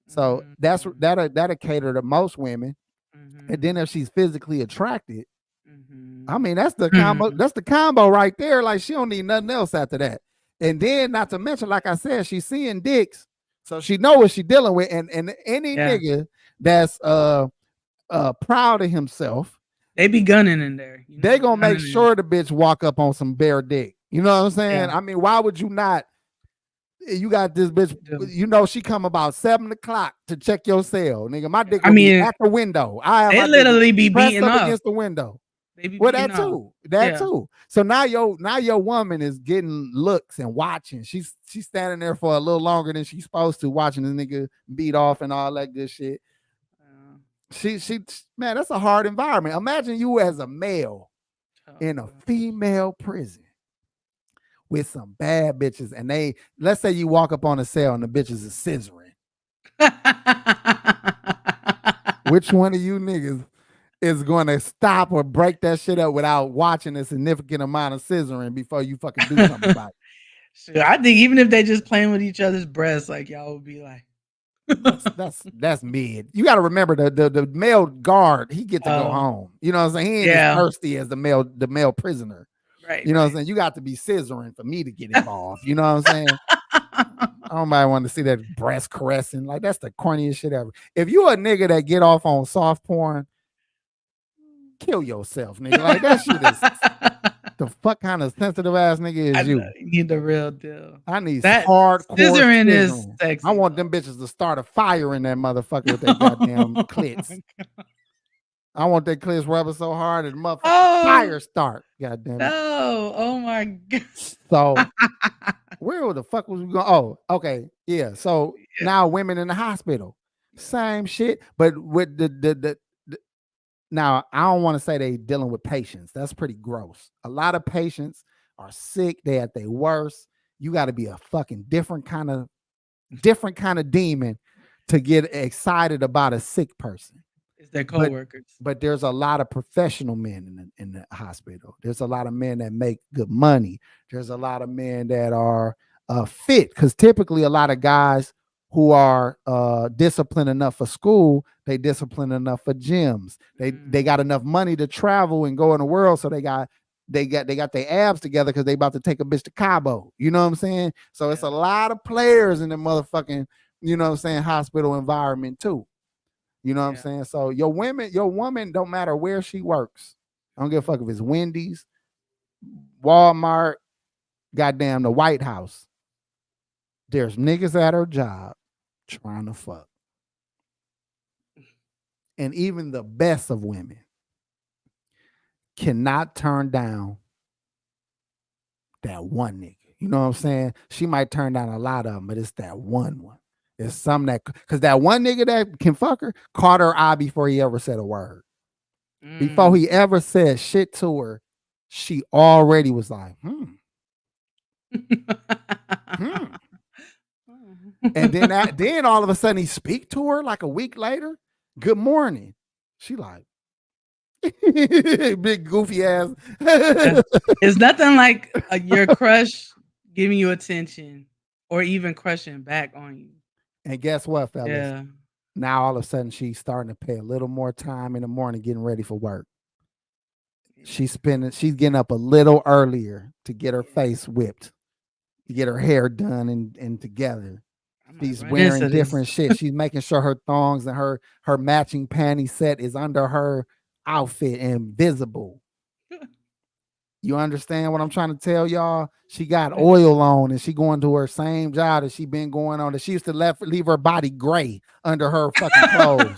So that'll cater to most women. And then if she's physically attracted, I mean, that's the combo. That's the combo right there. Like, she don't need nothing else after that. And then, not to mention, like I said, she's seeing dicks, so she know what she's dealing with. And any nigga that's proud of himself, they be gunning in there. They gonna make sure the bitch walk up on some bare dick. You know what I'm saying? Yeah. I mean, why would you not? You got this bitch, she come about 7 o'clock to check your cell, nigga. My dick be at the window. They literally be beating up against the window. They be that too. That too. So now your woman is getting looks and watching. She's standing there for a little longer than she's supposed to, watching this nigga beat off and all that good shit. She man, that's a hard environment. Imagine you as a male in a female prison with some bad bitches, and let's say you walk up on a cell and the bitches is scissoring. Which one of you niggas is going to stop or break that shit up without watching a significant amount of scissoring before you fucking do something about it? Sure, I think even if they just playing with each other's breasts, like, y'all would be like, that's mid. You got to remember the male guard, he get to go home. You know what I'm saying? He ain't as thirsty as the male prisoner. Right. You know what I'm saying? You got to be scissoring for me to get involved. You know what I'm saying? I don't want to see that breast caressing. Like, that's the corniest shit ever. If you a nigga that get off on soft porn, kill yourself, nigga. Like, that shit is the fuck kind of sensitive ass nigga is you? You need the real deal. I need that hardcore scissoring is sexy. I want them bitches to start a fire in that motherfucker with their goddamn clits. I want that clits rubbing so hard that the motherfucker fire start. Goddamn it. No. Oh my god. So where the fuck was we going? Oh, okay. Yeah. So now women in the hospital. Same shit. But with the now, I don't want to say they dealing with patients. That's pretty gross. A lot of patients are sick. They at their worst. You got to be a fucking different kind of demon to get excited about a sick person. It's their coworkers. But there's a lot of professional men in the hospital. There's a lot of men that make good money. There's a lot of men that are fit, because typically a lot of guys who are disciplined enough for school, they disciplined enough for gyms. They got enough money to travel and go in the world, so they got their abs together because they about to take a bitch to Cabo. You know what I'm saying? So it's a lot of players in the motherfucking, you know what I'm saying, hospital environment too. You know what I'm saying? So your woman don't matter where she works. I don't give a fuck if it's Wendy's, Walmart, goddamn the White House. There's niggas at her job trying to fuck. And even the best of women cannot turn down that one nigga. You know what I'm saying? She might turn down a lot of them, but it's that one. It's some that, because that one nigga that can fuck her caught her eye before he ever said a word. Before he ever said shit to her, she already was like, And then all of a sudden he speak to her like a week later. Good morning. She like, Big goofy ass. It's nothing like your crush giving you attention or even crushing back on you. And guess what, fellas? Yeah. Now all of a sudden she's starting to pay a little more time in the morning getting ready for work. She's getting up a little earlier to get her face whipped, to get her hair done and together. She's wearing different shit. She's making sure her thongs and her matching panty set is under her outfit and visible. You understand what I'm trying to tell y'all? She got oil on and she going to her same job that she been going on. That she used to leave her body gray under her fucking clothes.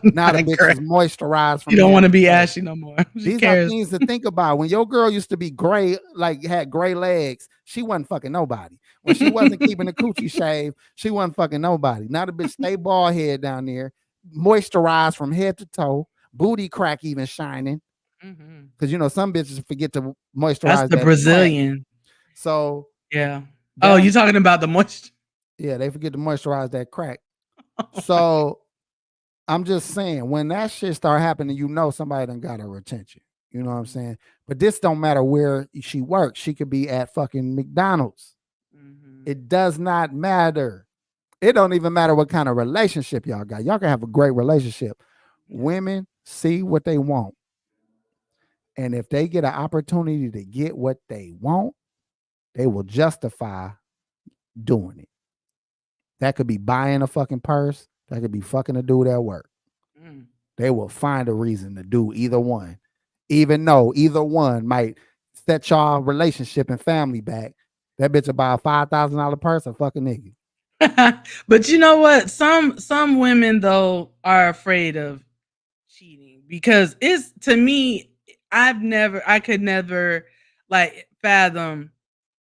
Now the bitch is moisturized. You don't want to be ashy no more. These are things to think about. When your girl used to be gray, like had gray legs, she wasn't fucking nobody. When she wasn't keeping the coochie shave, she wasn't fucking nobody. Now the bitch stay bald head down there, moisturized from head to toe, booty crack even shining. Because you know some bitches forget to moisturize. That's the Brazilian. Crack. So yeah. Oh, you talking about the moisture? Yeah, they forget to moisturize that crack. So I'm just saying, when that shit start happening, you know somebody done got her attention. You know what I'm saying? But this don't matter where she works. She could be at fucking McDonald's. It does not matter. It don't even matter what kind of relationship y'all got. Y'all can have a great relationship. Women see what they want. And if they get an opportunity to get what they want, they will justify doing it. That could be buying a fucking purse. That could be fucking a dude at work. They will find a reason to do either one. Even though either one might set y'all relationship and family back. That bitch will buy a $5,000 purse and fuck a nigga. But you know what? Some women though are afraid of cheating because it's, to me, I could never like fathom,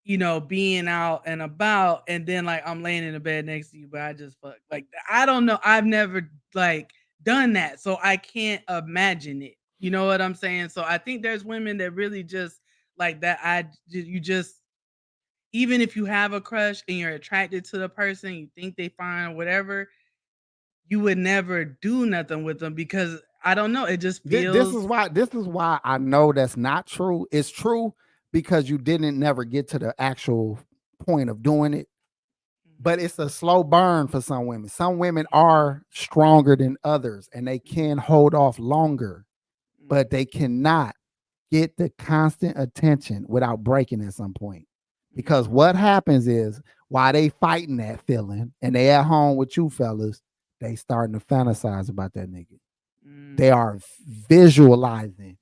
you know, being out and about and then like I'm laying in the bed next to you, but I just fuck. Like I don't know. I've never like done that, so I can't imagine it. You know what I'm saying? So I think there's women that really just like that. You just, even if you have a crush and you're attracted to the person, you think they fine or whatever, you would never do nothing with them because I don't know. It just feels. This is why I know that's not true. It's true because you didn't never get to the actual point of doing it. But it's a slow burn for some women. Some women are stronger than others and they can hold off longer, but they cannot get the constant attention without breaking at some point. Because what happens is while they fighting that feeling and they at home with you fellas, they starting to fantasize about that nigga. They are visualizing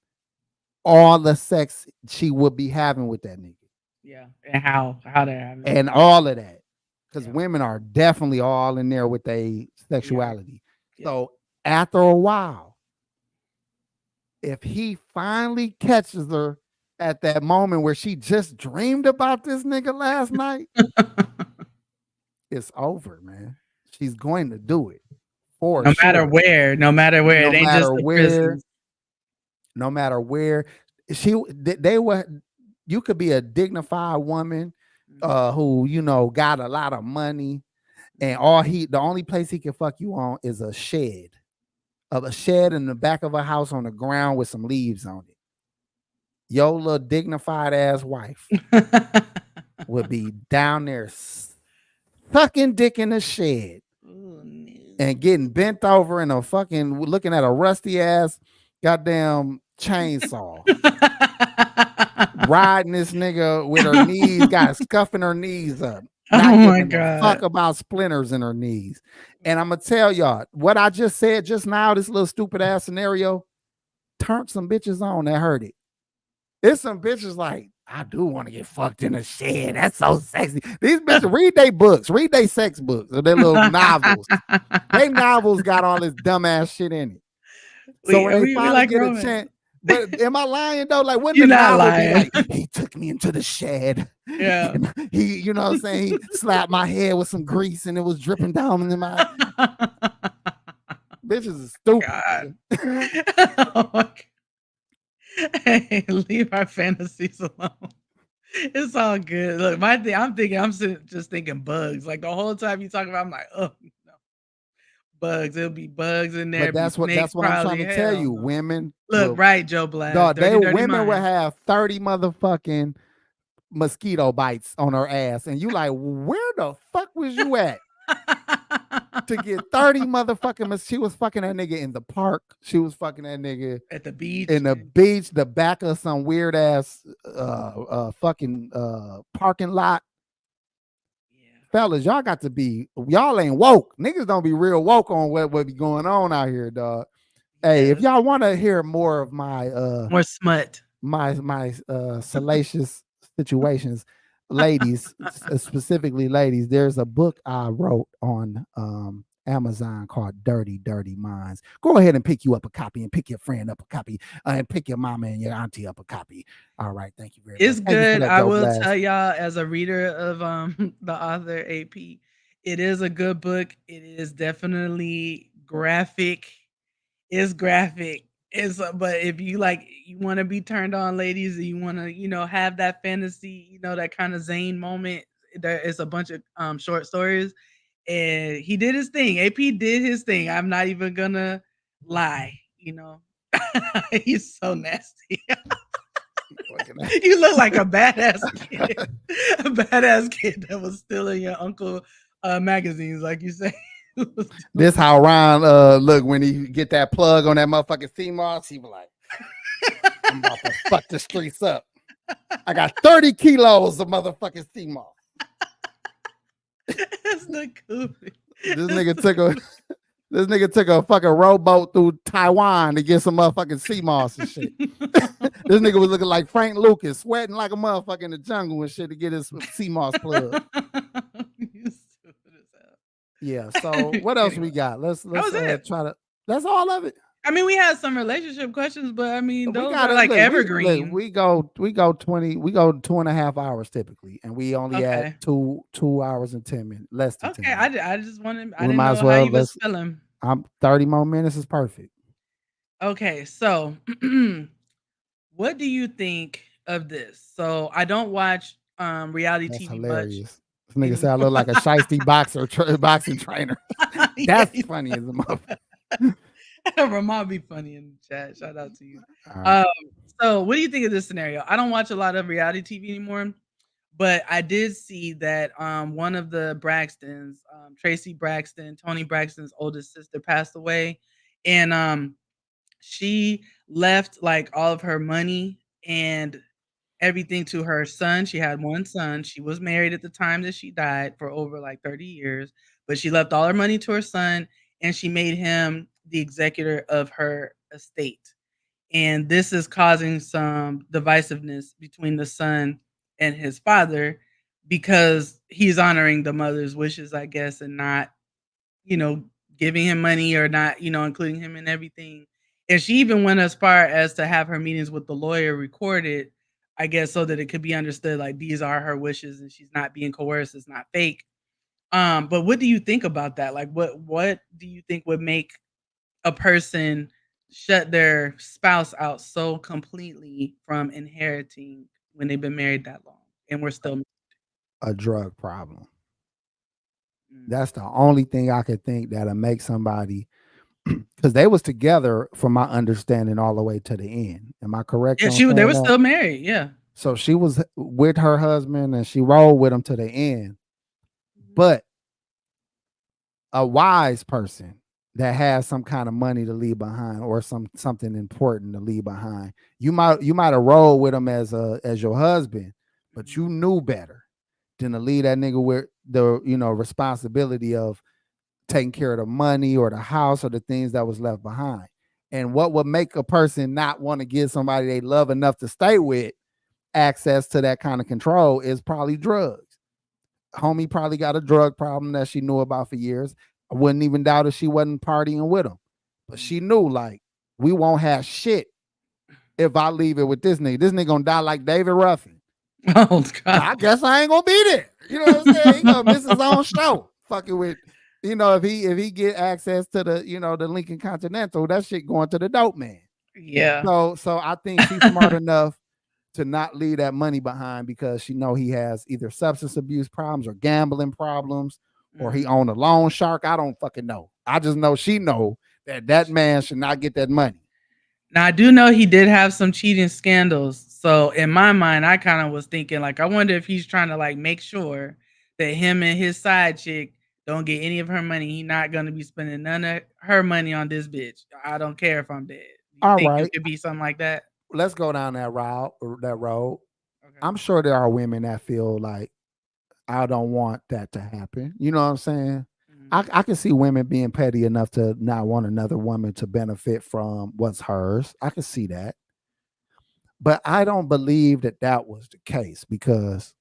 all the sex she would be having with that nigga. Yeah, and how that happens. And all of that. Because women are definitely all in there with their sexuality. Yeah. So after a while, if he finally catches her at that moment where she just dreamed about this nigga last night, it's over, man. She's going to do it. No matter where. No matter where. It ain't just the prisons. No matter where. You could be a dignified woman who, you know, got a lot of money, and the only place he can fuck you on is a shed in the back of a house on the ground with some leaves on it. Your little dignified ass wife would be down there sucking dick in the shed and getting bent over in a fucking looking at a rusty ass goddamn chainsaw. Riding this nigga with her knees, scuffing her knees up. Oh my God. Fuck about splinters in her knees. And I'm gonna tell y'all what I just said just now, this little stupid ass scenario turned some bitches on that heard it. There's some bitches like, I do want to get fucked in a shed. That's so sexy. These bitches read their books, read their sex books or their little novels. They novels got all this dumbass shit in it. So when they finally get a chance, but am I lying though? Like, wouldn't the novel be like, he took me into the shed. Yeah. He, you know what I'm saying? He slapped my head with some grease and it was dripping down in my bitches is stupid. Oh my God. Hey, leave our fantasies alone. It's all good. Look, I'm just thinking bugs. Like the whole time you talk about, I'm like, oh no. bugs. It'll be bugs in there. But that's what snakes, I'm trying probably. to tell Hell you. no. Women Look, right, Joe Black. dog, Dirty women would minds. have 30 motherfucking mosquito bites on her ass, and you like, where the fuck was you at to get 30 motherfucking? She was fucking that nigga in the park. She was fucking that nigga at the beach. In the beach, the back of some weird ass fucking parking lot. Fellas, y'all got to be, y'all ain't woke. Niggas don't be real woke on what be going on out here, dog. Hey, if y'all want to hear more of my more smut, my salacious situations, ladies, specifically ladies, there's a book I wrote on Amazon called Dirty Minds. Go ahead and pick you up a copy, and pick your friend up a copy, and pick your mama and your auntie up a copy. All right, thank you very much. It's good. I will tell y'all, as a reader of the author AP, it is a good book. It is definitely graphic. It's graphic. But if you you want to be turned on, ladies, and you want to have that fantasy, that kind of Zane moment, there is a bunch of short stories. And he did his thing. AP did his thing. I'm not even gonna lie. He's so nasty. You look like a badass kid. A badass kid that was stealing your uncle magazines, like you say. This how Ron look when he get that plug on that motherfucking CMOS. He be like, I'm about to fuck the streets up. I got 30 kilos of motherfucking CMOS. That's not cool. This nigga took a fucking rowboat through Taiwan to get some motherfucking CMOS and shit. This nigga was looking like Frank Lucas, sweating like a motherfucker in the jungle and shit to get his CMOS plug. Yeah. So what else we got? Let's try to. That's all of it. I mean, we had some relationship questions, but I mean, those are like evergreen. We go 2.5 hours typically, and we only had 2 hours and 10 minutes, less than 10 minutes. I just wanted. I didn't know how you was feeling. 30 more minutes is perfect. Okay, so what do you think of this? So I don't watch reality TV hilarious. much. This nigga said I look like a shiesty boxing trainer. That's funny as a motherfucker. Ramon be funny in the chat. Shout out to you. Right. So what do you think of this scenario? I don't watch a lot of reality TV anymore, but I did see that one of the Braxtons, Tracy Braxton, Tony Braxton's oldest sister, passed away, and she left like all of her money and everything to her son. She had one son. She was married at the time that she died for over like 30 years, but she left all her money to her son, and she made him the executor of her estate. And this is causing some divisiveness between the son and his father because he's honoring the mother's wishes, I guess, and not, giving him money or not, including him in everything. And she even went as far as to have her meetings with the lawyer recorded, I guess, so that it could be understood like these are her wishes and she's not being coerced, it's not fake. But what do you think about that? Like, what do you think would make a person shut their spouse out so completely from inheriting when they've been married that long and we're still a drug problem? That's the only thing I could think that'll make somebody, because they was together, from my understanding, all the way to the end. Am I correct? Yeah, they were still married. Yeah. So she was with her husband and she rolled with him to the end. But a wise person that has some kind of money to leave behind or something important to leave behind, you might have rolled with him as your husband, but you knew better than to leave that nigga with the responsibility of taking care of the money or the house or the things that was left behind. And what would make a person not want to give somebody they love enough to stay with access to that kind of control is probably drugs. Homie probably got a drug problem that she knew about for years. I wouldn't even doubt if she wasn't partying with him, but she knew, like, we won't have shit if I leave it with this nigga. This nigga gonna die like David Ruffin. Oh God! I guess I ain't gonna be there. You know what I'm saying? He gonna miss his own show. Fucking with, if he get access to the the Lincoln Continental, that shit going to the dope man. Yeah. So I think she's smart enough to not leave that money behind because she know he has either substance abuse problems or gambling problems or he owned a loan shark. I don't fucking know. I just know she know that man should not get that money. Now I do know he did have some cheating scandals. So in my mind, I kind of was thinking like, I wonder if he's trying to like make sure that him and his side chick don't get any of her money. He's not gonna be spending none of her money on this bitch. I don't care if I'm dead. You All think right, it could be something like that? let's go down that route. That road. Okay. I'm sure there are women that feel like I don't want that to happen. You know what I'm saying? I can see women being petty enough to not want another woman to benefit from what's hers. I can see that. But I don't believe that was the case because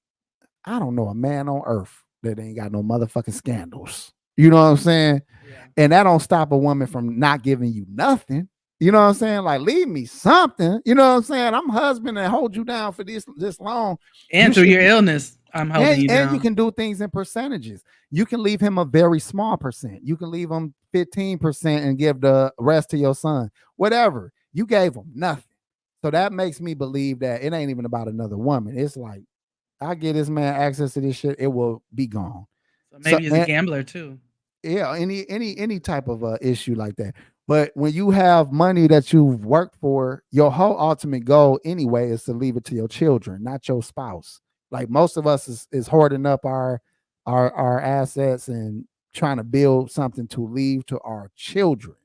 I don't know a man on earth that ain't got no motherfucking scandals. You know what I'm saying? Yeah. And that don't stop a woman from not giving you nothing. You know what I'm saying? Like, leave me something. You know what I'm saying? I'm husband and hold you down for this long. And through your illness, I'm holding you down. And you can do things in percentages. You can leave him a very small percent. You can leave him 15% and give the rest to your son. Whatever. You gave him nothing. So that makes me believe that it ain't even about another woman. It's like, I get this man access to this shit, it will be gone. So maybe he's a gambler too. Yeah, any type of issue like that. But when you have money that you've worked for, your whole ultimate goal anyway is to leave it to your children, not your spouse. Like most of us is hoarding up our assets and trying to build something to leave to our children.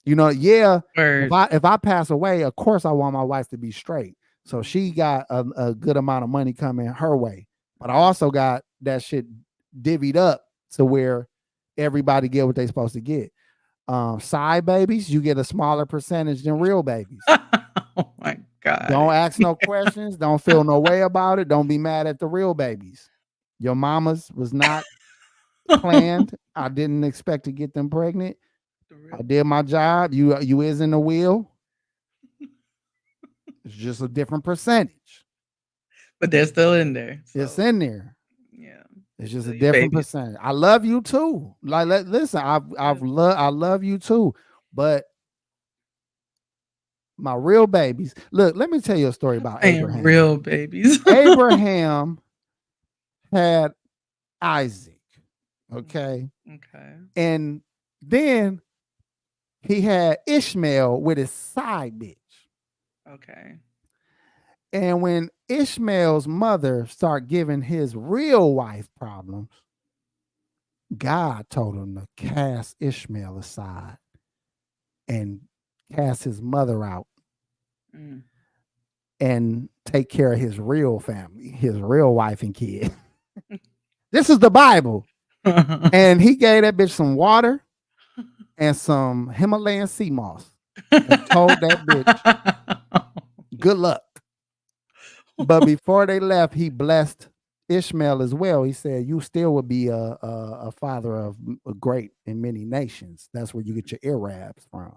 You know, yeah. If I pass away, of course I want my wife to be straight. So she got a good amount of money coming her way. But I also got that shit divvied up to where everybody get what they supposed to get. Side babies, you get a smaller percentage than real babies. Oh my God. Don't ask no questions. Don't feel no way about it. Don't be mad at the real babies. Your mamas was not planned. I didn't expect to get them pregnant. I did my job. You is in the wheel. It's just a different percentage. But they're still in there. So. It's in there. Yeah. It's just a different percentage. I love you too. Like, listen, I love you too. But my real babies. Look, let me tell you a story about Abraham. Real babies. Abraham had Isaac. Okay. Okay. And then he had Ishmael with his side bitch. Okay. And when Ishmael's mother started giving his real wife problems, God told him to cast Ishmael aside and cast his mother out and take care of his real family, his real wife and kid. This is the Bible. And he gave that bitch some water and some Himalayan sea moss and told that bitch, good luck. But before they left, he blessed Ishmael as well. He said, you still would be a father of a great and many nations. That's where you get your Arabs from.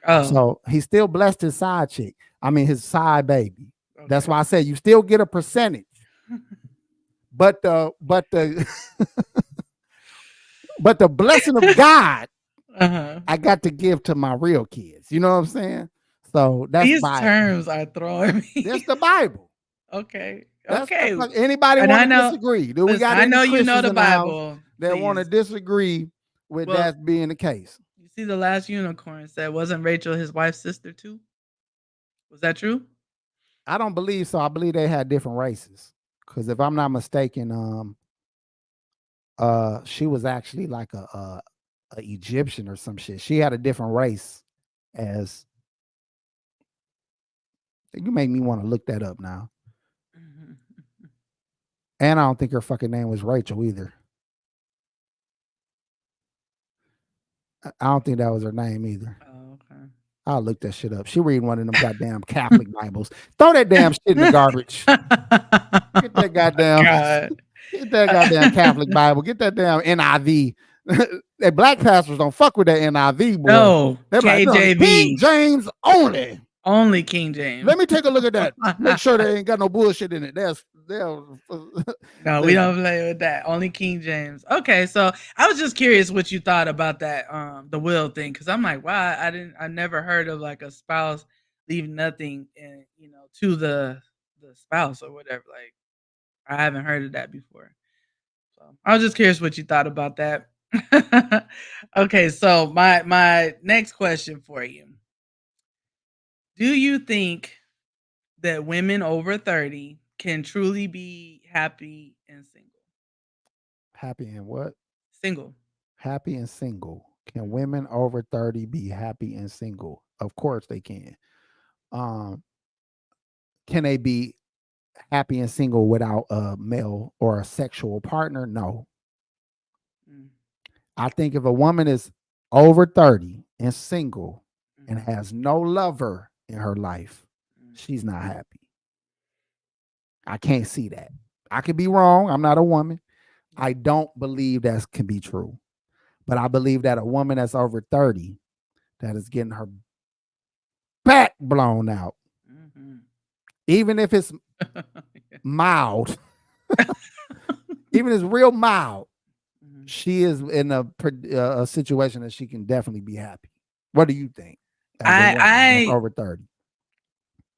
Oh. So he still blessed his side chick. I mean, his side baby. Okay. That's why I said you still get a percentage. But the but the blessing of God, I got to give to my real kids. You know what I'm saying? So that's these Bible. Terms are throwing me. That's the Bible. Okay. That's okay. Anybody want to disagree? Do we got I know you know the Bible that want to disagree with that being the case? You see, the last unicorn said, wasn't Rachel his wife's sister too? Was that true? I don't believe so. I believe they had different races. Because if I'm not mistaken, she was actually like a Egyptian or some shit. She had a different race as. You make me want to look that up now. And I don't think her fucking name was Rachel either. I don't think that was her name either. Oh, okay. I'll look that shit up. She reading one of them goddamn Catholic Bibles. Throw that damn shit in the garbage. Get that goddamn. Get that goddamn Catholic Bible. Get that damn NIV. That black pastors don't fuck with that NIV, boy. No, they're KJV. Like, King James only. Only King James. Let me take a look at that. Make sure they ain't got no bullshit in it. No, we don't play with that. Only King James. Okay, so I was just curious what you thought about that, the will thing, because I'm like, wow, I never heard of like a spouse leave nothing, and to the spouse or whatever. Like, I haven't heard of that before. So I was just curious what you thought about that. Okay, so my next question for you: do you think that women over 30 can truly be happy and single? Happy and what? Single. Happy and single. Can Mhm. women over 30 be happy and single? Of course they can. Um, can they be happy and single without a male or a sexual partner? No. Mm, I think if a woman is over 30 and single and mhm, has no lover in her life, mm. she's not happy. I can't see that. I could be wrong. I'm not a woman. Yeah. I don't believe that can be true. But I believe that a woman that's over 30 that is getting her back blown out, Mhm. even if it's mild, even if it's real mild, Mhm. she is in a situation that she can definitely be happy. What do you think as a I woman that's I over 30?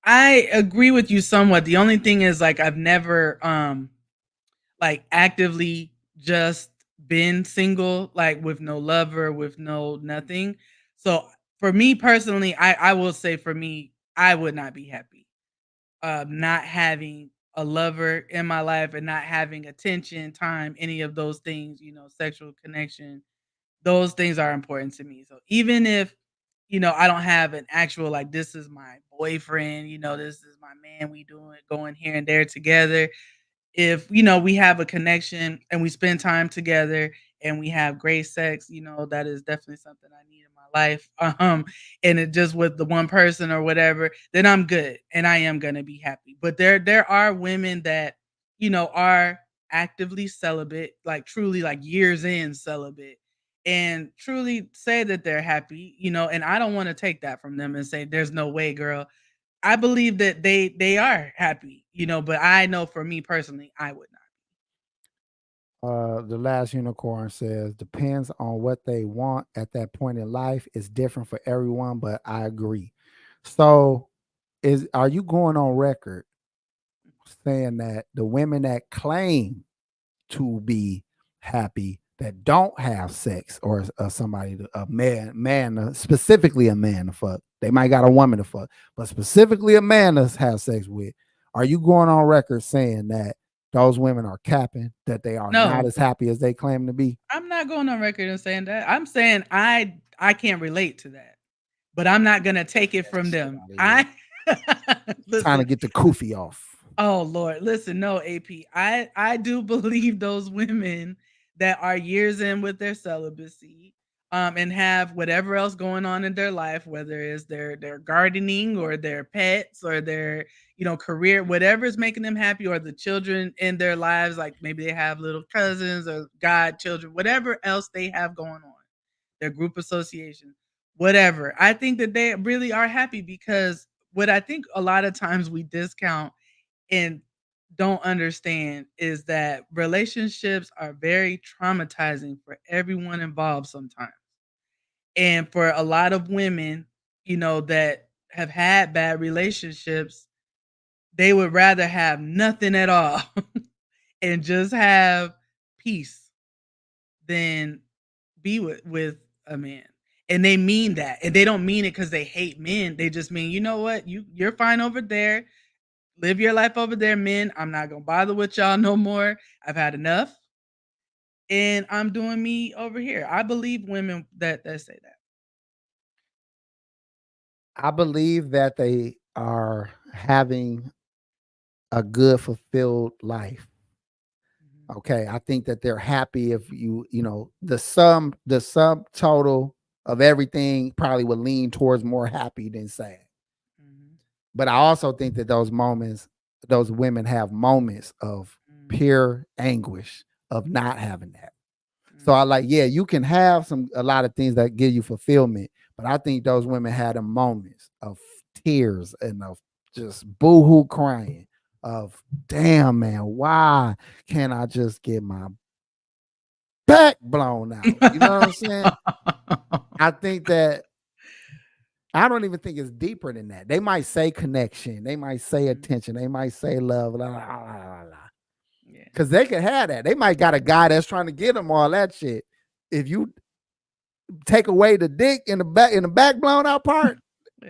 I agree with you somewhat. The only thing is like I've never like actively just been single, like with no lover, with no nothing. So for me personally, I will say for me, I would not be happy. Not having a lover in my life and not having attention, time, any of those things, sexual connection, those things are important to me. So even if, I don't have an actual like this is my boyfriend, this is my man, we doing going here and there together, if we have a connection and we spend time together and we have great sex, that is definitely something I need in my life. And it just with the one person or whatever, then I'm good and I am gonna be happy. But there are women that are actively celibate, like truly like years in celibate, and truly say that they're happy, and I don't want to take that from them and say there's no way, girl. I believe that they are happy, but I know for me personally, I would not. The last unicorn says depends on what they want at that point in life. It's different for everyone, but I agree. So, are you going on record saying that the women that claim to be happy that don't have sex or somebody a man specifically a man to fuck, they might got a woman to fuck, but specifically a man to have sex with, are you going on record saying that those women are capping, that they are not No, as happy as they claim to be? I'm not going on record and saying that. I'm saying I can't relate to that, but I'm not gonna take it Get that from shit them. out of here. I Trying to listen. get the kufi off. Oh Lord, listen, no, AP. I do believe those women that are years in with their celibacy, and have whatever else going on in their life, whether it's their gardening or their pets or their career, whatever is making them happy, or the children in their lives, like maybe they have little cousins or godchildren, whatever else they have going on, their group association, whatever. I think that they really are happy because what I think a lot of times we discount and don't understand is that relationships are very traumatizing for everyone involved sometimes. And for a lot of women, that have had bad relationships, they would rather have nothing at all and just have peace than be with a man. And they mean that. And they don't mean it because they hate men. They just mean, you know what? You're fine over there. Live your life over there, men. I'm not gonna bother with y'all no more. I've had enough, and I'm doing me over here. I believe women that say that. I believe that they are having a good fulfilled life. Mhm, Okay, I think that they're happy if the sum total of everything probably would lean towards more happy than sad. mhm, But I also think that those moments, those women have moments of mhm, pure anguish of not having that. So I mhm, like, yeah, you can have a lot of things that give you fulfillment, but I think those women had a moments of tears and of just boohoo crying of damn man, why can't I just get my back blown out? You know what I'm saying? I think that I don't even think it's deeper than that. They might say connection, they might say Mhm. attention, they might say love, la, la, la, la, la. Because they can have that. They might got a guy that's trying to get them all that shit. If you take away the dick in the back blown out part,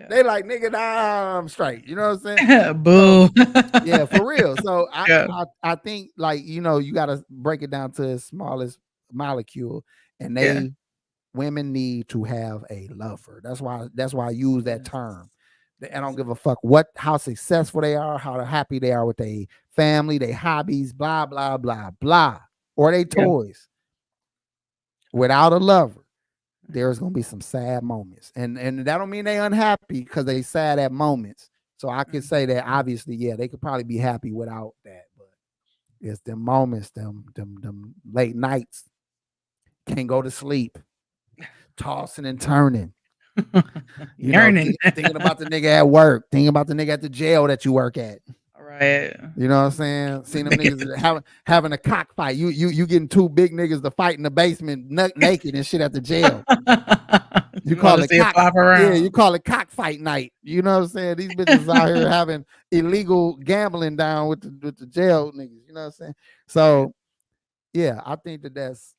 they like, nigga, nah, I'm straight. You know what I'm saying? Boo. Yeah, for real. So Yeah. I think, like, you know, you got to break it down to its smallest molecule, and women need to have a lover. That's why I use that term. I don't give a fuck how successful they are, how happy they are with their family, their hobbies, blah blah blah blah, or their toys. Without a lover, there's gonna be some sad moments, and that don't mean they unhappy because they sad at moments. So I could say that obviously, yeah, they could probably be happy without that, but it's them moments, them late nights, can't go to sleep, tossing and turning. You know, thinking about the nigga at work, thinking about the nigga at the jail that you work at. Right. You know what I'm saying? Seeing them niggas having a cockfight. You getting two big niggas to fight in the basement naked and shit at the jail. You call it you call it cockfight night. You know what I'm saying? These bitches out here having illegal gambling down with the jail niggas. You know what I'm saying? So yeah, I think that's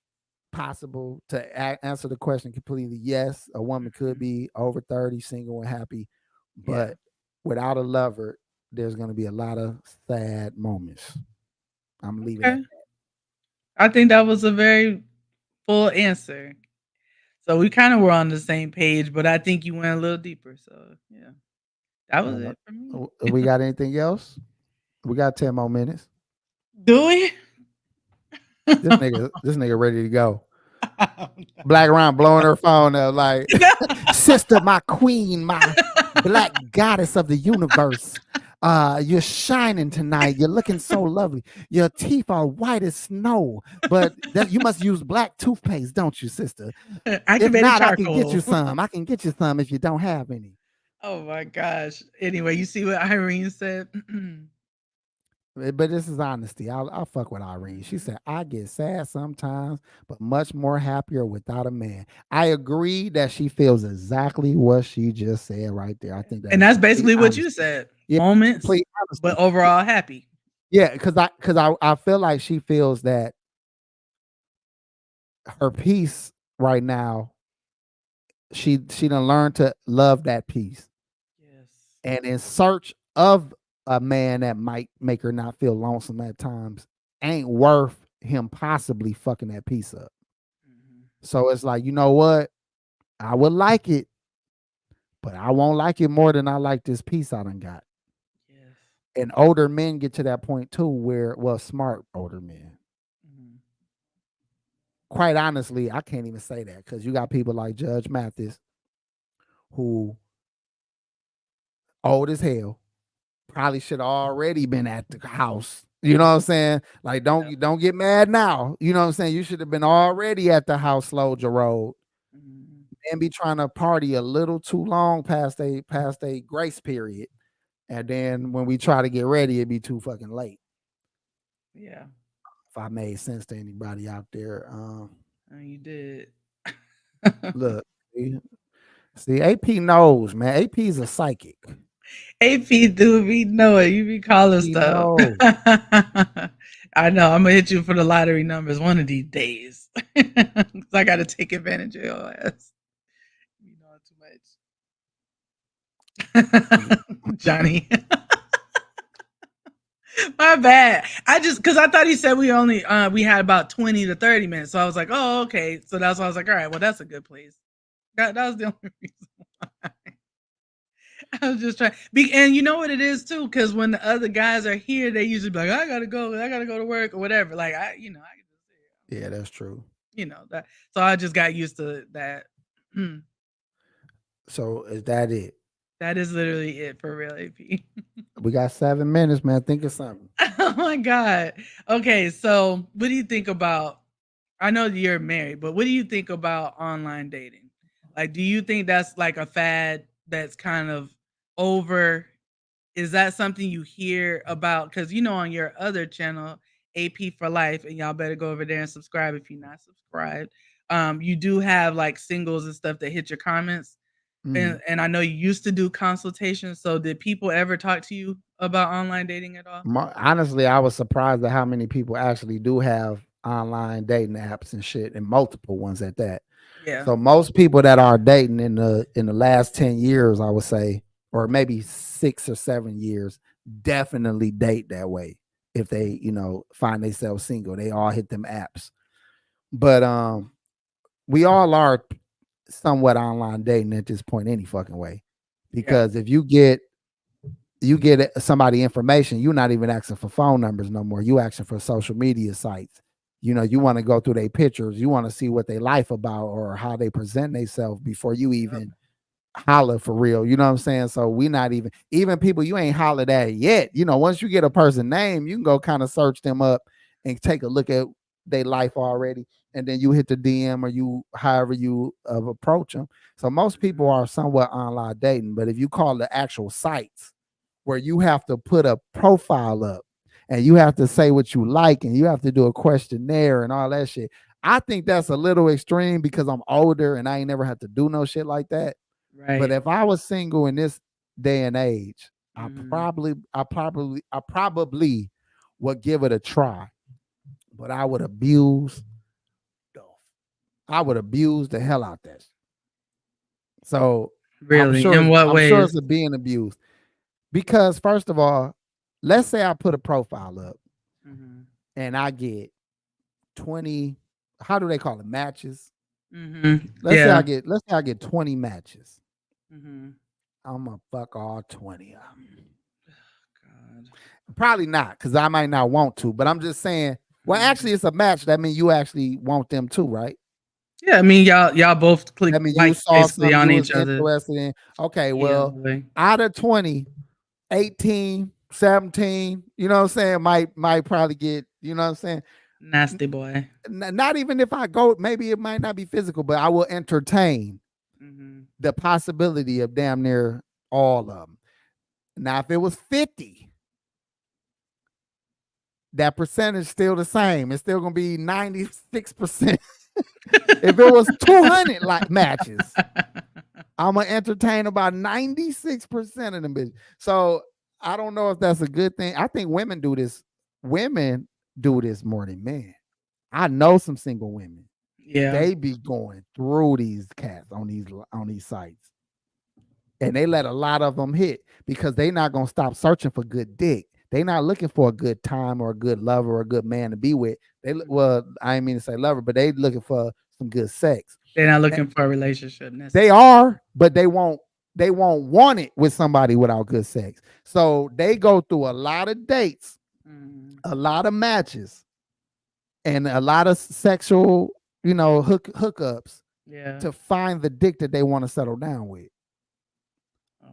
possible. To answer the question completely, yes, a woman could be over 30, single and happy, but without a lover, there's going to be a lot of sad moments. I'm leaving it. I think that was a very full answer. So we kind of were on the same page, but I think you went a little deeper. So yeah, that was it for me. We got anything else? We got 10 more minutes. Do we? This nigga ready to go. Blaq Ron blowing her phone up like, sister, my queen, my black goddess of the universe. You're shining tonight. You're looking so lovely. Your teeth are white as snow, but you must use black toothpaste, don't you, sister? I can get you some. I can get you some if you don't have any. Oh my gosh. Anyway, you see what Irene said? But this is honesty. I'll fuck with Irene. She said, I get sad sometimes, but much more happier without a man. I agree that she feels exactly what she just said right there. I think that's basically what you said. Yeah, moments, but overall happy. Yeah, because I feel like she feels that her peace right now, she done learned to love that peace. Yes. And in search of a man that might make her not feel lonesome at times ain't worth him possibly fucking that piece up. Mm-hmm. So it's like, you know what? I would like it, but I won't like it more than I like this piece I done got. Yes. And older men get to that point too, where, smart older men. Mm-hmm. Quite honestly, I can't even say that because you got people like Judge Mathis who old as hell. Probably should have already been at the house. You know what I'm saying? Like, don't get mad now. You know what I'm saying? You should have been already at the house, Sloja Road, and be trying to party a little too long past a grace period. And then when we try to get ready, it'd be too fucking late. Yeah. If I made sense to anybody out there. You did. Look, see, AP knows, man. AP is a psychic. AP do be knowing. You be calling stuff. I know. I'm gonna hit you for the lottery numbers one of these days. I gotta take advantage of your ass. You know too much. Johnny. My bad. Because I thought he said we only we had about 20 to 30 minutes. So I was like, oh, okay. So that's why I was like, all right, well, that's a good place. That was the only reason why. I was just trying, and you know what it is too, because when the other guys are here, they usually be like, I gotta go to work or whatever. Like I can just say it. Yeah, that's true. You know that, so I just got used to that. So is that it? That is literally it for real, AP. We got 7 minutes, man. Think of something. Oh my God. Okay, so what do you think about? I know you're married, but what do you think about online dating? Like, do you think that's like a fad that's kind of over? Is that something you hear about? Because on your other channel, AP for Life, and y'all better go over there and subscribe if you're not subscribed. You do have like singles and stuff that hit your comments. And I know you used to do consultations. So did people ever talk to you about online dating at all? Honestly, I was surprised at how many people actually do have online dating apps and shit, and multiple ones at that. Yeah. So most people that are dating in the last 10 years, I would say, or maybe 6 or 7 years, definitely date that way. If they, find themselves single, they all hit them apps. But we all are somewhat online dating at this point any fucking way. Because if you get somebody information, you're not even asking for phone numbers no more. You asking for social media sites. You want to go through their pictures. You want to see what they life about or how they present themselves before you even holler for real. You know what I'm saying? So we not even people you ain't hollered at yet. Once you get a person name, you can go kind of search them up and take a look at their life already. And then you hit the DM or you however you approach them. So most people are somewhat online dating. But if you call the actual sites where you have to put a profile up and you have to say what you like and you have to do a questionnaire and all that shit, I think that's a little extreme because I'm older and I ain't never had to do no shit like that. Right. But if I was single in this day and age, I probably would give it a try. But I would abuse the hell out that. So really, I'm in what ways? sure it's being abused. Because first of all, let's say I put a profile up and I get 20, how do they call it? Matches. Let's say I get 20 matches. I'm gonna fuck all 20 of them. God. Probably not, because I might not want to, but I'm just saying, well, actually it's a match. That means you actually want them too, right? Yeah, I mean y'all both click I mean, like you saw something on you each was other. interested in. Okay, well, out of 20, 18, 17, you know what I'm saying, might probably get, you know what I'm saying? Nasty boy. Not even if I go, maybe it might not be physical, but I will entertain the possibility of damn near all of them. Now, if it was 50, that percentage still the same. It's still gonna be 96%. If it was 200 like matches, I'm gonna entertain about 96% of them bitches. So I don't know if that's a good thing. I think women do this. Women do this more than men. I know some single women. Yeah, they be going through these cats on these sites, and they let a lot of them hit because they not gonna stop searching for good dick. They not looking for a good time or a good lover or a good man to be with. I didn't mean to say lover, but they looking for some good sex. They're not looking for a relationship. They are, but they won't want it with somebody without good sex. So they go through a lot of dates, a lot of matches, and a lot of sexual, hookups to find the dick that they want to settle down with.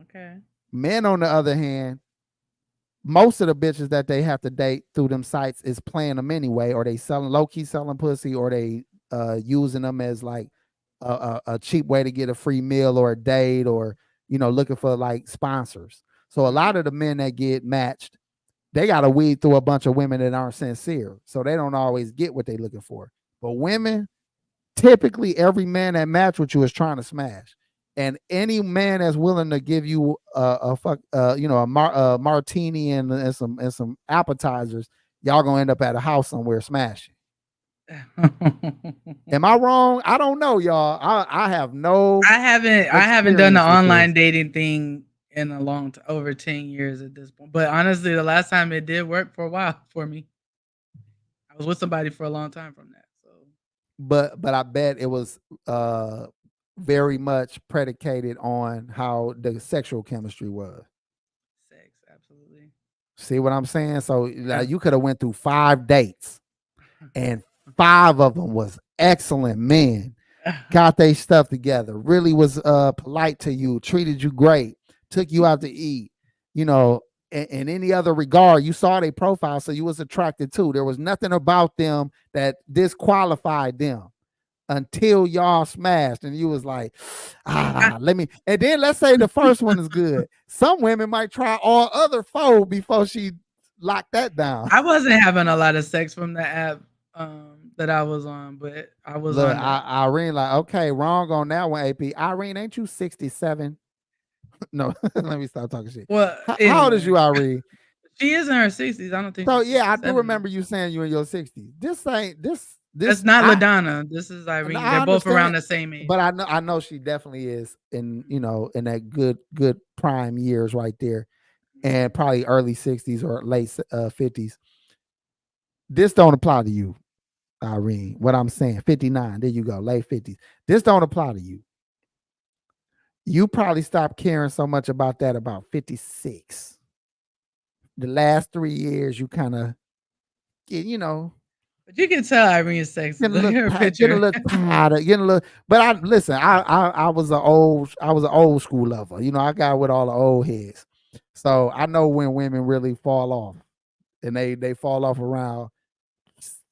Okay. Men, on the other hand, most of the bitches that they have to date through them sites is playing them anyway, or they low-key selling pussy, or they using them as like a cheap way to get a free meal or a date, or looking for like sponsors. So a lot of the men that get matched, they got to weed through a bunch of women that aren't sincere, so they don't always get what they're looking for. But women, typically every man that match with you is trying to smash. And any man that's willing to give you a martini and some appetizers, y'all gonna end up at a house somewhere smashing. Am I wrong? I don't know, y'all. I haven't done the online dating thing in a long over 10 years at this point. But honestly, the last time it did work for a while for me. I was with somebody for a long time from that. So, but I bet it was very much predicated on how the sexual chemistry was. Sex, absolutely. See what I'm saying? So you could have went through 5 dates, and 5 of them was excellent men, got their stuff together, really was polite to you, treated you great, took you out to eat, in any other regard. You saw their profile, so you was attracted to. There was nothing about them that disqualified them until y'all smashed, and you was like, let me. And then let's say the first one is good. Some women might try all other 4 before she locked that down. I wasn't having a lot of sex from the app that I was on, but I was on. Irene, like, okay, wrong on that one. AP Irene, ain't you 67? No, let me stop talking shit. Well, how old is you, Irene? She is in her 60s. I don't think So she's yeah, I do 67. remember you saying you in your 60s. This ain't this That's this not I, LaDonna. This is Irene. They're I both around understand, the same age. but I know she definitely is in, you know, in that good prime years right there, and probably early 60s or late 50s. This don't apply to you, Irene. What I'm saying, 59. There you go, late 50s. This don't apply to you. You probably stopped caring so much about that about 56. The last 3 years, you kind of get, you know, But you can tell Irene is sexy. getting a Look at little her getting a picture. little tired of getting a little. But I listen. I was an old school lover. You know, I got with all the old heads, so I know when women really fall off, and they fall off around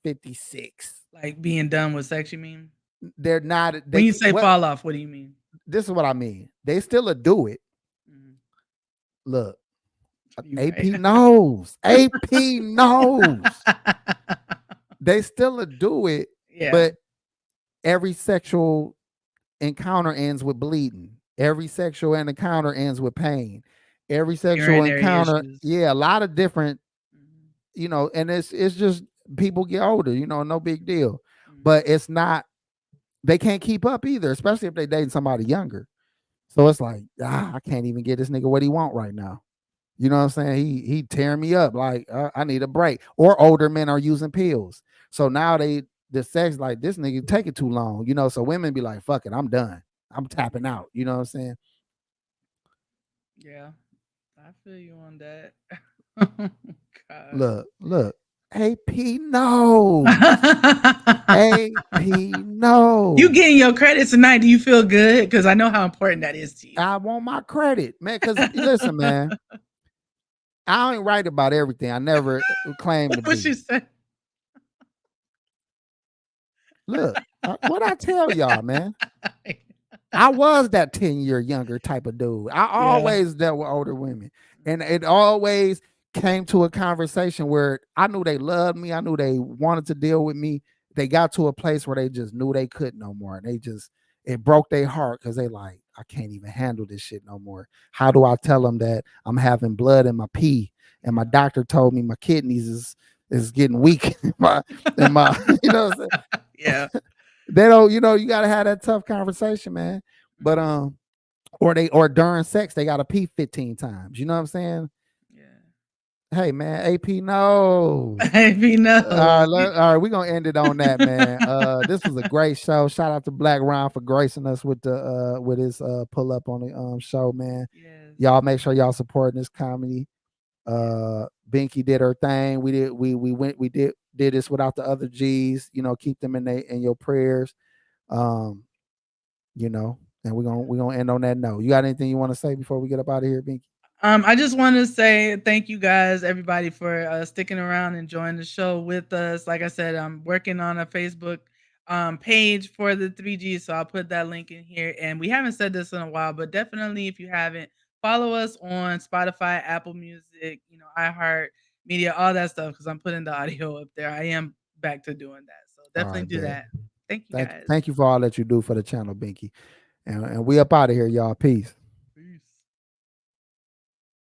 56. Like being done with sex, you mean? They're not. When They you say what? fall off, what do you mean? This is what I mean. They still do it. Mhm. Look, You AP right. knows. AP knows. They still do it, Yeah. but every sexual encounter ends with bleeding. Every sexual encounter ends with pain. Every sexual Urinary encounter, issues. yeah, a lot of different, Mhm. you know, and it's just people get older, you know, no big deal. Mhm. But it's not, they can't keep up either, especially if they dating somebody younger. So it's like, I can't even get this nigga what he want right now. You know what I'm saying? He tearing me up. Like, I need a break. Or older men are using pills. So now the sex, like, this nigga take it too long, you know. So women be like, fuck it, I'm done. I'm tapping out. You know what I'm saying? Yeah. I feel you on that. God. Look. AP knows. AP knows. You getting your credit tonight. Do you feel good? Because I know how important that is to you. I want my credit, man. Because listen, man, I ain't right about everything. I never claim to What be. you say? Look, what I tell y'all, man. I was that 10-year younger type of dude. I always dealt with older women. And it always came to a conversation where I knew they loved me. I knew they wanted to deal with me. They got to a place where they just knew they couldn't no more. And it broke their heart because they like, I can't even handle this shit no more. How do I tell them that I'm having blood in my pee? And my doctor told me my kidneys is getting weak. You know what I'm saying? Yeah. They don't, you know, you gotta have that tough conversation, man. But or during sex, they gotta pee 15 times. You know what I'm saying? Yeah. Hey man, AP knows. AP knows. All right, we're gonna end it on that, man. This was a great show. Shout out to Blaq Ron for gracing us with the with his pull up on the show, man. Yes. Y'all make sure y'all supporting this comedy. Binky did her thing. We did this without the other G's. You know, keep them in your prayers. You know, and we're gonna end on that note. You got anything you want to say before we get up out of here, Binky? I just want to say thank you guys, everybody, for sticking around and joining the show with us. Like I said, I'm working on a Facebook page for the 3G, so I'll put that link in here. And we haven't said this in a while, but definitely, if you haven't, follow us on Spotify, Apple Music, you know, iHeart Media, all that stuff, because I'm putting the audio up there. I am back to doing that, so definitely Right, do bet. that. Thank you guys. Thank you for all that you do for the channel, Binky. And we up out of here, y'all. Peace.